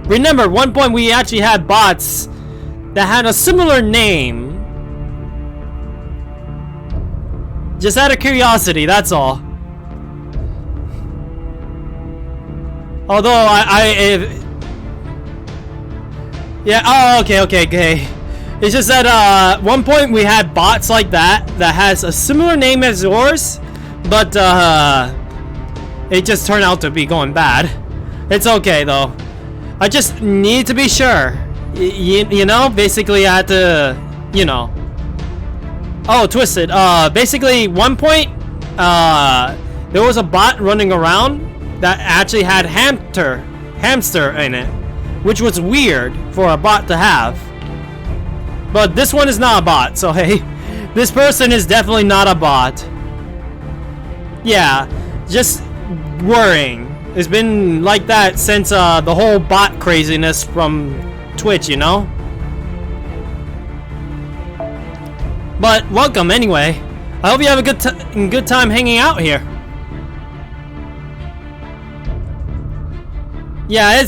remember one point we actually had bots that had a similar name. Just out of curiosity, that's all. Although yeah, oh, okay. It's just that at one point we had bots like that has a similar name as yours, but it just turned out to be going bad. It's okay though. I just need to be sure. You know, basically I had to, you know. Oh, Twisted. Basically one point there was a bot running around that actually had hamster in it, which was weird for a bot to have. But this one is not a bot, so hey, this person is definitely not a bot. Yeah, just worrying. It's been like that since the whole bot craziness from Twitch, you know? But welcome anyway. I hope you have a good time hanging out here. Yeah,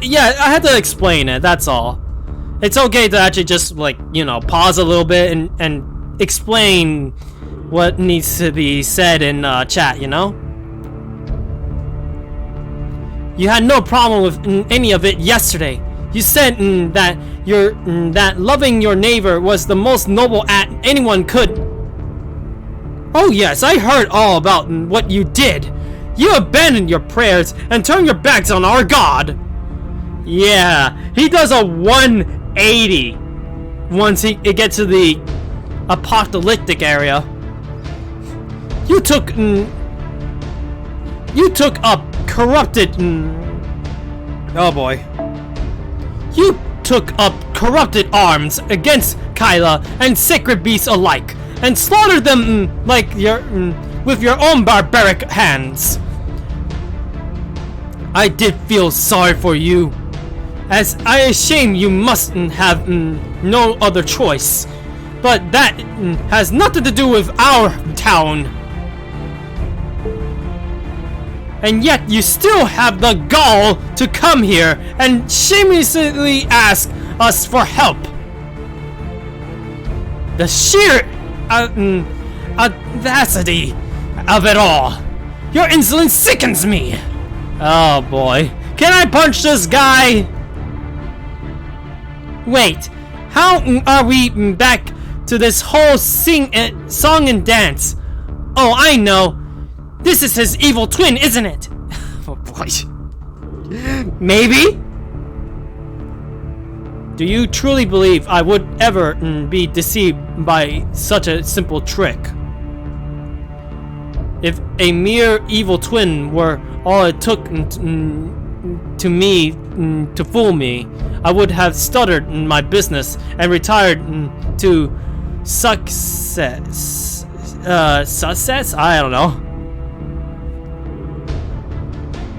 yeah, I had to explain it, that's all. It's okay to actually just, like, you know, pause a little bit and explain what needs to be said in chat, you know? You had no problem with any of it yesterday. You said that that loving your neighbor was the most noble act anyone could. Oh yes, I heard all about what you did. You abandoned your prayers and turned your backs on our God. Yeah, he does a 180 once it gets to the apocalyptic area. You took up corrupted. Oh boy. You took up corrupted arms against Kyla and sacred beasts alike, and slaughtered them like with your own barbaric hands. I did feel sorry for you, as I assume you must have no other choice. But that has nothing to do with our town. And yet you still have the gall to come here and shamelessly ask us for help. The sheer audacity of it all. Your insolence sickens me. Oh boy. Can I punch this guy? Wait, how are we back to this whole song and dance? Oh, I know. This is his evil twin, isn't it? Oh boy. Maybe? Do you truly believe I would ever be deceived by such a simple trick? If a mere evil twin were all it took to me to fool me, I would have stuttered in my business and retired to success. Success? I don't know.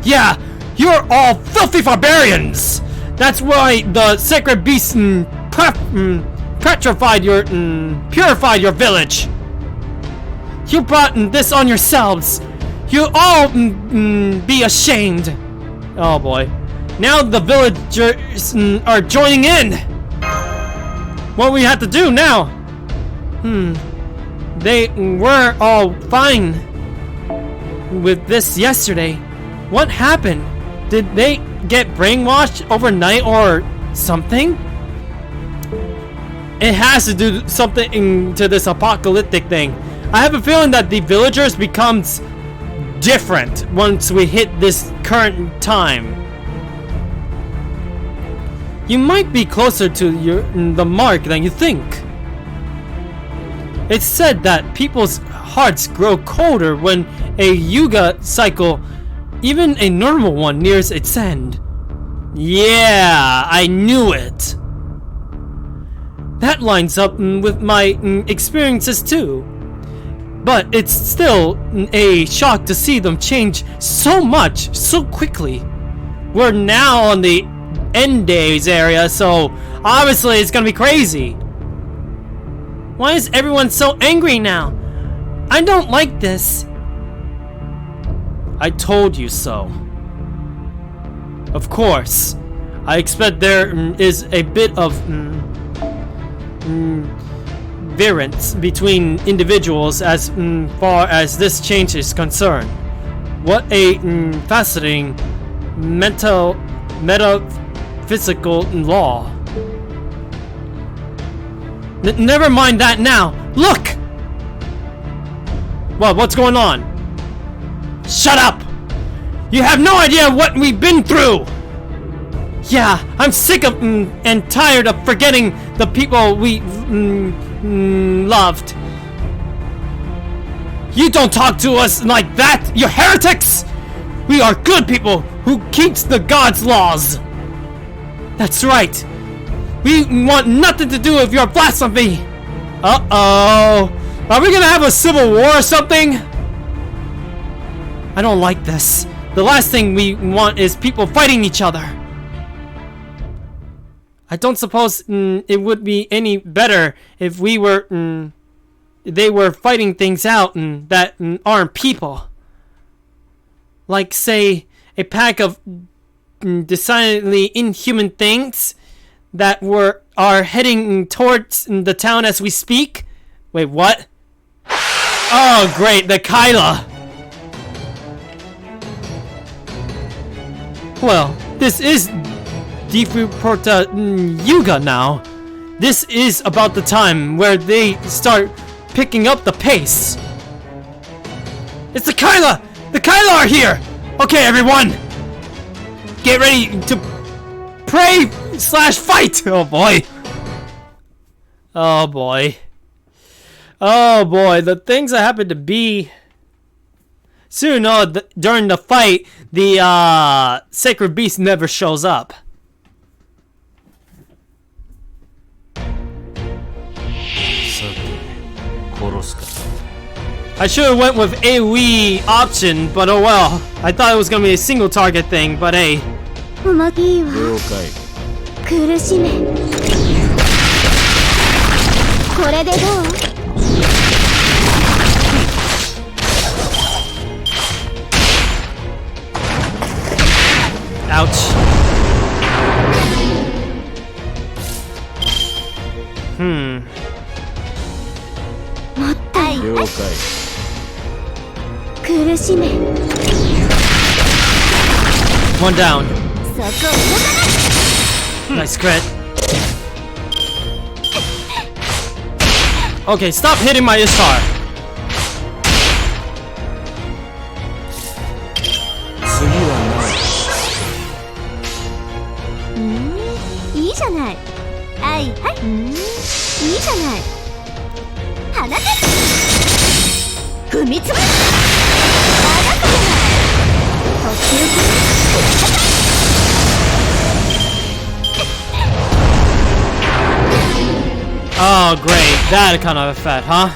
Yeah, you're all filthy barbarians! That's why the sacred beast purified your village. You brought this on yourselves. You all be ashamed. Oh boy. Now the villagers are joining in. What do we have to do now? They were all fine with this yesterday. What happened? Did they get brainwashed overnight or something? It has to do something to this apocalyptic thing. I have a feeling that the villagers becomes different once we hit this current time. You might be closer to the mark than you think. It's said that people's hearts grow colder when a Yuga cycle, even a normal one, nears its end. Yeah, I knew it. That lines up with my experiences too. But it's still a shock to see them change so much, so quickly. We're now on the end days area, so obviously it's gonna be crazy. Why is everyone so angry now? I don't like this. I told you so. Of course. I expect there is a bit of variance between individuals as far as this change is concerned. What a fascinating metaphysical law. Never mind that now. Look! What? What's going on? Shut up! You have no idea what we've been through! Yeah, I'm sick of and tired of forgetting the people we loved. You don't talk to us like that, you heretics! We are good people who keeps the God's laws. That's right. We want nothing to do with your blasphemy. Uh-oh. Are we gonna have a civil war or something? I don't like this. The last thing we want is people fighting each other. I don't suppose it would be any better if we were they were fighting things out that aren't people. Like, say, a pack of decidedly inhuman things that are heading towards the town as we speak. Wait, what? Oh, great, the Kyla. Well, this is Difu Porta Yuga now. This is about the time where they start picking up the pace. It's the Kyla! The Kyla are here! Okay, everyone! Get ready to pray/fight! Oh boy. Oh boy. Oh boy, the things that happen to be... Soon, during the fight, the sacred beast never shows up. I should have went with AoE option, but oh well. I thought it was gonna be a single target thing, but hey. いいわ。苦しめ。これでどう？ Ouch. One down. Nice crit. Okay, stop hitting my Ishtar. いいじゃない。はいはい。いいじゃない。放て。踏みつぶす。あがくじゃない。途中から。Oh, great. That kind of effect, huh?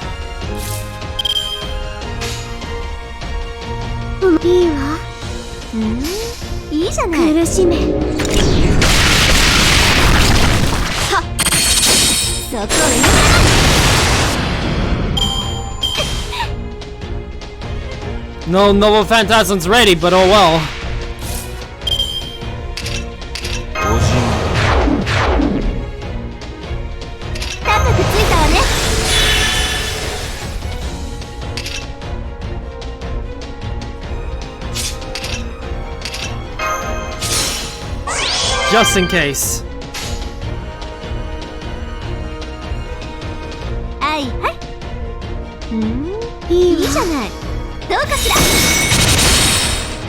いいわ。いいじゃない。苦しめ。 No Noble Phantasm's ready, but oh well. Just in case. いいじゃない。どうかしら。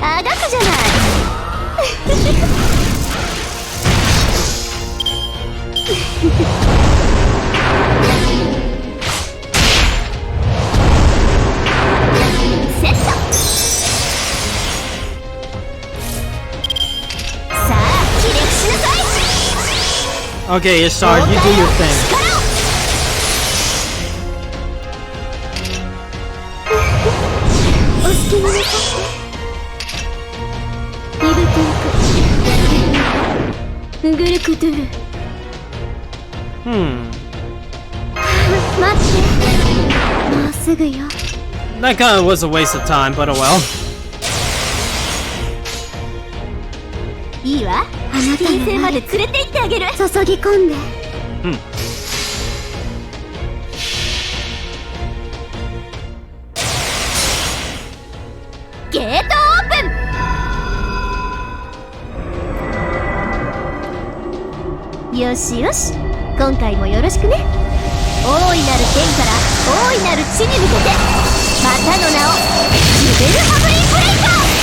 あがくじゃない。セット。さあ、気力しなさい。Okay, Ishtar, you do your thing. お好きになさってイブテンクグルクドゥル待ってもうすぐよ That kind of was a waste of time, but oh well. いいわあなたの前まで連れて行ってあげる注ぎ込んでゲートオープンよしよし今回もよろしくね天から大いなる地に向けてまたの名をジュベルハブリーブレイカー。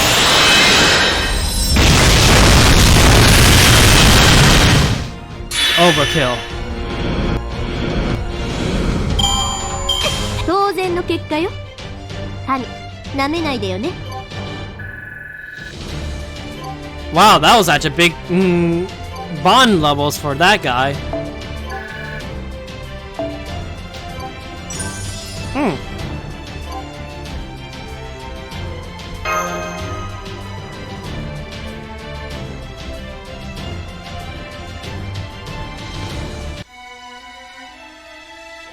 Overkill. 当然の結果よ。神、なめないでよね。 Wow, that was actually big bond levels for that guy.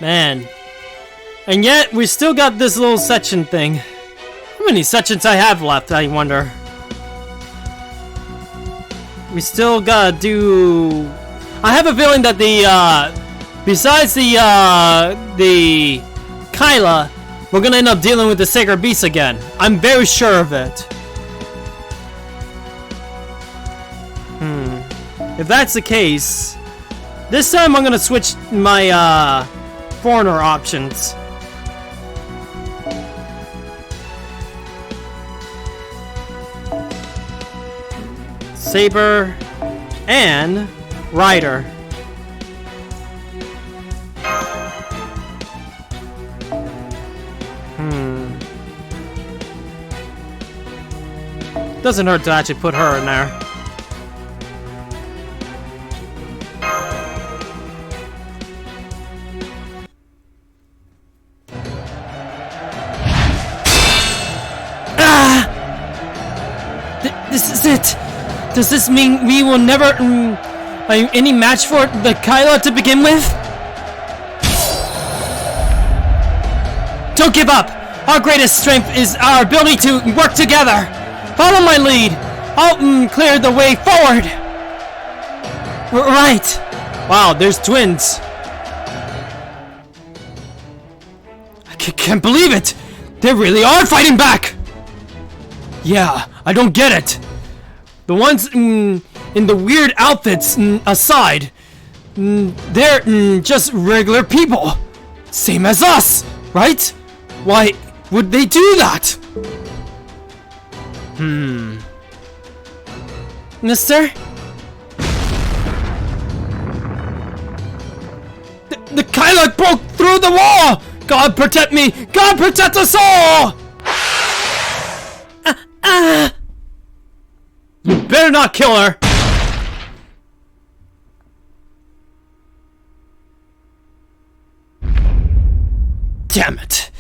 Man. And yet, we still got this little section thing. How many sections I have left, I wonder? We still gotta do... I have a feeling that the, besides the Kyla, we're gonna end up dealing with the Sacred Beast again. I'm very sure of it. If that's the case, this time I'm gonna switch my, foreigner options. Saber and Rider. Doesn't hurt to actually put her in there. This is it! Does this mean we will never any match for the Kyla to begin with? Don't give up! Our greatest strength is our ability to work together! Follow my lead! I'll clear the way forward! Right! Wow, there's twins. I can't believe it! They really are fighting back! Yeah, I don't get it. The ones in the weird outfits aside, they're just regular people. Same as us, right? Why would they do that? Mister? The Kyla broke through the wall! God protect me! God protect us all! You better not kill her! Damn it!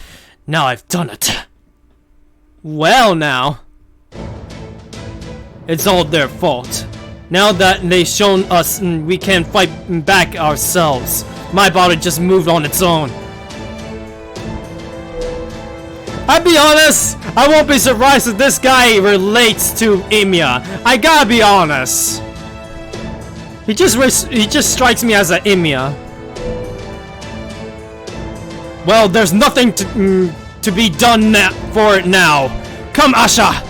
Now I've done it. Well now. It's all their fault. Now that they've shown us we can fight back ourselves, my body just moved on its own. I'll be honest, I won't be surprised if this guy relates to Emiya. I gotta be honest. He just strikes me as an Emiya. Well, there's nothing to be done for it now. Come, Asha.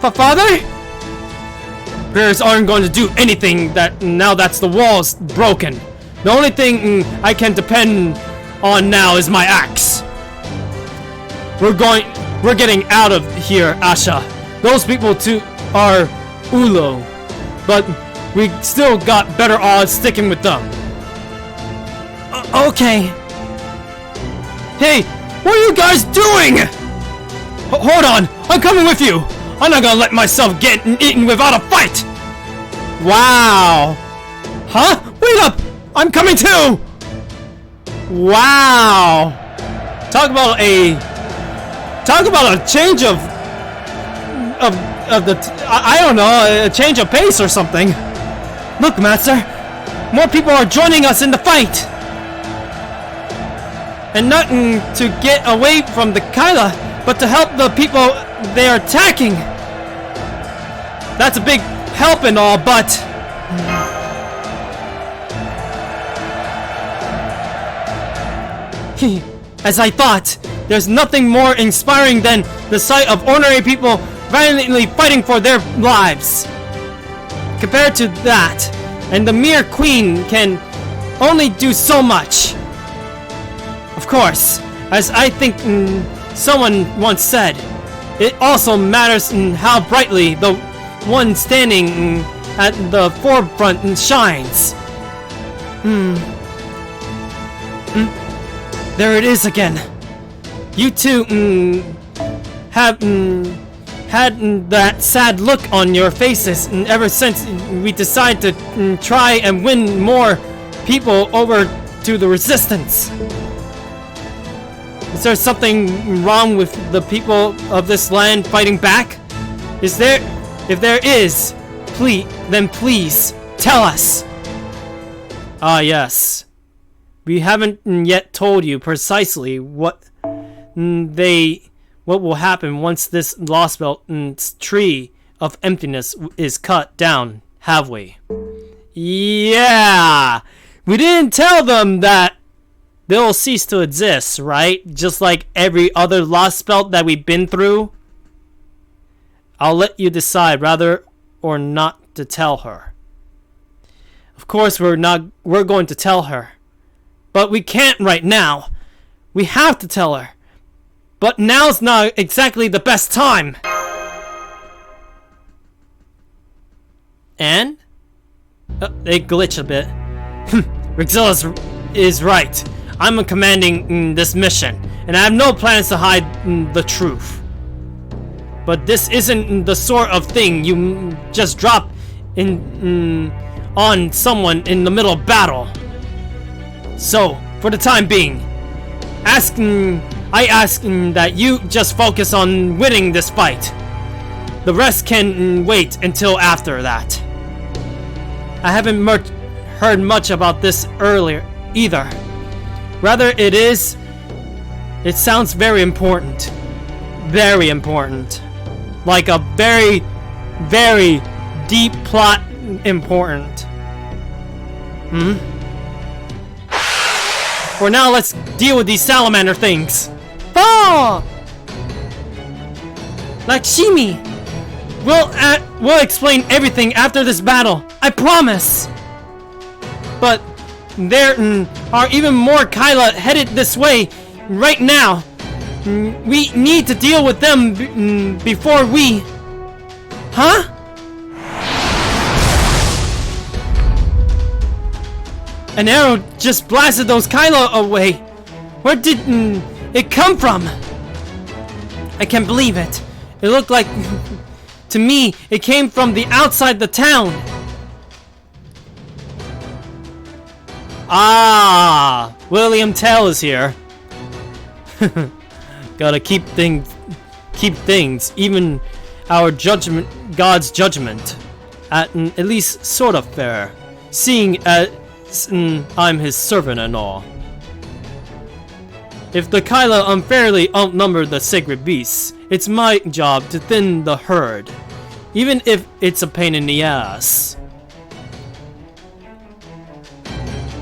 Father? Prayers aren't going to do anything now that's the wall's broken. The only thing I can depend on now is my axe. We're getting out of here, Asha. Those people too are Ulo, but we still got better odds sticking with them. Okay. Hey, what are you guys doing? Hold on, I'm coming with you. I'm not gonna let myself get eaten without a fight. Wow. Huh? Wait up! I'm coming too. Wow. Talk about a change of the I don't know, a change of pace or something. Look, Master, more people are joining us in the fight. And not to get away from the Kyla, but to help the people they are attacking. That's a big help and all, but as I thought, there's nothing more inspiring than the sight of ordinary people valiantly fighting for their lives. Compared to that, and the mere queen can only do so much. Of course, as I think someone once said, it also matters how brightly the one standing at the forefront shines. There it is again. You two have had that sad look on your faces ever since we decided to try and win more people over to the resistance. Is there something wrong with the people of this land fighting back? Is there? If there is, please tell us. Ah, yes. We haven't yet told you precisely what will happen once this Lost Belt tree of emptiness is cut down, have we? Yeah! We didn't tell them that they'll cease to exist, right? Just like every other Lost Belt that we've been through. I'll let you decide whether or not to tell her. Of course we're going to tell her. But we can't right now. We have to tell her. But now's not exactly the best time. And? They glitch a bit. Rexilla is right. I'm commanding this mission, and I have no plans to hide the truth. But this isn't the sort of thing you just drop in on someone in the middle of battle. So, for the time being, I ask that you just focus on winning this fight. The rest can wait until after that. I haven't heard much about this earlier either. Rather, it sounds very important. Very important. Like a very, very deep plot important. For now, let's deal with these salamander things. Oh! Lakshmi! We'll explain everything after this battle. I promise! But there are even more Kyla headed this way right now. We need to deal with them before we... Huh? An arrow just blasted those Kyla away. Where did it come from? I can't believe it. It looked like... to me, it came from the outside the town. Ah, William Tell is here. Gotta keep things, even our judgment, God's judgment, at least sort of fair, seeing as I'm his servant and all. If the Kyla unfairly outnumber the sacred beasts, it's my job to thin the herd, even if it's a pain in the ass.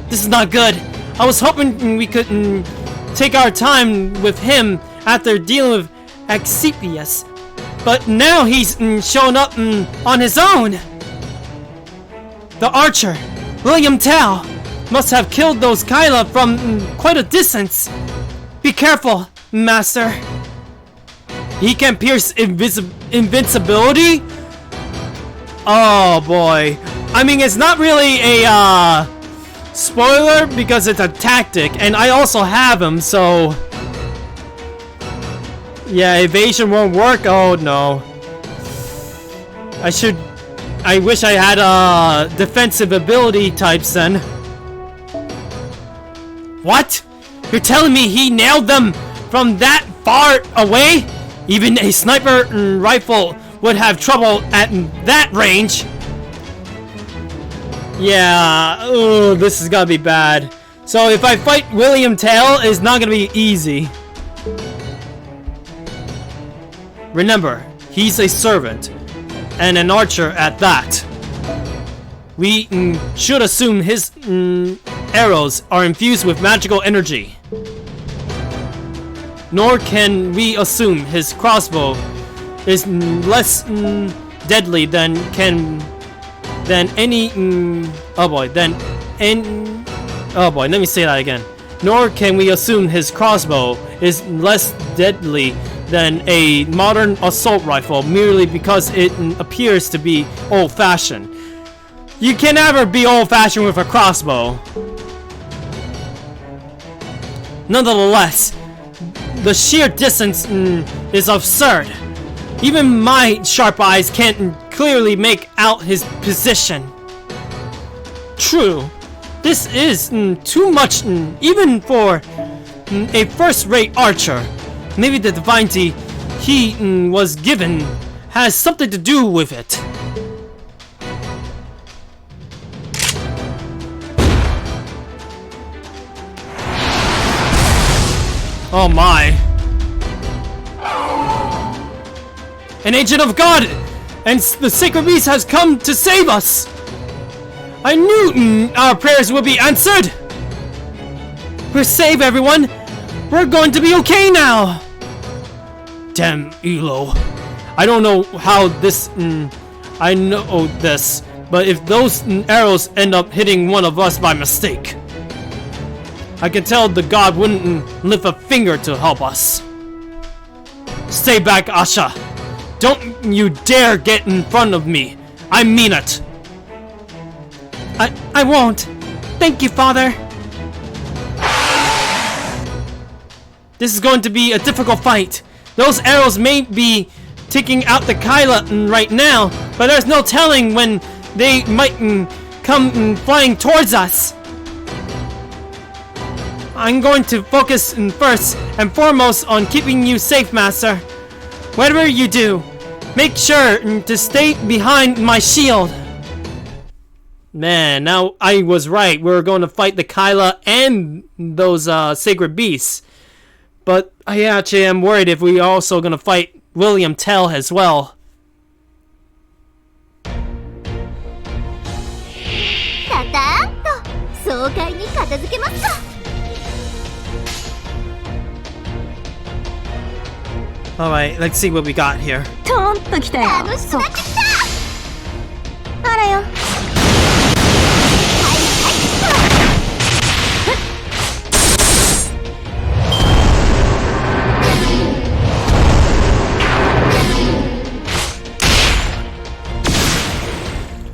This is not good. I was hoping we could take our time with him after dealing with Asclepius, but now he's shown up on his own. The archer, William Tell, must have killed those Kyla from quite a distance. Be careful, Master. He can pierce invincibility? Oh boy. I mean, it's not really a spoiler because it's a tactic, and I also have him, so... Yeah, evasion won't work? Oh no. I wish I had defensive ability types then. What? You're telling me he nailed them from that far away? Even a sniper rifle would have trouble at that range. Yeah, ooh, this is gonna be bad. So if I fight William Tell, it's not gonna be easy. Remember, he's a servant, and an archer at that. We should assume his arrows are infused with magical energy. Nor can we assume his crossbow is less deadly than any let me say that again. nor can we assume his crossbow is less deadly than a modern assault rifle merely because it appears to be old-fashioned. You can never be old-fashioned with a crossbow. Nonetheless, the sheer distance is absurd. Even my sharp eyes can't clearly make out his position. True, this is too much even for a first-rate archer. Maybe the divinity he was given has something to do with it. Oh my. An agent of God! And the sacred beast has come to save us! I knew our prayers would be answered! We're safe, everyone! We're going to be okay now! Damn Elo. I don't know how this I know this, but if those arrows end up hitting one of us by mistake, I can tell the god wouldn't lift a finger to help us. Stay back, Asha. Don't you dare get in front of me. I mean it. I won't. Thank you, Father. This is going to be a difficult fight. Those arrows may be taking out the Kyla right now, but there's no telling when they might come flying towards us. I'm going to focus first and foremost on keeping you safe, Master. Whatever you do, make sure to stay behind my shield. Man, now I was right. We were going to fight the Kyla and those sacred beasts. But I actually am worried if we also going to fight William Tell as well. Alright, let's see what we got here.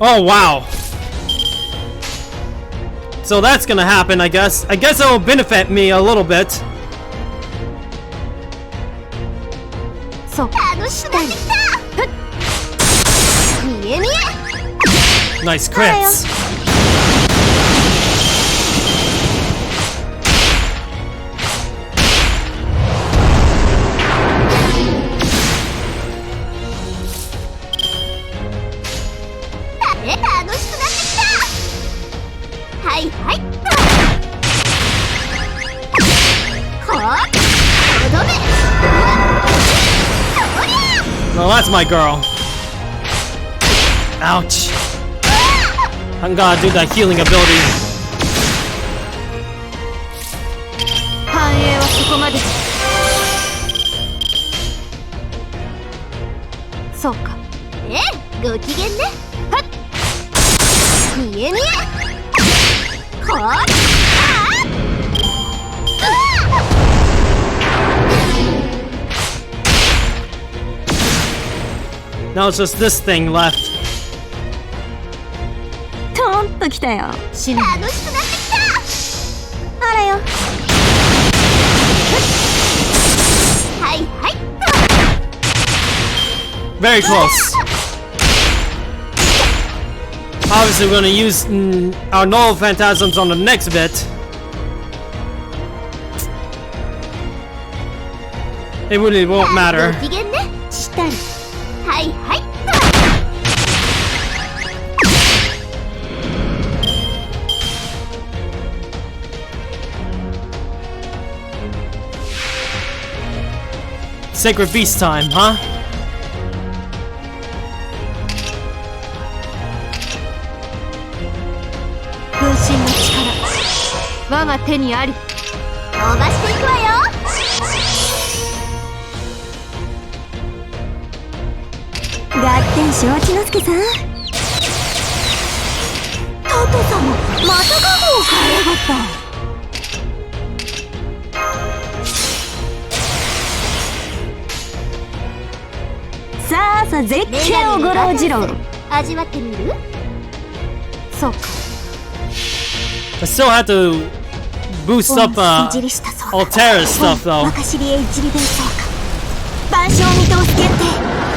Oh wow. So that's gonna happen, I guess. I guess it'll benefit me a little bit. Nice crits. Well, that's my girl. Ouch. I'm gonna do that healing ability. Now it's just this thing left. Very close. Obviously we're gonna use our null phantasms on the next bit. It really won't matter. Sacred Beast time, huh? の絶景をごろうじろう。味わってみる？そうか。 I still have to boost up Altera's stuff though. 若知りへ一里弁そうか。万象見通す決定。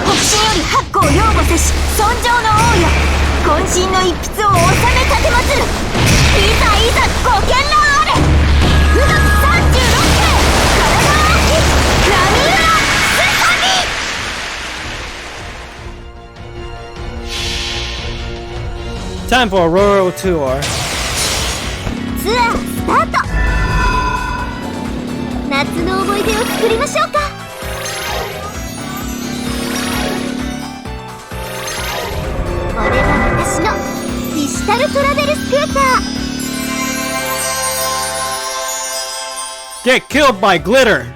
北進より八甲擁護せし尊上の王よ。渾身の一筆を収め立てまつる。いざいざご見覧あれ。富岳36世体を起き波浦すさみ。 Time for a rural tour. ツアースタート。夏の思い出を作りましょうか。これが私のデジタルトラベルスクーター。 Get killed by glitter.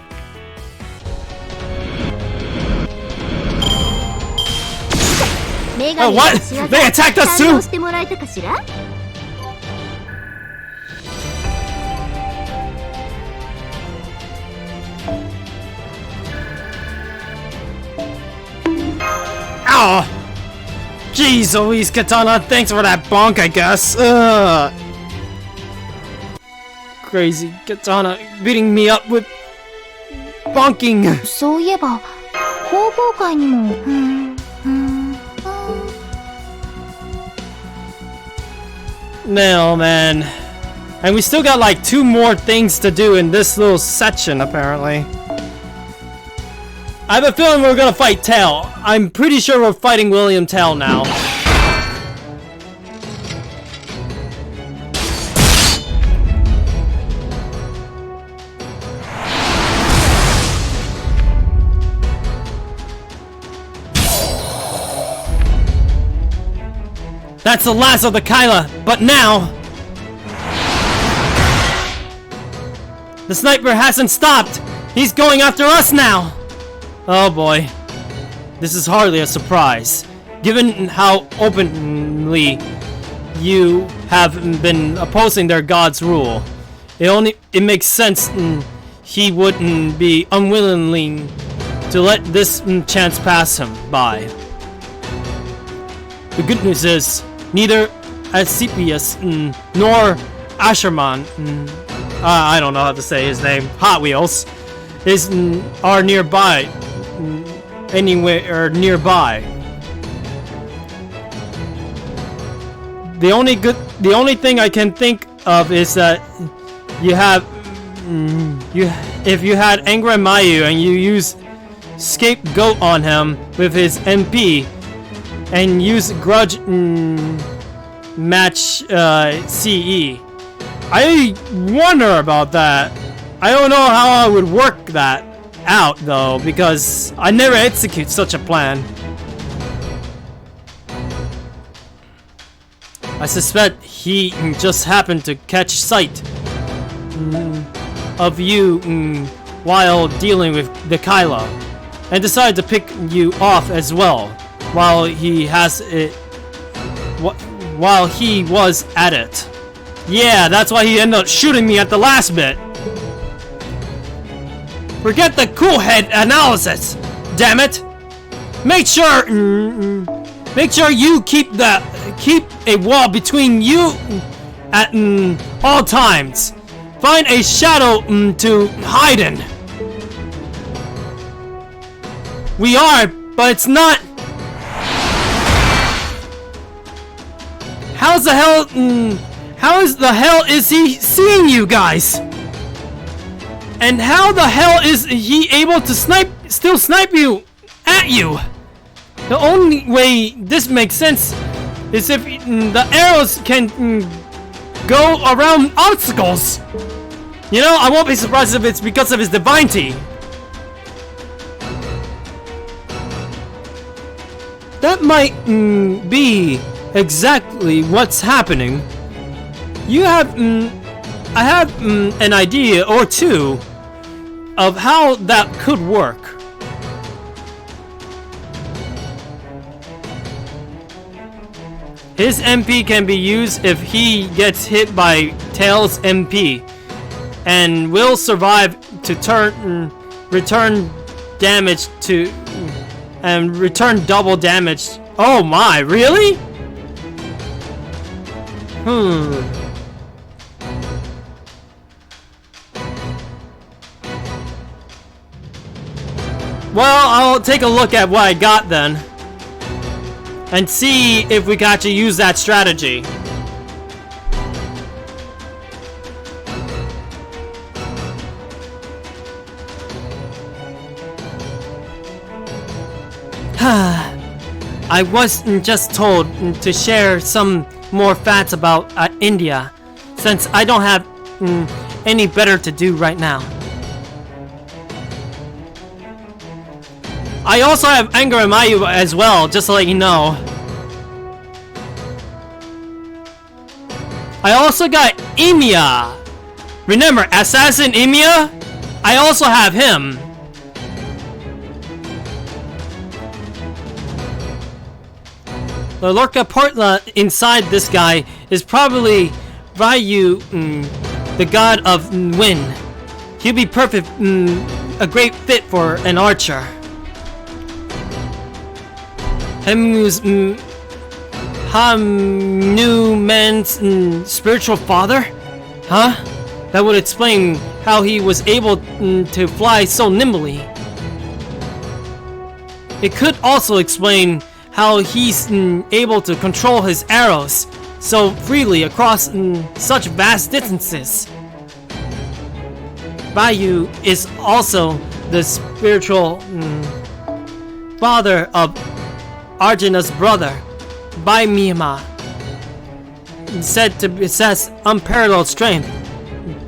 メガネ Oh, what? の仕業 They attacked us too? 堪能してもらえたかしら。 Ow! Jeez Louise, Katana, thanks for that bonk, I guess. Crazy Katana beating me up with bonking. そういえば工房会にもNo, man. And we still got like 2 more things to do in this little section, apparently. I have a feeling we're gonna fight Tail. I'm pretty sure we're fighting William Tail now. That's the last of the Kyla, but now... The sniper hasn't stopped! He's going after us now! Oh boy. This is hardly a surprise, given how openly you have been opposing their god's rule. It makes sense he wouldn't be unwilling to let this chance pass him by. The good news is, neither Asclepius nor Asherman, I don't know how to say his name, Hot Wheels, are nearby. Anywhere nearby. The only thing I can think of is that if you had Angra Mayu and you use Scapegoat on him with his MP and use Grudge match CE. I wonder about that. I don't know how I would work that out though, because I never execute such a plan. I suspect he just happened to catch sight of you while dealing with the Kyla and decided to pick you off as well while he was at it. Yeah, that's why he ended up shooting me at the last bit. Forget the cool head analysis, damn it! Make sure you keep a wall between you at all times. Find a shadow to hide in. We are, but it's not. How the hell is he seeing you guys? And how the hell is he able to still snipe you at you? The only way this makes sense is if the arrows can go around obstacles. You know, I won't be surprised if it's because of his divinity. That might be exactly what's happening. I have an idea or two of how that could work. His MP can be used if he gets hit by Tails' MP, and will survive to return damage to and return double damage. Oh my, really? Well, I'll take a look at what I got then. And see if we can actually use that strategy. I was just told to share some more facts about India, since I don't have any better to do right now. I also have Anger and Mayu as well, just to let you know. I also got Emiya. Remember, Assassin Emiya? I also have him. The Lorca Portla inside this guy is probably Ryu, the god of wind. He'll be perfect, a great fit for an archer. Hanuman's spiritual father? Huh? That would explain how he was able to fly so nimbly. It could also explain how he's able to control his arrows so freely across such vast distances. Ryu is also the spiritual father of Arjuna's brother, Bhaima, said to possess unparalleled strength.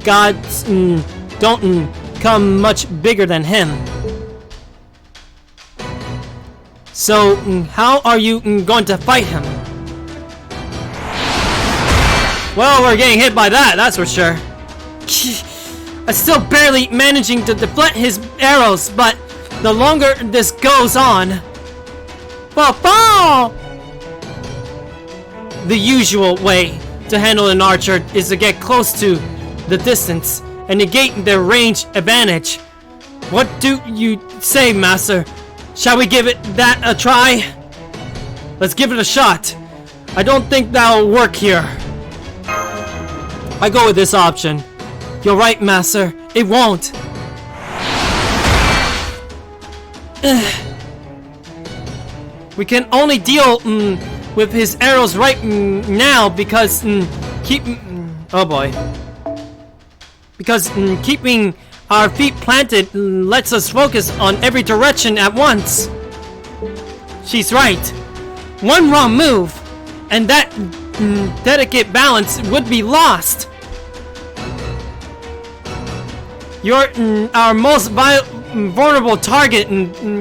Gods don't come much bigger than him. So, how are you going to fight him? Well, we're getting hit by that, that's for sure. I'm still barely managing to deflect his arrows, but the longer this goes on... The usual way to handle an archer is to get close to the distance and negate their range advantage. What do you say, Master? Shall we give it that a try? Let's give it a shot. I don't think that'll work here. I go with this option. You're right, Master. It won't. We can only deal with his arrows right now because oh boy. Because keeping our feet planted lets us focus on every direction at once. She's right. One wrong move, and that delicate balance would be lost. You're our most vulnerable target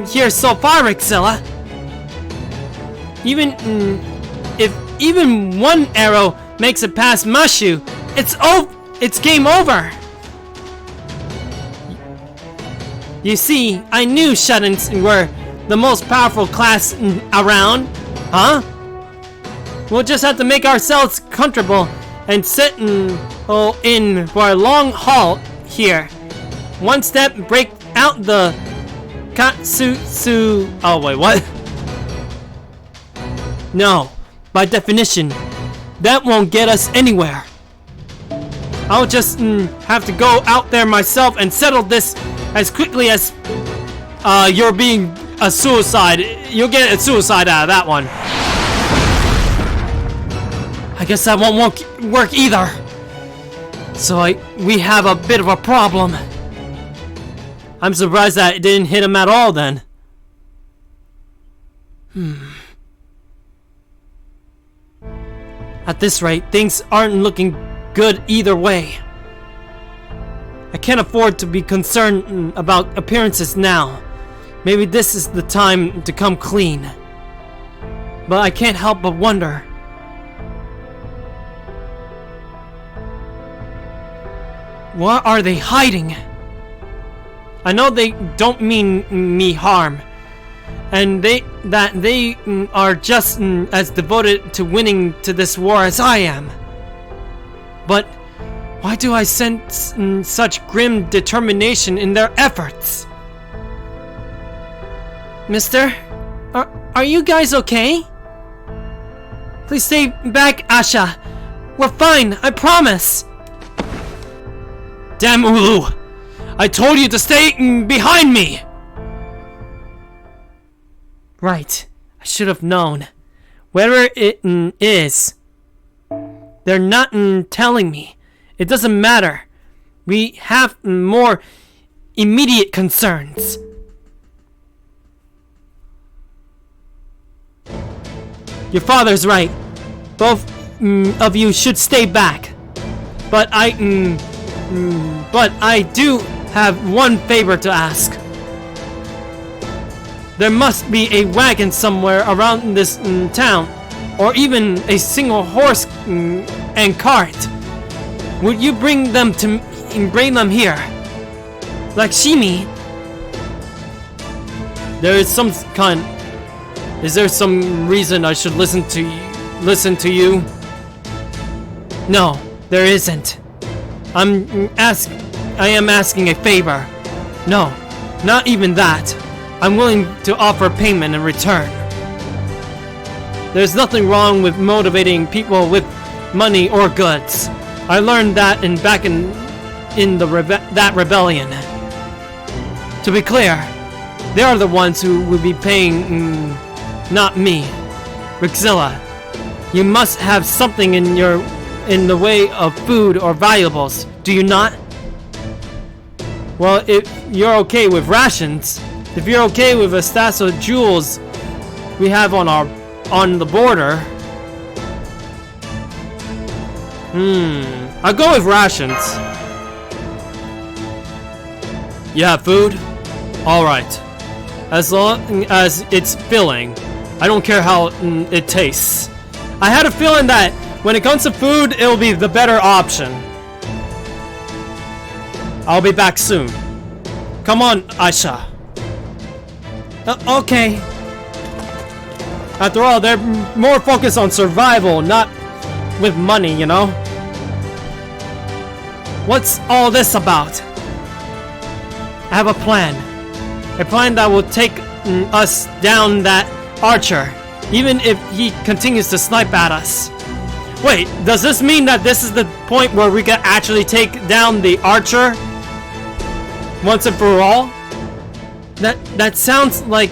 here so far, Rixilla. Even if even one arrow makes it past Mashu, it's game over. You see, I knew Shuddens were the most powerful class around, huh? We'll just have to make ourselves comfortable and sit in for a long haul here. One step, break out the Katsutsu. Oh wait, what? No, by definition, that won't get us anywhere. I'll just have to go out there myself and settle this as quickly as you're being a suicide. You'll get a suicide out of that one. I guess that won't work either. So we have a bit of a problem. I'm surprised that it didn't hit him at all then. At this rate, things aren't looking good either way. I can't afford to be concerned about appearances now. Maybe this is the time to come clean. But I can't help but wonder. What are they hiding? I know they don't mean me harm, and they are just as devoted to winning to this war as I am. But why do I sense such grim determination in their efforts? Mister? Are you guys okay? Please stay back, Asha. We're fine, I promise. Damn Ulu! I told you to stay behind me! Right. I should have known. Wherever it is. They're not telling me. It doesn't matter. We have more immediate concerns. Your father's right. Both of you should stay back. But I do have one favor to ask. There must be a wagon somewhere around this town, or even a single horse and cart. Would you bring them here? Lakshmi. Is there some reason I should listen to you? No, there isn't. I am asking a favor. No, not even that. I'm willing to offer payment in return. There's nothing wrong with motivating people with money or goods. I learned that back in that rebellion. To be clear, they are the ones who will be paying, not me. Rixilla, you must have something in the way of food or valuables, do you not? Well, if you're okay with rations, if you're okay with a stash of jewels we have on the border, I'll go with rations. You have food? Alright. As long as it's filling. I don't care how it tastes. I had a feeling that when it comes to food, it'll be the better option. I'll be back soon. Come on, Aisha. Okay. After all, they're more focused on survival, not with money, you know? What's all this about? I have a plan. A plan that will take us down that archer, even if he continues to snipe at us. Wait, does this mean that this is the point where we can actually take down the archer? Once and for all? That sounds like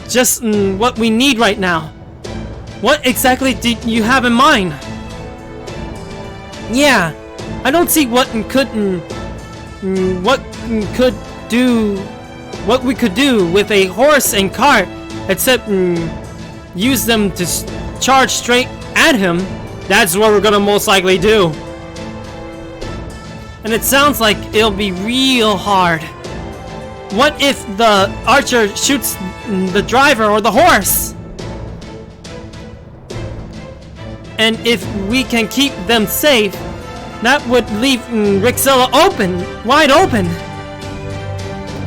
just what we need right now. What exactly do you have in mind? Yeah, I don't see what we could do with a horse and cart, except use them to charge straight at him. That's what we're gonna most likely do. And it sounds like it'll be real hard. What if the archer shoots the driver or the horse? And if we can keep them safe, that would leave Rixilla wide open.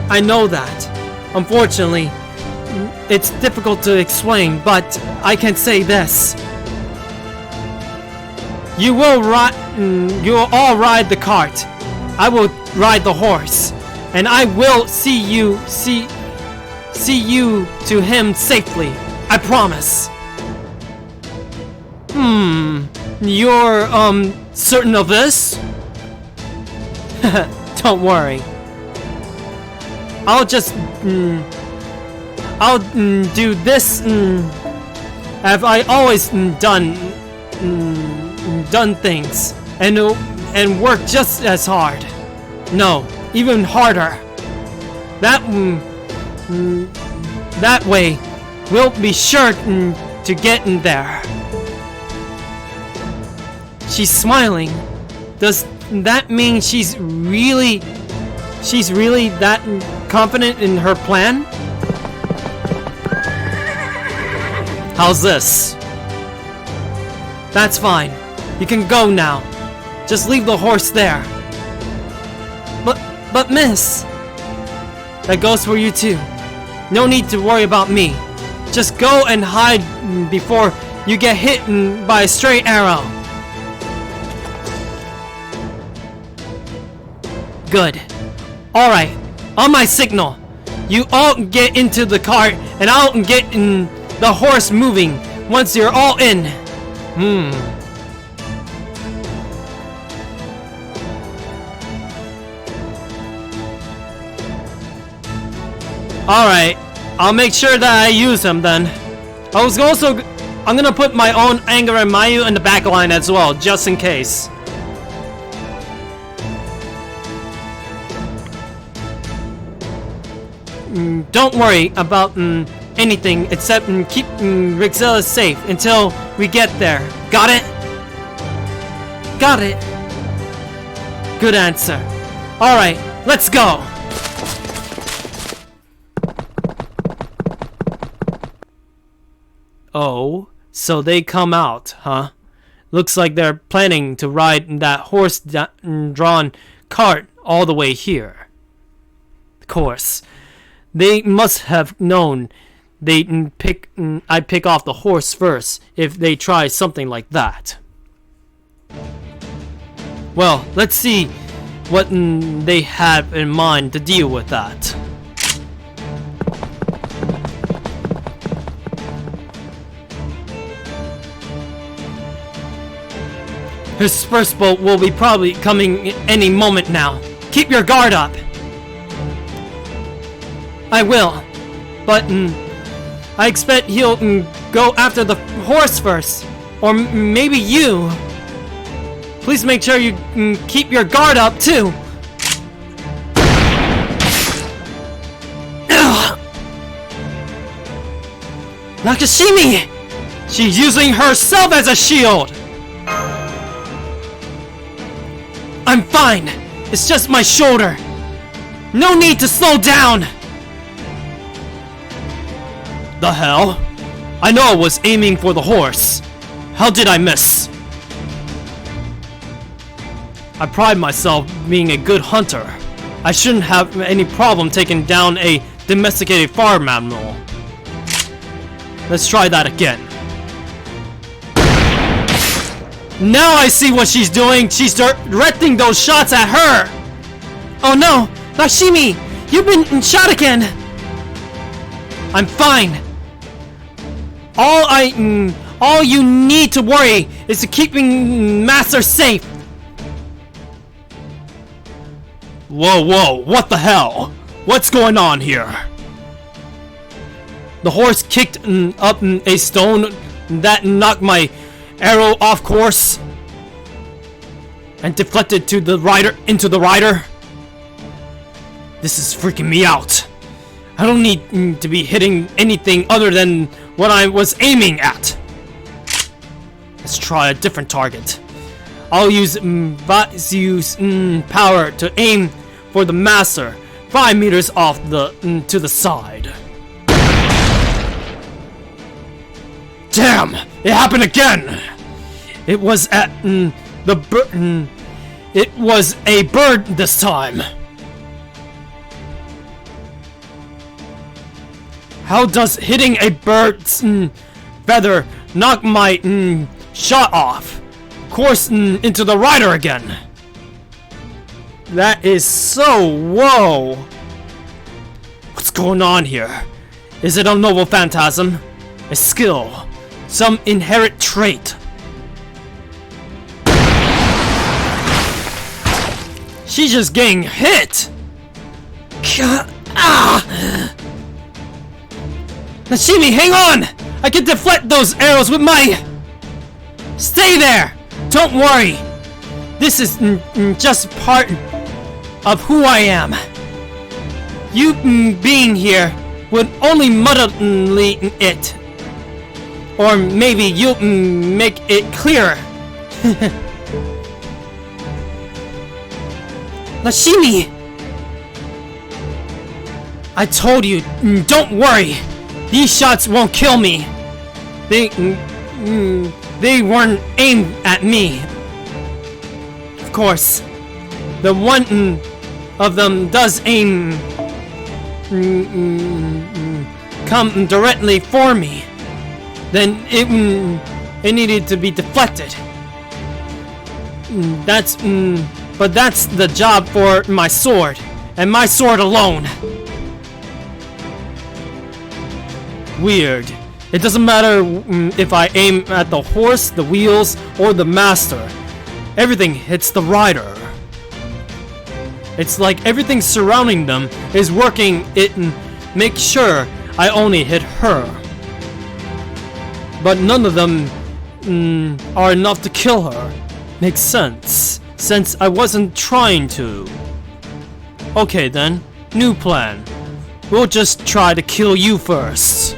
I know that. Unfortunately, it's difficult to explain, but I can say this. You will all ride the cart. I will ride the horse, and I will see you to him safely. I promise. You're certain of this? Don't worry. I'll just do this have I always done things and work just as hard. No, even harder. That way we'll be sure to get in there. She's smiling. Does that mean she's really that confident in her plan? How's this? That's fine. You can go now. Just leave the horse there. But miss, that goes for you too. No need to worry about me. Just go and hide before you get hit by a stray arrow. Good. Alright, on my signal. You all get into the cart, and I'll get in the horse moving once you're all in. Alright, I'll make sure that I use them then. I'm gonna put my own Anger and Mayu in the back line as well, just in case. Don't worry about anything except keep Rixella safe until we get there. Got it? Got it. Good answer. Alright, let's go. Oh, so they come out, huh? Looks like they're planning to ride that horse-drawn cart all the way here. Of course. They must have known I'd pick off the horse first if they try something like that. Well, let's see what they have in mind to deal with that. His first boat will be probably coming any moment now. Keep your guard up. I will, but I expect he'll go after the horse first, or maybe you. Please make sure you keep your guard up too. Nakashimi! She's using herself as a shield! I'm fine! It's just my shoulder! No need to slow down! The hell? I know I was aiming for the horse. How did I miss? I pride myself being a good hunter. I shouldn't have any problem taking down a domesticated farm animal. Let's try that again. Now I see what she's doing. She's directing those shots at her. Oh no, Nakashimi, you've been shot again. I'm fine. All you need to worry is to keeping Master safe. Whoa, what the hell? What's going on here? The horse kicked up a stone that knocked my arrow off course and deflected into the rider. This is freaking me out. I don't need to be hitting anything other than what I was aiming at. Let's try a different target. I'll use power to aim for the master 5 meters off to the side. Damn! It happened again! It was at it was a bird this time. How does hitting a bird's feather knock my shot off? Course into the rider again. That is so whoa. What's going on here? Is it a noble phantasm? A skill? Some inherent trait? She's just getting hit! Nashimi, hang on! I can deflect those arrows with my... Stay there! Don't worry! This is just part of who I am. You being here would only muddle it. Or maybe you'll make it clearer. Nashimi! I told you, don't worry. These shots won't kill me. They weren't aimed at me. Of course, the one of them does aim come directly for me. Then it needed to be deflected. But that's the job for my sword, and my sword alone. weird. It doesn't matter if I aim at the horse, the wheels, or the master. Everything hits the rider. It's like everything surrounding them is working it and make sure I only hit her. But none of them are enough to kill her. Makes sense, since I wasn't trying to. Okay then, new plan. We'll just try to kill you first.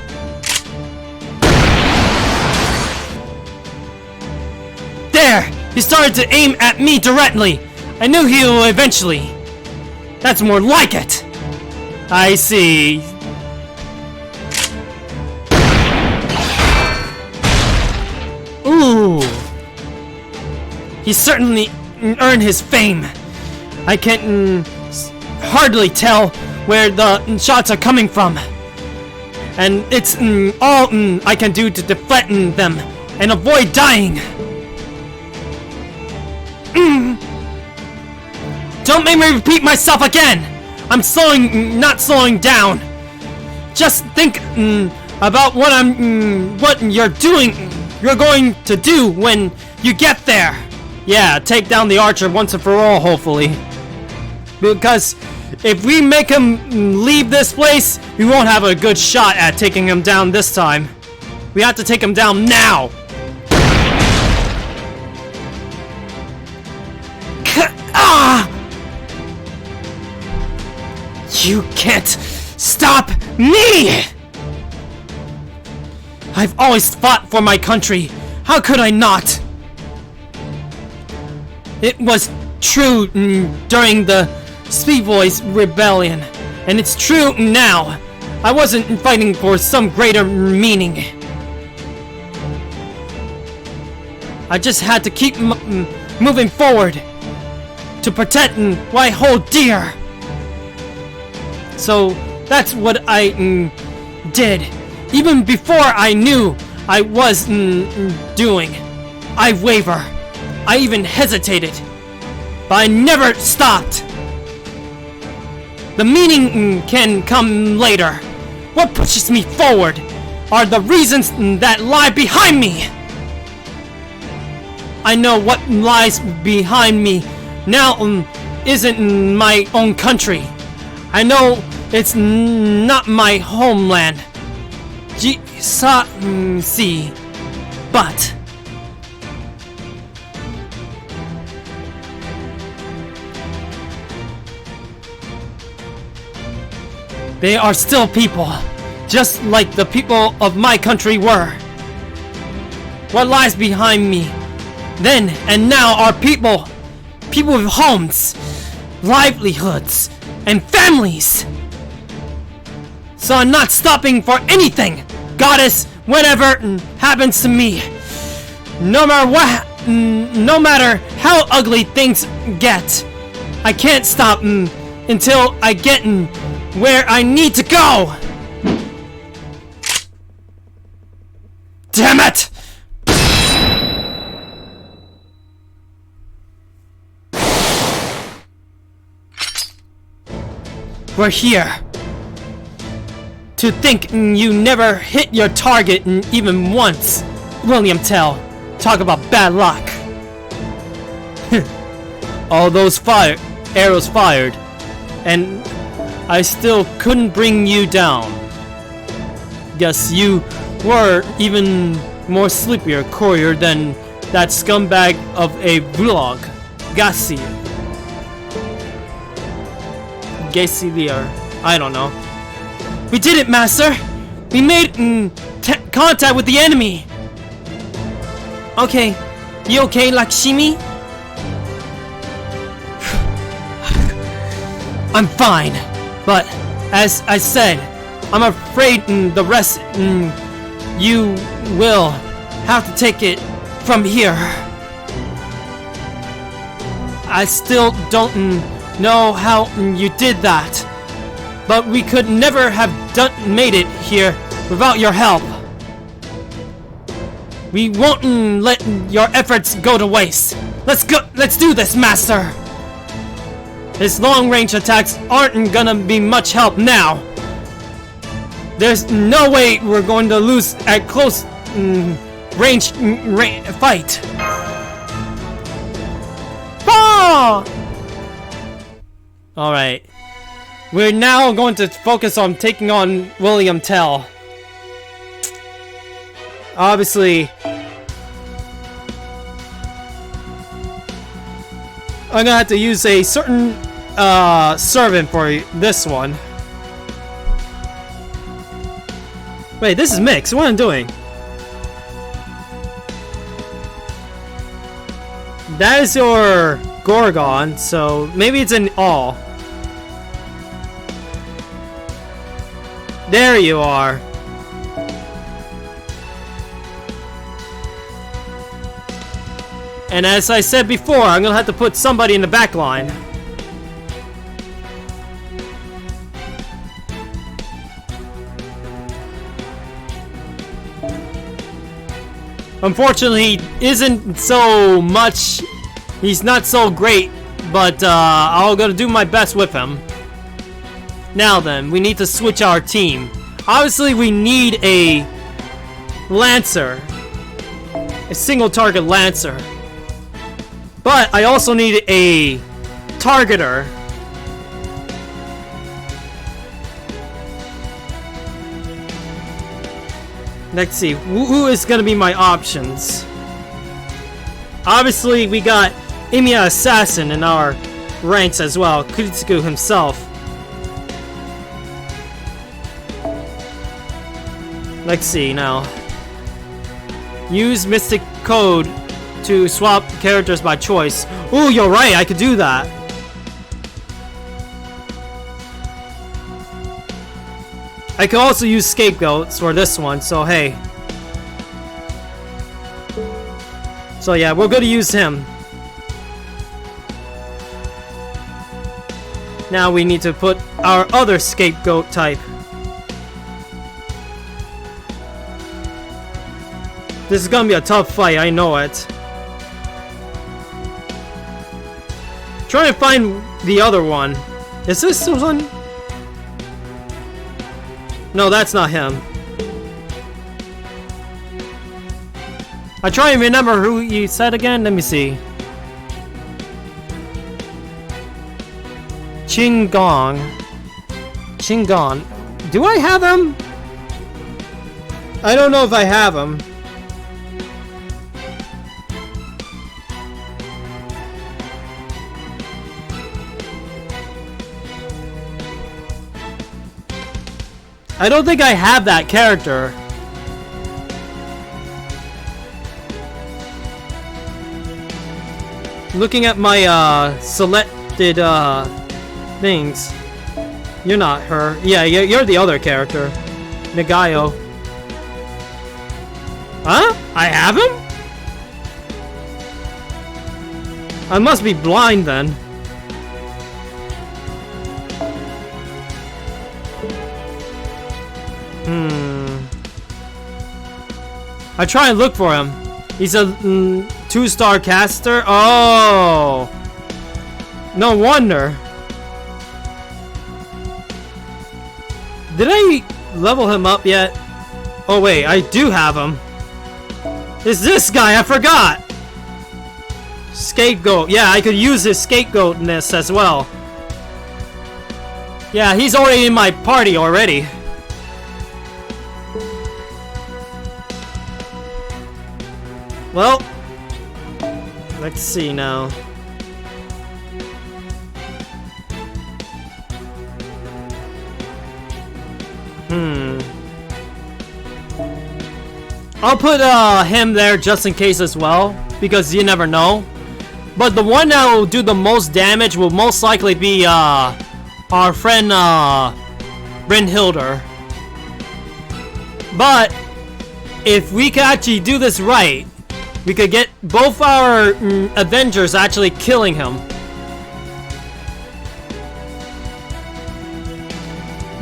There! He started to aim at me directly! I knew he would eventually. That's more like it! I see. Ooh! He certainly earned his fame. I can hardly tell where the shots are coming from. And it's all I can do to deflect them and avoid dying. Don't make me repeat myself again! I'm not slowing down. Just think about what you're going to do when you get there. Yeah, take down the archer once and for all, hopefully. Because if we make him leave this place, we won't have a good shot at taking him down this time. We have to take him down now. Ah! You can't stop me! I've always fought for my country. How could I not? It was true during the Speed Boys rebellion, and it's true now. I wasn't fighting for some greater meaning. I just had to keep moving forward to protect what I hold dear. So that's what I did. Even before I knew I was doing. I waver. I even hesitated. But I never stopped. The meaning can come later. What pushes me forward are the reasons that lie behind me. I know what lies behind me now isn't my own country. I know it's not my homeland. See, but they are still people, just like the people of my country were. What lies behind me then and now are people with homes, livelihoods, and families. So I'm not stopping for anything, goddess, whatever happens to me. No matter how ugly things get, I can't stop until I get where I need to go. Damn it! We're here. To think you never hit your target even once. William Tell, talk about bad luck. All those arrows fired, and I still couldn't bring you down. Guess you were even more sleepier courier than that scumbag of a vlog, Gassier. I don't know. We did it, Master! We made contact with the enemy! Okay, you okay, Lakshmi? I'm fine, but as I said, I'm afraid the rest you will have to take it from here. I still don't know how you did that. But we could never have made it here without your help. We won't let your efforts go to waste. Let's do this, Master. His long-range attacks aren't gonna be much help now. There's no way we're going to lose at close range fight. Ah! Alright. We're now going to focus on taking on William Tell. Obviously, I'm gonna have to use a certain servant for this one. Wait, this is mixed. What am I doing? That is your Gorgon, so maybe it's an all. There you are. And as I said before, I'm gonna have to put somebody in the back line. Unfortunately, he isn't so much. He's not so great, but I'll gonna do my best with him. Now then, we need to switch our team. Obviously, we need a Lancer, a single target Lancer. But I also need a targeter. Let's see, who is gonna be my options? Obviously, we got Emiya Assassin in our ranks as well, Kuritsugu himself. Let's see now. Use Mystic Code to swap characters by choice. Ooh, you're right, I could do that. I could also use scapegoats for this one, so hey. So yeah, we're gonna use him. Now we need to put our other scapegoat type. This is gonna be a tough fight, I know it. Trying to find the other one. Is this one? No, that's not him. I try and remember who you said again. Let me see. Chingon. Do I have him? I don't know if I have him. I don't think I have that character. Looking at my selected things. You're not her. Yeah, you're the other character. Nagayo. Huh? I have him? I must be blind then. I try and look for him. He's a 2-star caster. Oh, no wonder. Did I level him up yet? Oh wait, I do have him. It's this guy. I forgot. Scapegoat. Yeah, I could use his scapegoatness as well. Yeah, he's already in my party already. Well, let's see now. I'll put him there just in case as well, because you never know. But the one that will do the most damage will most likely be our friend Brynhildr. But if we could actually do this right, we could get both our Avengers actually killing him.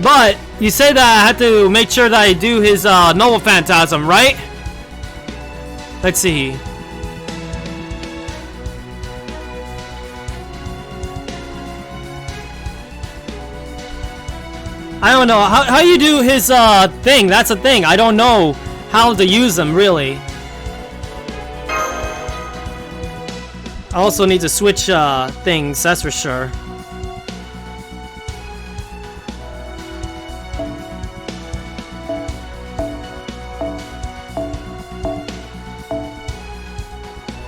But you say that I have to make sure that I do his Noble Phantasm, right? Let's see. I don't know how you do his thing. That's a thing. I don't know how to use them really. I also need to switch things, that's for sure.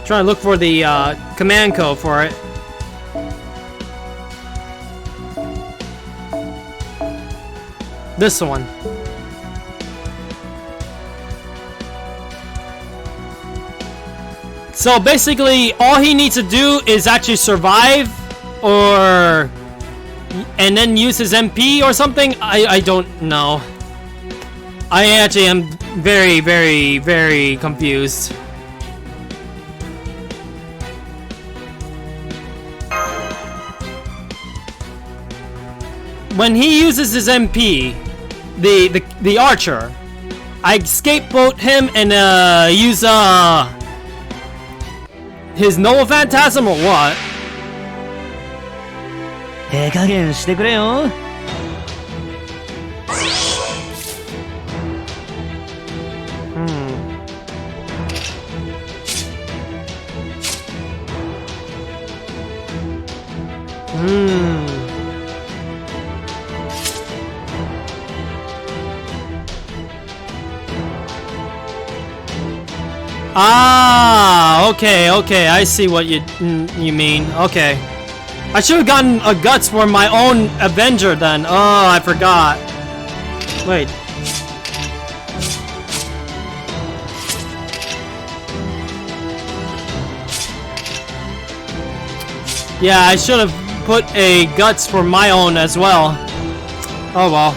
Trying to look for the command code for it. This one. So basically, all he needs to do is actually survive, and then use his MP or something. I don't know. I actually am very, very, very confused. When he uses his MP, the archer, I scapegoat him and use his Noah Phantasm or what? 加減してくれよ。Ah, okay, I see what you mean. Okay. I should have gotten a guts for my own Avenger then. Oh, I forgot. Wait. Yeah, I should have put a guts for my own as well. Oh well.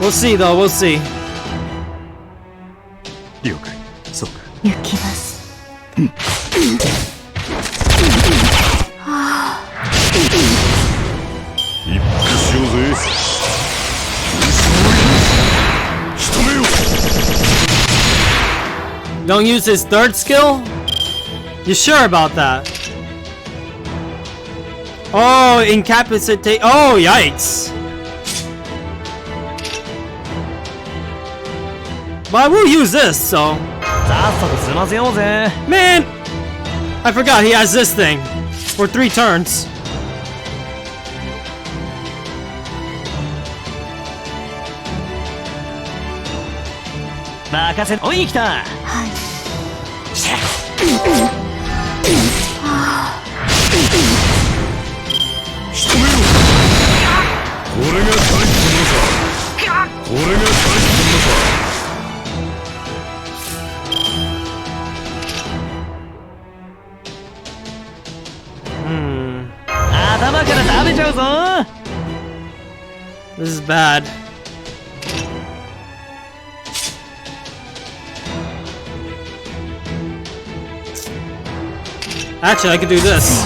We'll see though, we'll see. 了解。そうか。行きます。一服しようぜ。仕留めよう。 Don't use his third skill? You sure about that? Oh, incapacitate. Oh, yikes. But I will use this, so. さっさと済ませようぜ。 Man! I forgot he has this thing. For 3 turns.おい、来た。仕留めろ。これが大気のさ。これが大気のさ。 頭から食べちゃうぞ。 This is bad. Actually, I could do this.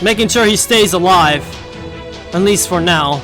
Making sure he stays alive. At least for now.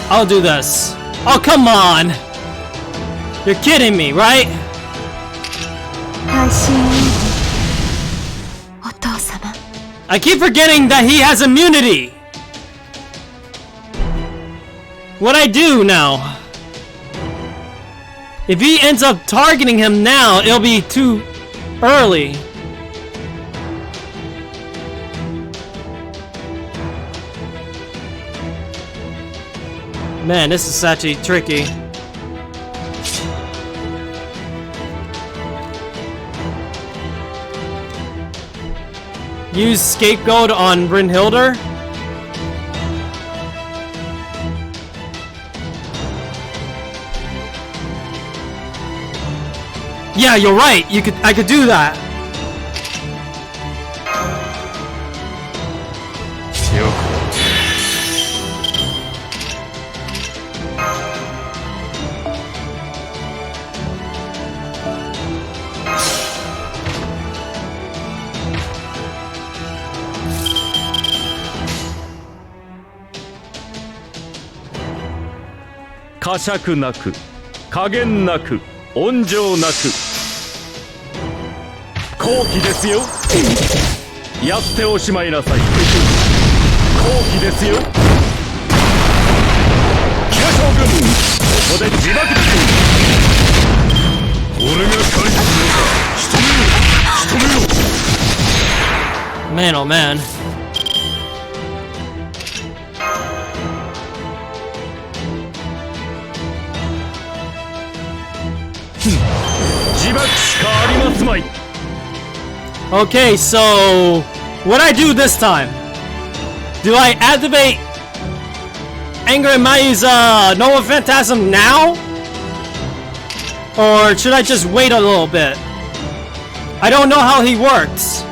I'll do this. Oh, come on! You're kidding me, right? 配信お父様。 I keep forgetting that he has immunity! What I do now? If he ends up targeting him now, it'll be too early. Man, this is actually tricky. Use Scapegoat on Brynhildr? Yeah, you're right. I could do that. 呵責なく加減なく温情なく好機ですよ。やっておしまいなさい。好機ですよ。木田将軍、ここで自爆です。俺が狩りするのか。仕留めろ、仕留めろ。 Man, oh man. 自爆しかありますまい。 Okay, so what I do this time? Do I activate Anger and Mayu's Nova Phantasm now? Or should I just wait a little bit? I don't know how he works.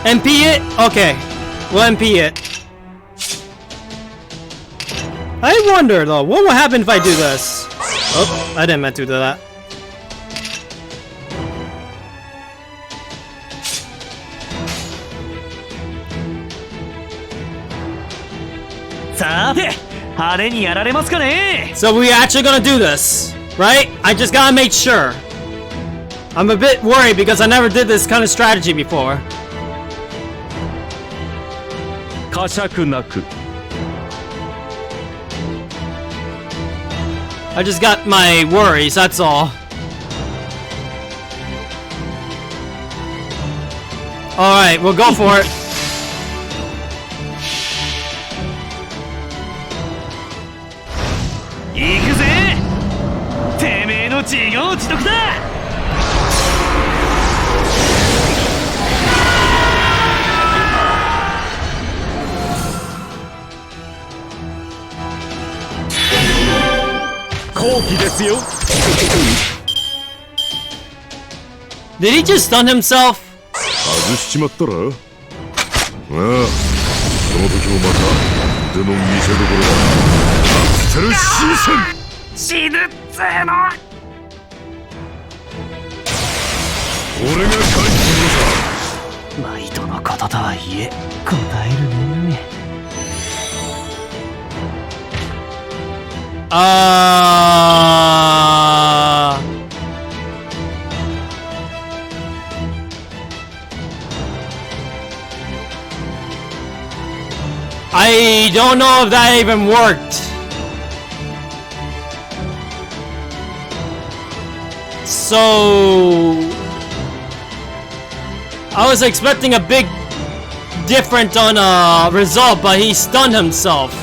MP it? Okay, we'll MP it. I wonder though, what will happen if I do this? Oh, I didn't meant to do that. So we actually gonna do this, right? I just gotta make sure. I'm a bit worried because I never did this kind of strategy before. 呵責なく I just got my worries, that's all. Alright, we'll go for it. Did he just stun himself? 外しちまったらああ、その時もまた腕の見せ所だ。アクセルシーソン。死ぬっつーの。俺が帰ってくるさ。マイトのこととはいえ答えるね。I don't know if that even worked. So I was expecting a big difference on result, but he stunned himself.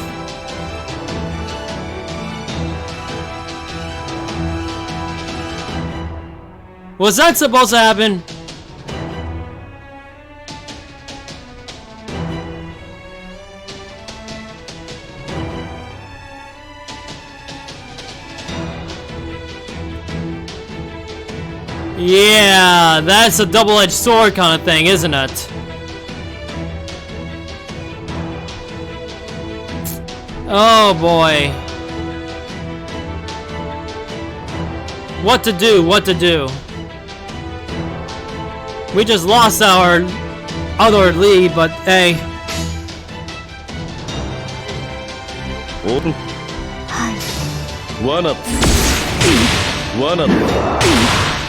Was that supposed to happen? Yeah, that's a double-edged sword kind of thing, isn't it? Oh boy. What to do, what to do. We just lost our other lead, but hey. One up.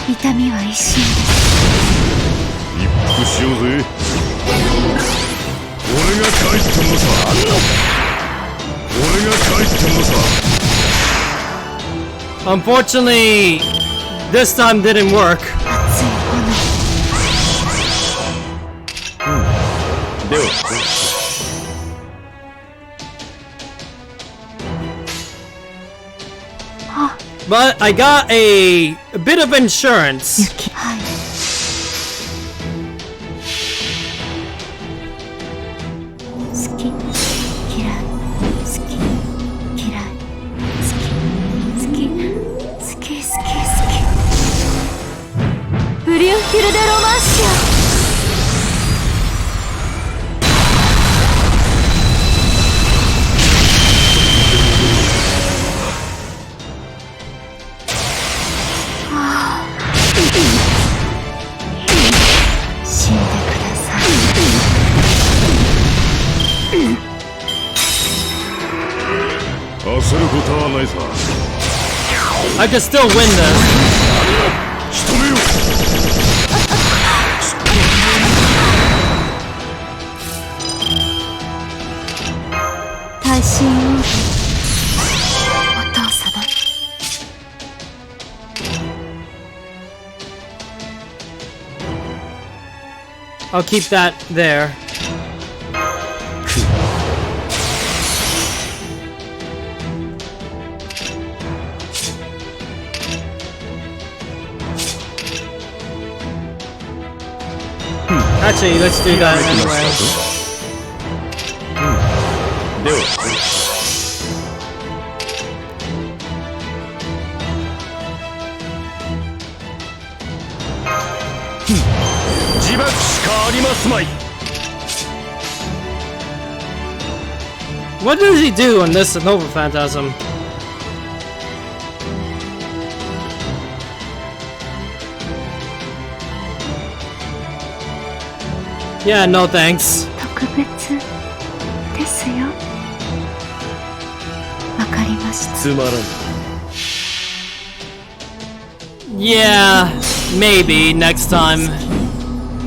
痛みは一瞬です。一服しようぜ。俺が帰ったのさ。俺が帰ったのさ。Unfortunately, this time didn't work. 熱い炎。では。But I got a bit of insurance. はい。好き、嫌い、好き、嫌い、好き、好き、好き、好き、好き。フリュンフィルデロマンシア。死んでください。ないさ。 I can still win this. 仕留めよ。 大神王お父様 I'll keep that there. Actually, let's do that anyway. では。 自爆しかありますまい。 What does he do on this Nova Phantasm? Yeah, no thanks. 特別ですよわかりました つまらん。 Yeah, maybe next time.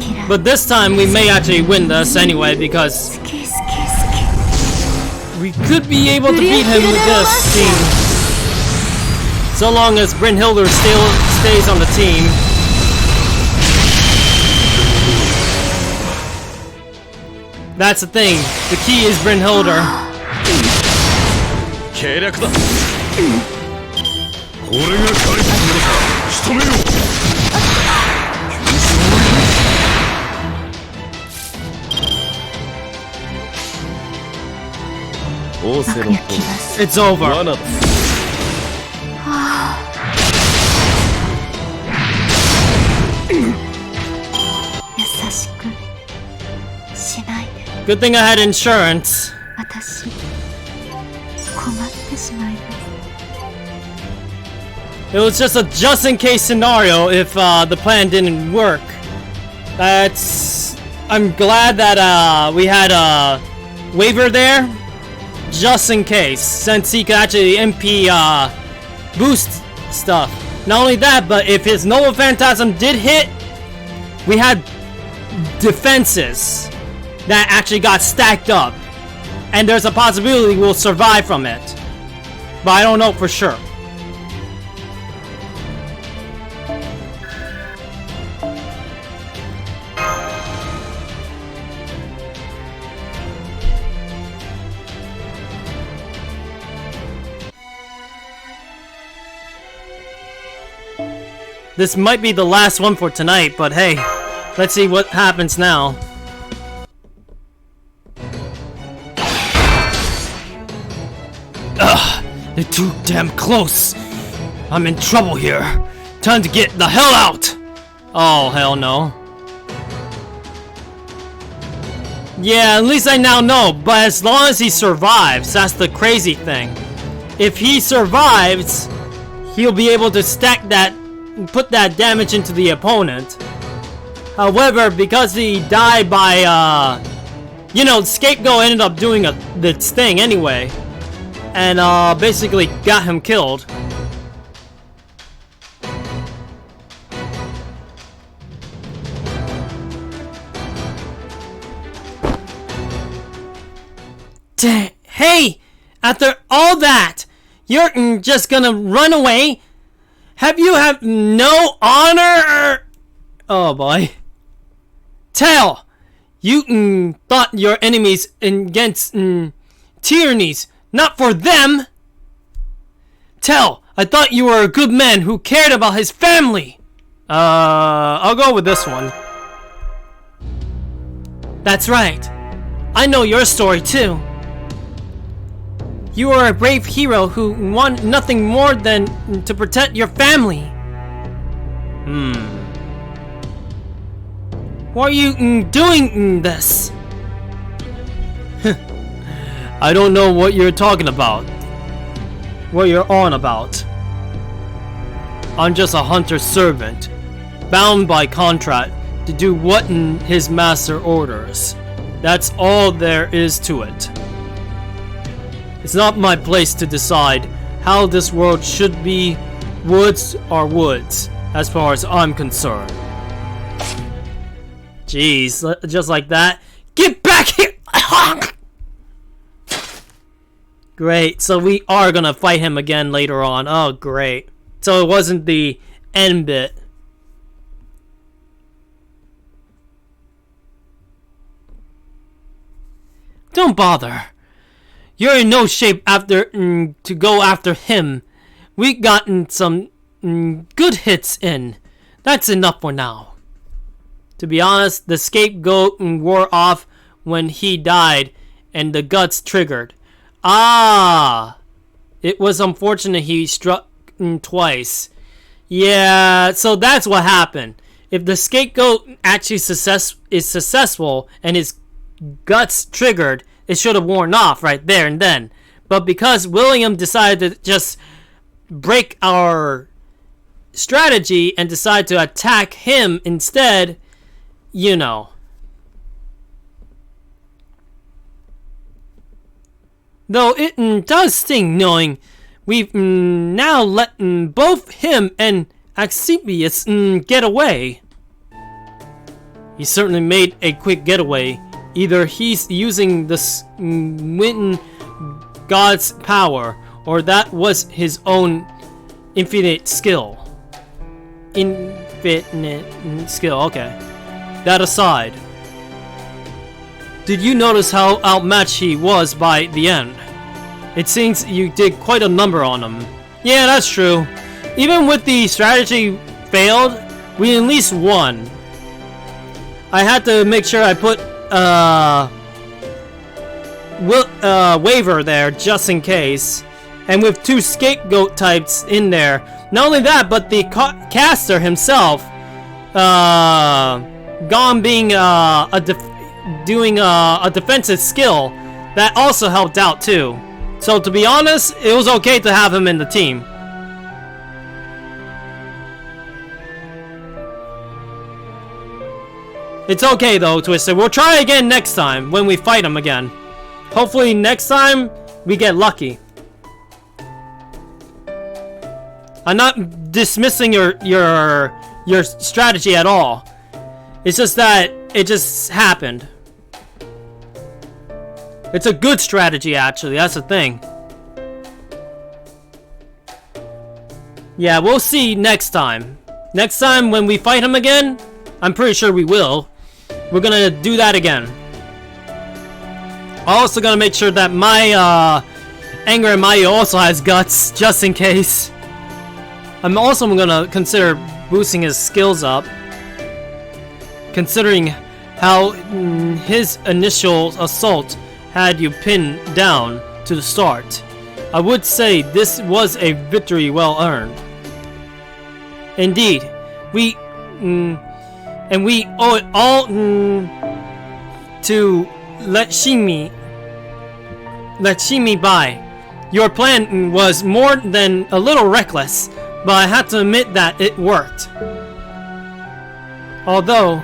キラ But this time we may actually win this anyway because 好き好き好 we could be able to beat him with this team. So long as Brynhilder still stays on the team. That's the thing. The key is Brynhilder. 計略だ。これが彼のさ。仕留めよ。 オーセロット。 It's over. 罠だ。 優しくしないで Good thing I had insurance. 私困ってしまいます It was just a just in case scenario if the plan didn't work. I'm glad that we had a waiver there, just in case, since he could actually MP boost stuff. Not only that, but if his Nova Phantasm did hit, we had defenses that actually got stacked up, and there's a possibility we'll survive from it. But I don't know for sure. This might be the last one for tonight, but hey, let's see what happens now. Ugh, they're too damn close. I'm in trouble here. Time to get the hell out! Oh, hell no. Yeah, at least I now know, but as long as he survives, that's the crazy thing. If he survives, he'll be able to stack that, put that damage into the opponent. However, because he died by, you know, Scapegoat ended up doing this thing anyway. And, basically got him killed. Hey! After all that, you're just gonna run away? Have no honor? Oh boy. Tell! You thought your enemies against tyrannies, not for them! Tell! I thought you were a good man who cared about his family! I'll go with this one. That's right. I know your story too. You are a brave hero who want nothing more than to protect your family. Why are you doing this? I don't know what you're talking about. What you're on about. I'm just a hunter's servant, bound by contract to do what his master orders. That's all there is to it. It's not my place to decide how this world should be. Woods are woods, as far as I'm concerned. Jeez, just like that. Get back here! Great, so we are gonna fight him again later on. Oh, great. So it wasn't the end bit. Don't bother. You're in no shape after to go after him. We gotten some good hits in. That's enough for now. To be honest, the scapegoat wore off when he died and the guts triggered. Ah! It was unfortunate he struck twice. Yeah, so that's what happened. If the scapegoat actually is successful and his guts triggered, it should have worn off right there and then. But because William decided to just break our strategy and decide to attack him instead, you know. Though it does sting knowing we've now let both him and Axipius get away. He certainly made a quick getaway. Either he's using the Winton God's power, or that was his own infinite skill. Infinite skill, okay. That aside, did you notice how outmatched he was by the end? It seems you did quite a number on him. Yeah, that's true. Even with the strategy failed, we at least won. I had to make sure I put waiver there just in case. And with 2 scapegoat types in there. Not only that, but the caster himself, Gone being doing a defensive skill, that also helped out too. So to be honest, it was okay to have him in the team. It's okay though, Twisted. We'll try again next time when we fight him again. Hopefully next time we get lucky. I'm not dismissing your strategy at all. It's just that it just happened. It's a good strategy actually, that's the thing. Yeah, we'll see next time. Next time when we fight him again, I'm pretty sure we will. We're gonna do that again. Also gonna make sure that my Anger and Mayu also has guts, just in case. I'm also gonna consider boosting his skills up, considering how his initial assault had you pinned down to the start. I would say this was a victory well earned. Indeed, we owe it all to let Shimi by. Your plan was more than a little reckless, but I have to admit that it worked. Although,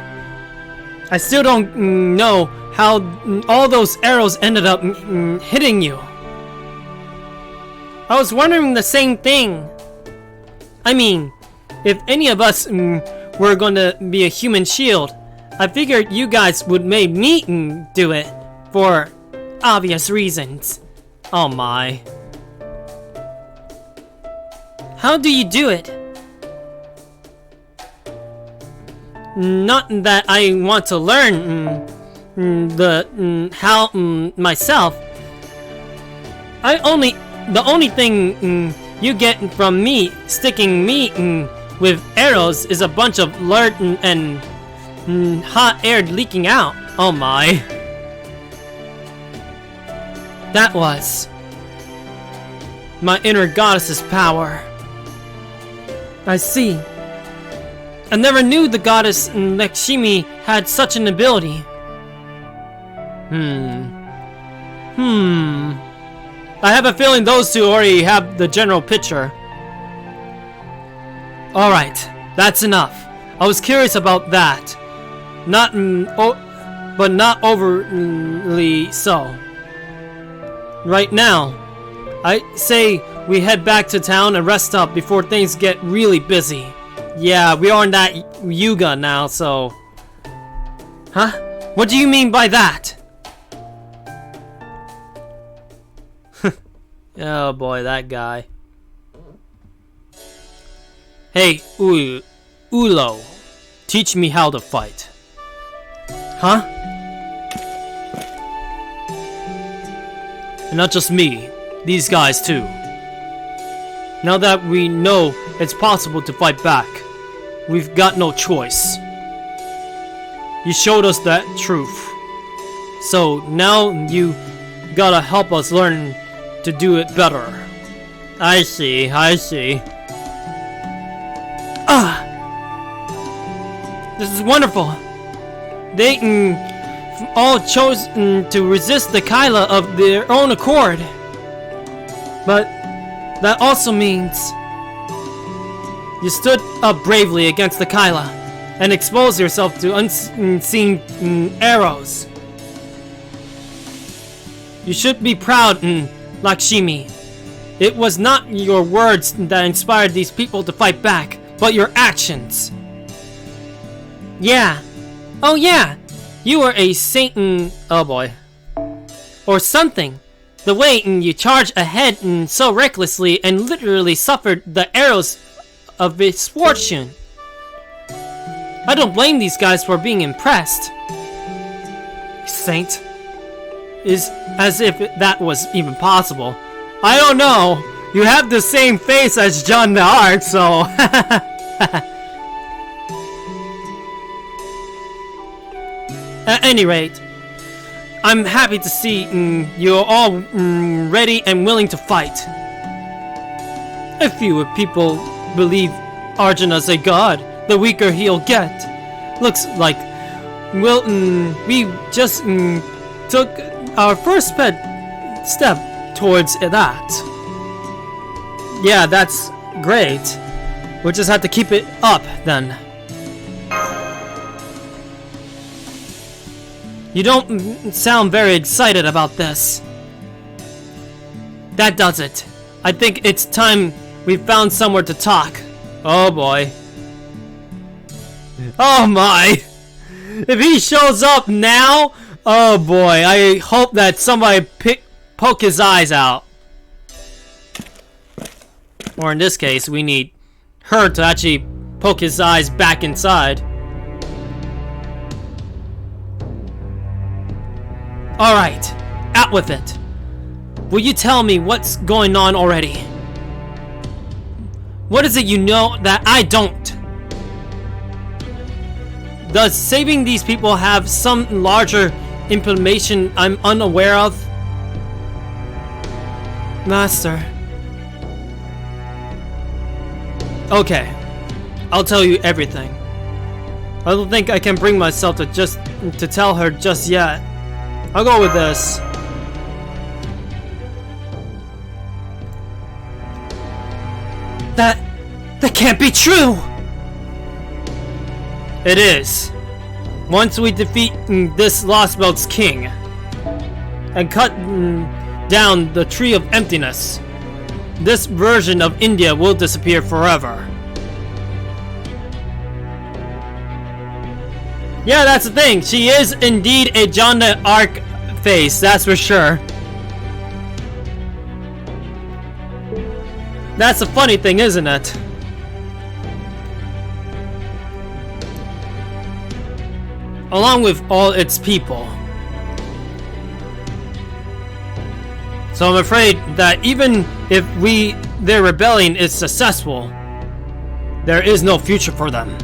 I still don't know how all those arrows ended up hitting you. I was wondering the same thing. I mean, if any of us were going to be a human shield, I figured you guys would make me do it for obvious reasons. Oh my. How do you do it? Not that I want to learn how myself. The only thing you get from me sticking me with arrows is a bunch of lard and hot air leaking out. Oh my. That was my inner goddess's power. I see. I never knew the goddess Lakshmi had such an ability. I have a feeling those two already have the general picture. Alright, that's enough. I was curious about that. But not overly so. Right now, I say we head back to town and rest up before things get really busy. Yeah, we are in that Yuga now, so... Huh? What do you mean by that? Oh boy, that guy. Hey, Ulo, teach me how to fight. Huh? And not just me, these guys too. Now that we know it's possible to fight back, we've got no choice. You showed us that truth. So now you gotta help us learn to do it better. I see, I see. This is wonderful. They all chose to resist the Kyla of their own accord. But that also means you stood up bravely against the Kyla and exposed yourself to unseen arrows. You should be proud, Lakshmi. It was not your words that inspired these people to fight back, but your actions. Yeah. Oh yeah. You were a saint, oh boy. Or something. The way you charged ahead so recklessly and literally suffered the arrows of misfortune. I don't blame these guys for being impressed. Saint? Is as if that was even possible. I don't know. You have the same face as John the Arc, so... At any rate, I'm happy to see you're all ready and willing to fight. If fewer people believe Arjuna's a god, the weaker he'll get. Looks like we just took our first step towards that. Yeah, that's great. We'll just have to keep it up then. You don't sound very excited about this. That does it. I think it's time we found somewhere to talk. Oh boy. Oh my! If he shows up now, oh boy, I hope that somebody poke his eyes out. Or in this case, we need her to actually poke his eyes back inside. Alright, out with it. Will you tell me what's going on already? What is it you know that I don't? Does saving these people have some larger implication I'm unaware of? Master. Okay, I'll tell you everything. I don't think I can bring myself to tell her just yet. I'll go with this. That can't be true! It is. Once we defeat this Lost Belt's king and cut down the Tree of Emptiness, this version of India will disappear forever. Yeah, that's the thing. She is indeed a John the Arc face, that's for sure. That's the funny thing, isn't it? Along with all its people. So I'm afraid that even if their rebellion is successful, there is no future for them.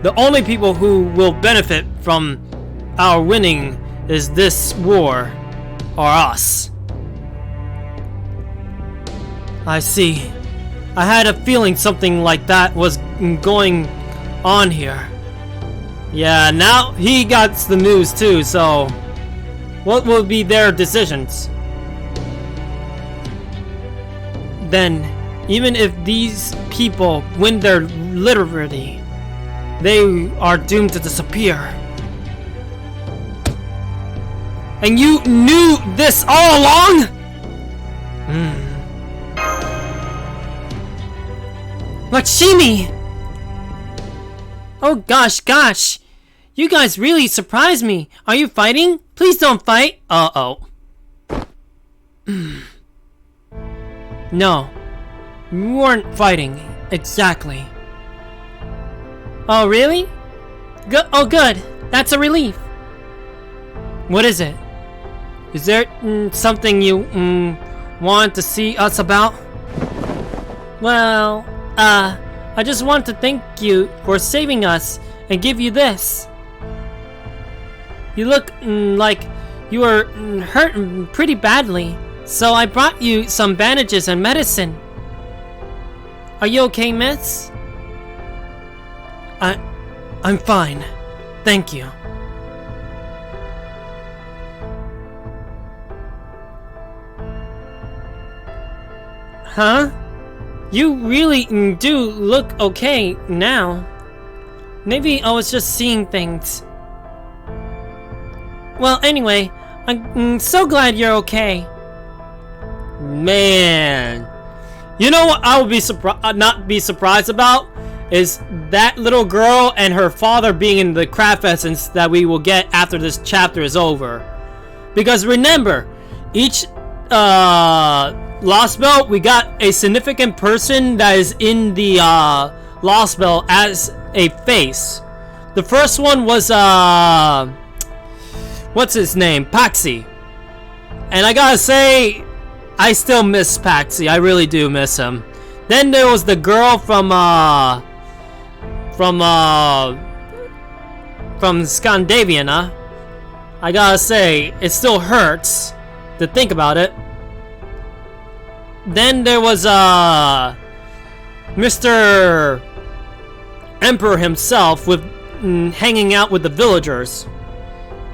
The only people who will benefit from our winning is this war, or us. I see. I had a feeling something like that was going on here. Yeah, now he got the news too, so what will be their decisions? Then, even if these people win their liberty, they are doomed to disappear. And you knew this all along? Lakshmi! Oh gosh. You guys really surprised me. Are you fighting? Please don't fight. Uh-oh. No. We weren't fighting. Exactly. Oh, really? Good. That's a relief. What is it? Is there something you want to see us about? Well, I just want to thank you for saving us and give you this. You look like you were hurt pretty badly, so I brought you some bandages and medicine. Are you okay, miss? I'm fine. Thank you. Huh? You really do look okay now. Maybe I was just seeing things. Well, anyway, I'm so glad you're okay. Man. You know what I would be not be surprised about? Is that little girl and her father being in the craft essence that we will get after this chapter is over. Because remember, each Lost Belt, we got a significant person that is in the Lost Belt as a face. The first one was what's his name? Paxi. And I gotta say, I still miss Paxi. I really do miss him. Then there was the girl from Scandinavian, huh? I gotta say, it still hurts to think about it. Then there was Mr. Emperor himself with hanging out with the villagers.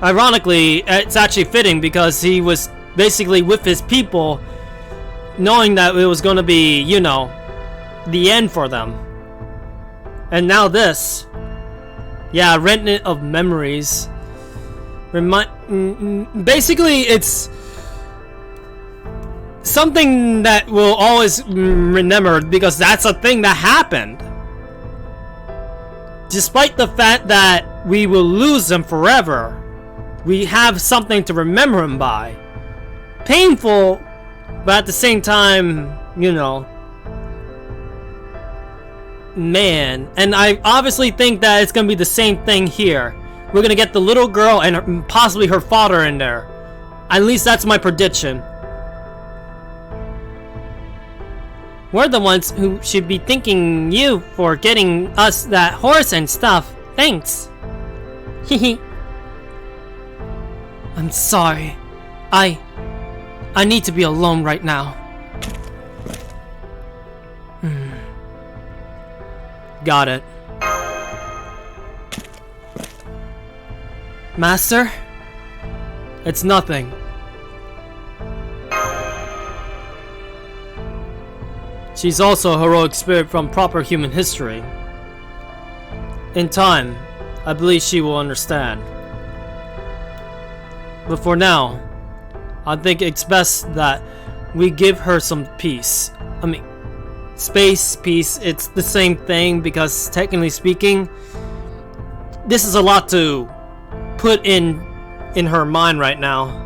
Ironically, it's actually fitting because he was basically with his people, knowing that it was going to be, you know, the end for them. And now this. Yeah, Remnant of Memories. Basically, it's something that we'll always remember because that's a thing that happened. Despite the fact that we will lose them forever, we have something to remember him by. Painful, but at the same time, you know. Man, and I obviously think that it's gonna be the same thing here. We're gonna get the little girl and possibly her father in there. At least that's my prediction. We're the ones who should be thanking you for getting us that horse and stuff. Thanks. Hehe. I'm sorry. I need to be alone right now. Got it. Master? It's nothing. She's also a heroic spirit from proper human history. In time, I believe she will understand. But for now, I think it's best that we give her some peace. I mean, space, peace, it's the same thing because technically speaking, this is a lot to put in her mind right now.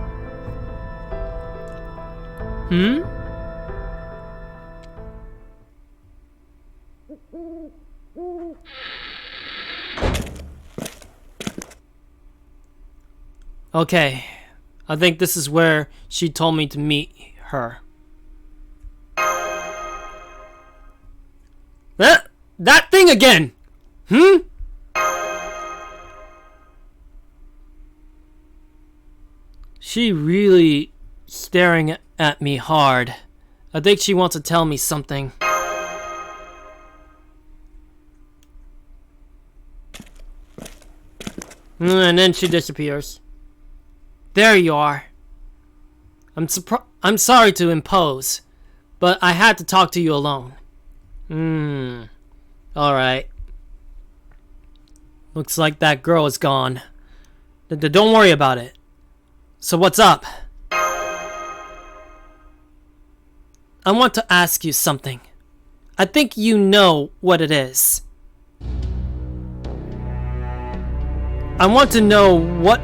Okay, I think this is where she told me to meet her. That thing again! She really staring at me hard. I think she wants to tell me something. And then she disappears. There you are. I'm sorry to impose, but I had to talk to you alone. Alright. Looks like that girl is gone. Don't worry about it. So what's up? I want to ask you something. I think you know what it is. I want to know what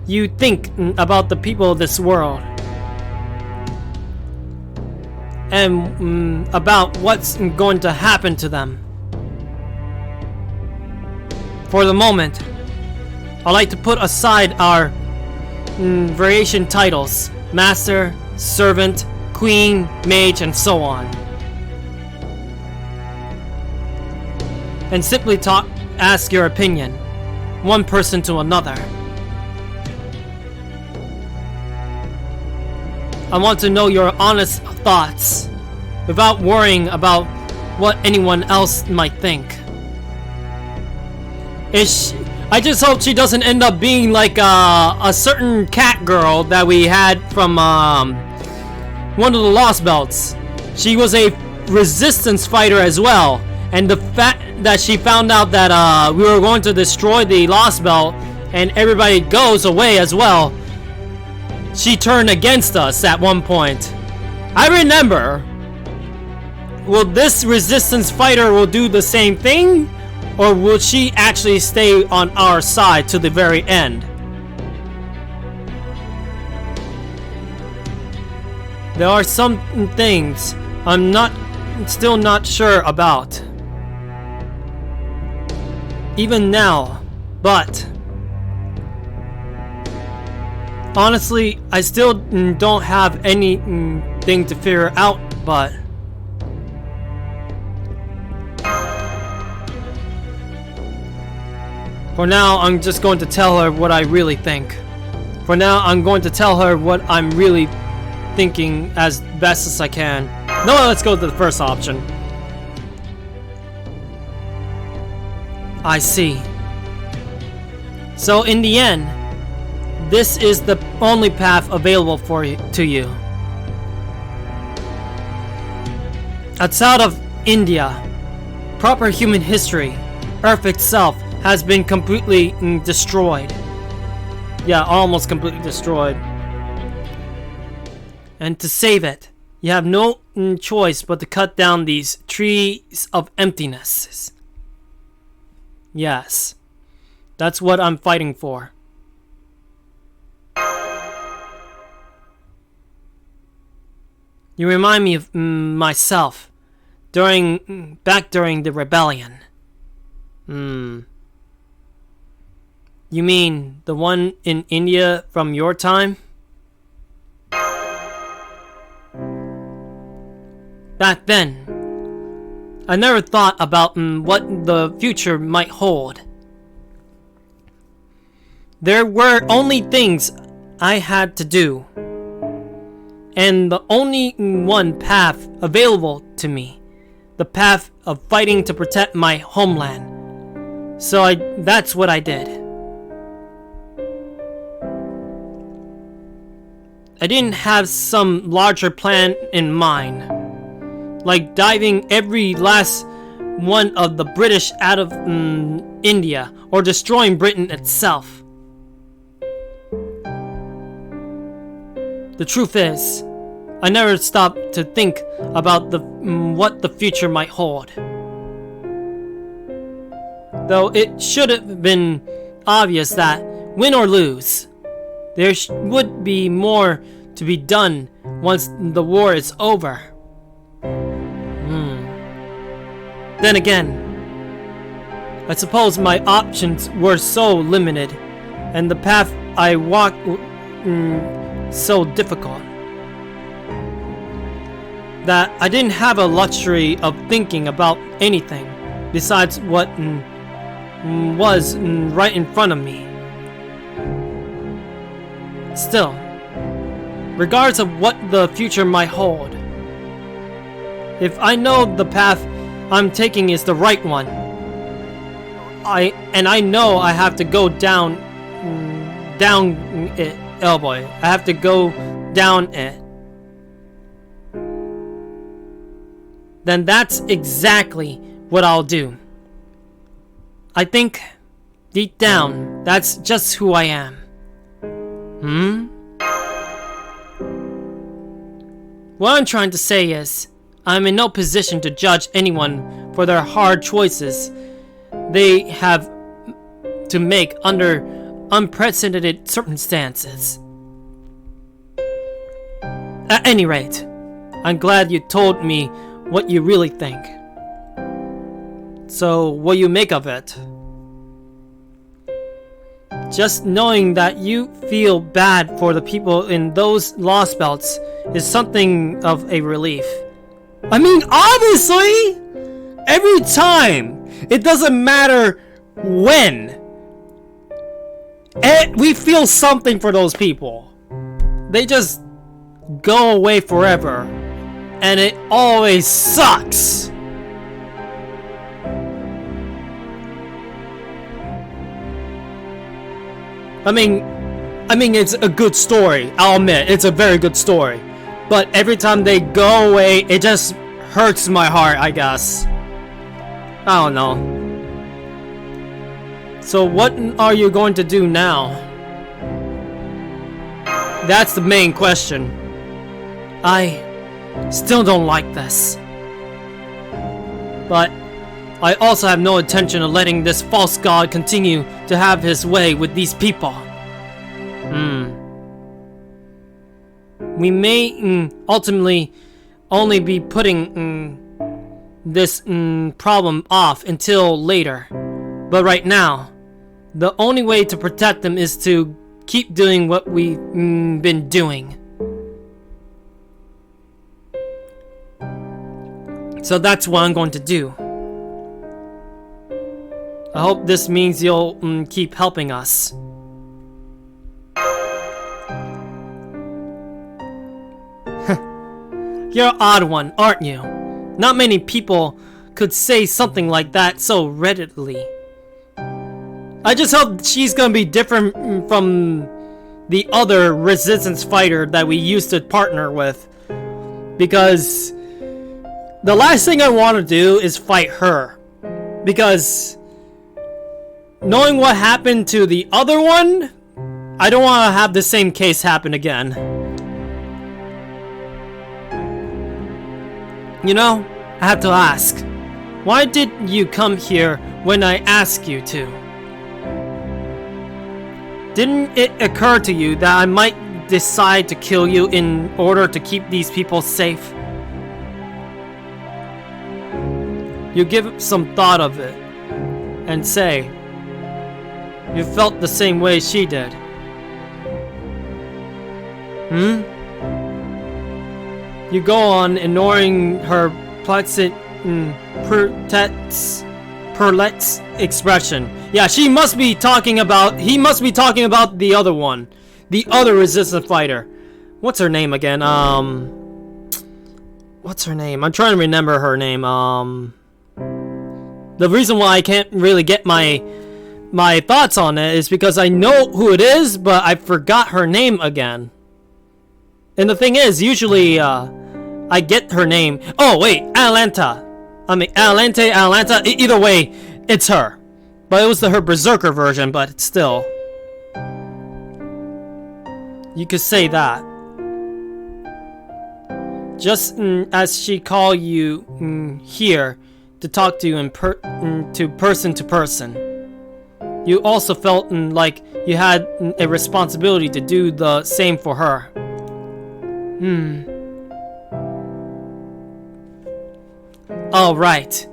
you think about the people of this world. And about what's going to happen to them. For the moment, I'd like to put aside our variation titles. Master, Servant, Queen, Mage, and so on. And simply ask your opinion. One person to another. I want to know your honest thoughts without worrying about what anyone else might think. I just hope she doesn't end up being like a certain cat girl that we had from one of the Lost Belts. She was a resistance fighter as well, and the fact that she found out that we were going to destroy the Lost Belt and everybody goes away as well, she turned against us at one point. I remember. Will this resistance fighter will do the same thing? Or will she actually stay on our side to the very end? There are some things I'm still not sure about. Even now, but honestly, I still don't have anything to figure out, but for now, I'm just going to tell her what I really think. For now, I'm going to tell her what I'm really thinking as best as I can. No, let's go to the first option. I see. So in the end, this is the only path available to you. Outside of India, proper human history, Earth itself, has been completely destroyed. Yeah, almost completely destroyed. And to save it, you have no choice but to cut down these trees of emptiness. Yes, that's what I'm fighting for. You remind me of myself back during the rebellion. You mean the one in India from your time? Back then, I never thought about what the future might hold. There were only things I had to do, and the only one path available to me, the path of fighting to protect my homeland. So that's what I did. I didn't have some larger plan in mind, like diving every last one of the British out of India, or destroying Britain itself. The truth is, I never stopped to think about what the future might hold. Though it should have been obvious that, win or lose, there would be more to be done once the war is over. Then again, I suppose my options were so limited, and the path I walked so difficult, that I didn't have a luxury of thinking about anything besides what was right in front of me. Still, regardless of what the future might hold, if I know the path I'm taking is the right one, I know I have to go down it. Oh boy, I have to go down it. Then that's exactly what I'll do. I think, deep down, that's just who I am. What I'm trying to say is, I'm in no position to judge anyone for their hard choices they have to make under unprecedented circumstances. At any rate, I'm glad you told me what you really think. So, what do you make of it? Just knowing that you feel bad for the people in those lost belts is something of a relief. I mean, obviously! Every time! It doesn't matter when. We feel something for those people. They just go away forever. And it always sucks! I mean, it's a good story. I'll admit, it's a very good story. But every time they go away, it just hurts my heart, I guess. I don't know. So what are you going to do now? That's the main question. I still don't like this. But I also have no intention of letting this false god continue to have his way with these people. We may ultimately only be putting this problem off until later. But right now, the only way to protect them is to keep doing what we've been doing. So that's what I'm going to do. I hope this means you'll keep helping us. You're an odd one, aren't you? Not many people could say something like that so readily. I just hope she's gonna be different from the other resistance fighter that we used to partner with. Because the last thing I want to do is fight her. Because knowing what happened to the other one, I don't want to have the same case happen again. You know, I have to ask, why did you come here when I asked you to? Didn't it occur to you that I might decide to kill you in order to keep these people safe? You give some thought of it, and say, you felt the same way she did. You go on ignoring her perlet's expression. Yeah, he must be talking about the other one. The other resistance fighter. What's her name again? What's her name? I'm trying to remember her name. The reason why I can't really get my thoughts on it is because I know who it is, but I forgot her name again. And the thing is, usually, I get her name. Oh, wait, Atalanta. Atalanta. Either way, it's her. But it was her Berserker version, but still. You could say that. Just as she called you here to talk to you person to person. You also felt like you had a responsibility to do the same for her. Alright.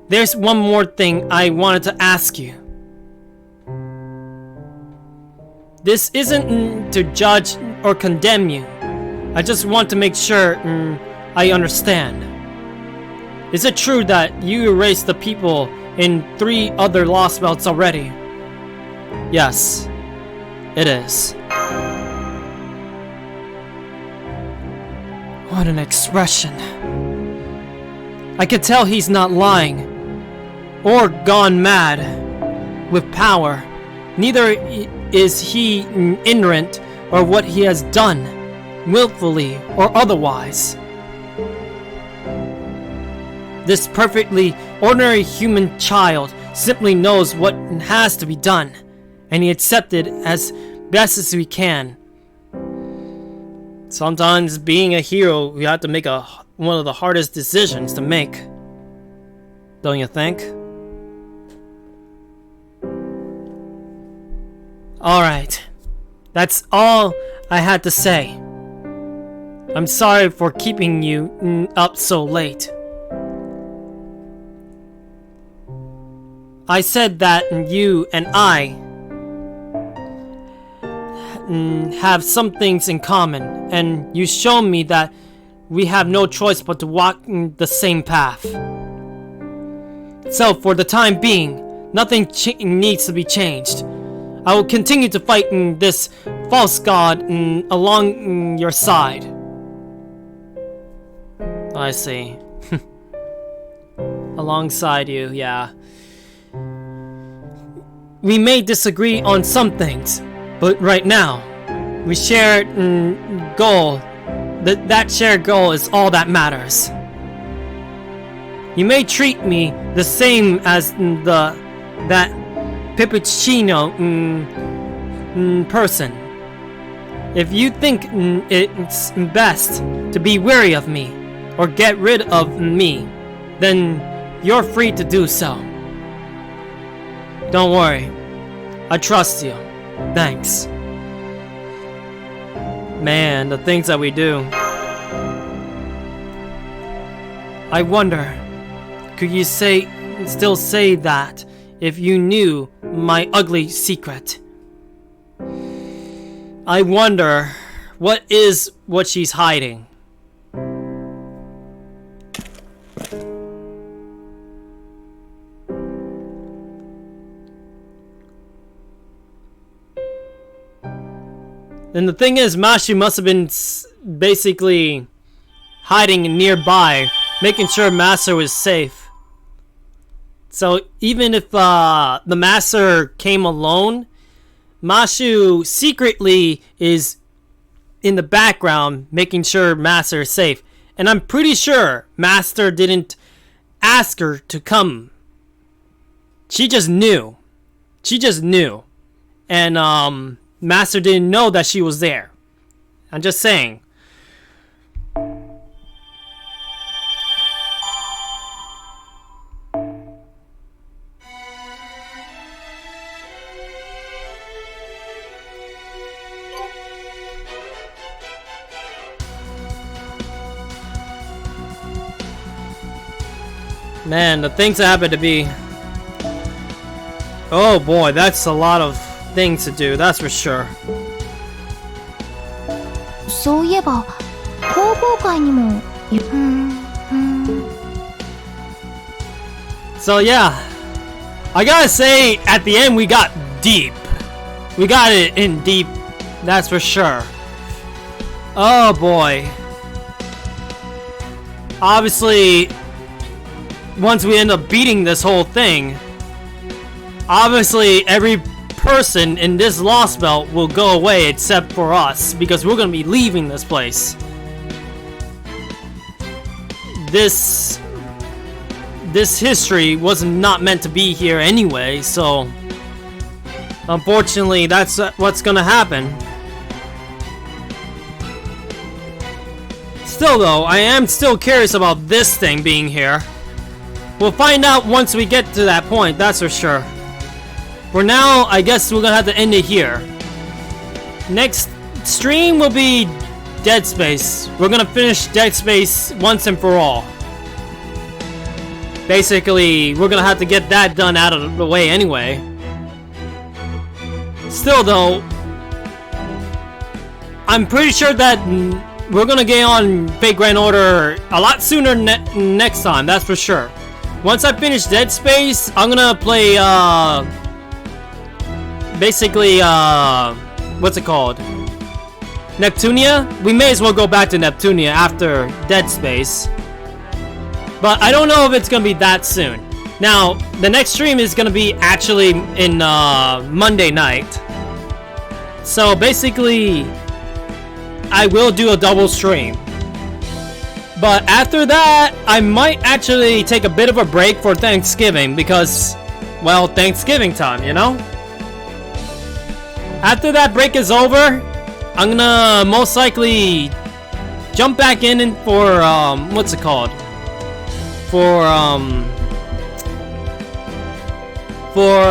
There's one more thing I wanted to ask you. This isn't to judge or condemn you. I just want to make sure I understand. Is it true that you erased the people in 3 other Lost Belts already? Yes, it is. What an expression. I could tell he's not lying, or gone mad with power. Neither is he ignorant of what he has done, willfully or otherwise. This perfectly ordinary human child simply knows what has to be done, and he accepts it as best as we can. Sometimes being a hero, you have to make one of the hardest decisions to make. Don't you think? Alright. That's all I had to say. I'm sorry for keeping you up so late. I said that you and I have some things in common, and you shown me that we have no choice but to walk the same path. So, for the time being, nothing needs to be changed. I will continue to fight this false god along your side. I see. Alongside you, yeah. We may disagree on some things, but right now, we share goal. That shared goal is all that matters. You may treat me the same as that Pippuccino person. If you think it's best to be wary of me or get rid of me, then you're free to do so. Don't worry. I trust you. Thanks. Man, the things that we do. I wonder, could you still say that if you knew my ugly secret? I wonder, what she's hiding? And the thing is, Mashu must have been basically hiding nearby, making sure Master was safe. So even if the Master came alone, Mashu secretly is in the background, making sure Master is safe. And I'm pretty sure Master didn't ask her to come. She just knew. And Master didn't know that she was there. I'm just saying. Man, the things that happen to be... Oh boy, that's a lot of things to do, that's for sure. そういえば工房会にも So yeah, I gotta say, at the end we got deep. We got it in deep, that's for sure. Oh boy. Obviously, once we end up beating this whole thing, obviously every person in this Lost Belt will go away except for us, because we're gonna be leaving this place. This history was not meant to be here anyway, so unfortunately that's what's gonna happen. Still though, I am still curious about this thing being here. We'll find out once we get to that point, that's for sure. For now, I guess we're gonna have to end it here. Next stream will be Dead Space. We're gonna finish Dead Space once and for all. Basically, we're gonna have to get that done out of the way anyway. Still though, I'm pretty sure that we're gonna get on Fate Grand Order a lot sooner next time, that's for sure. Once I finish Dead Space, I'm gonna play, basically, what's it called? Neptunia? We may as well go back to Neptunia after Dead Space. But I don't know if it's gonna be that soon. Now, the next stream is gonna be actually in, Monday night. So basically, I will do a double stream. But after that, I might actually take a bit of a break for Thanksgiving because, well, Thanksgiving time, you know? After that break is over, I'm gonna most likely jump back in and for what's it called? For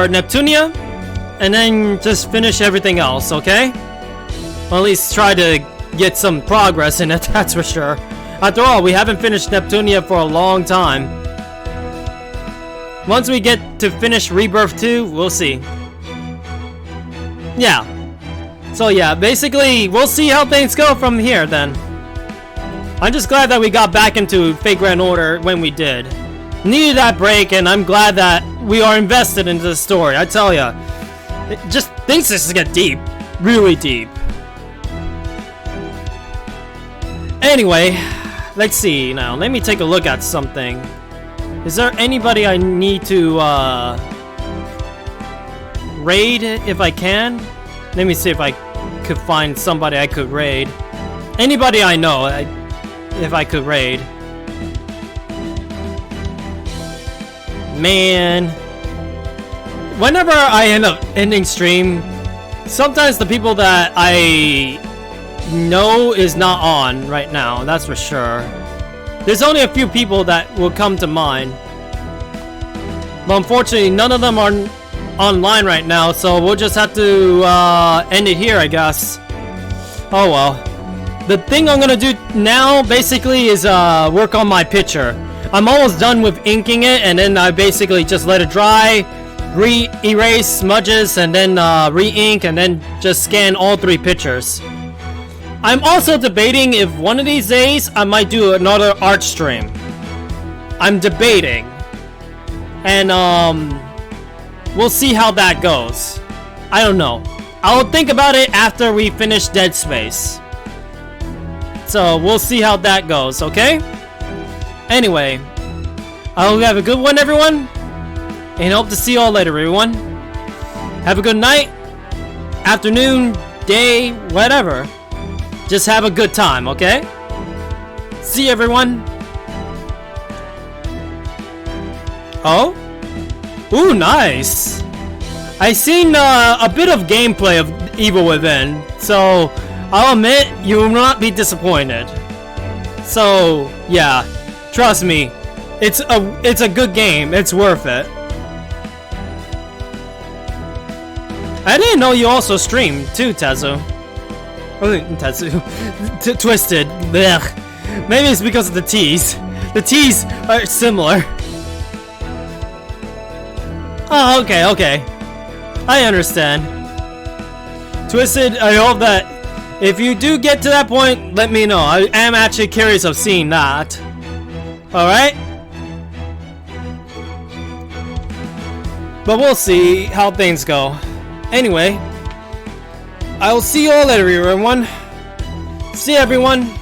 Neptunia, and then just finish everything else, okay? Or at least try to get some progress in it, that's for sure. After all, we haven't finished Neptunia for a long time. Once we get to finish Rebirth 2, we'll see. Yeah. So yeah, basically, we'll see how things go from here then. I'm just glad that we got back into Fate Grand Order when we did. Needed that break, and I'm glad that we are invested into the story. I tell ya, things just get deep, really deep. Anyway, let's see now. Let me take a look at something. Is there anybody I need to raid if I can? Let me see if I could find somebody I could raid. Anybody I know, if I could raid. Man, whenever I end up ending stream, sometimes the people that I know is not on right now, that's for sure. There's only a few people that will come to mind, but unfortunately none of them are online right now, so we'll just have to end it here, I guess. Oh well. The thing I'm gonna do now basically is work on my picture. I'm almost done with inking it, and then I basically just let it dry, re-erase smudges, and then re-ink, and then just scan all 3 pictures. I'm also debating if one of these days I might do another art stream. I'm debating. And we'll see how that goes. I don't know. I'll think about it after we finish Dead Space. So we'll see how that goes, okay? Anyway, I hope you have a good one, everyone, and hope to see you all later, everyone. Have a good night, afternoon, day, whatever. Just have a good time, okay? See you, everyone. Oh? Ooh, nice. I seen a bit of gameplay of Evil Within, so I'll admit you will not be disappointed. So yeah, trust me, it's a good game. It's worth it. I didn't know you also streamed too, Tezu. Twisted. Blech. Maybe it's because of the T's. The T's are similar. Oh, okay. I understand. Twisted, I hope that if you do get to that point, let me know. I am actually curious of seeing that. Alright? But we'll see how things go. Anyway, I will see you all later, everyone. See you, everyone.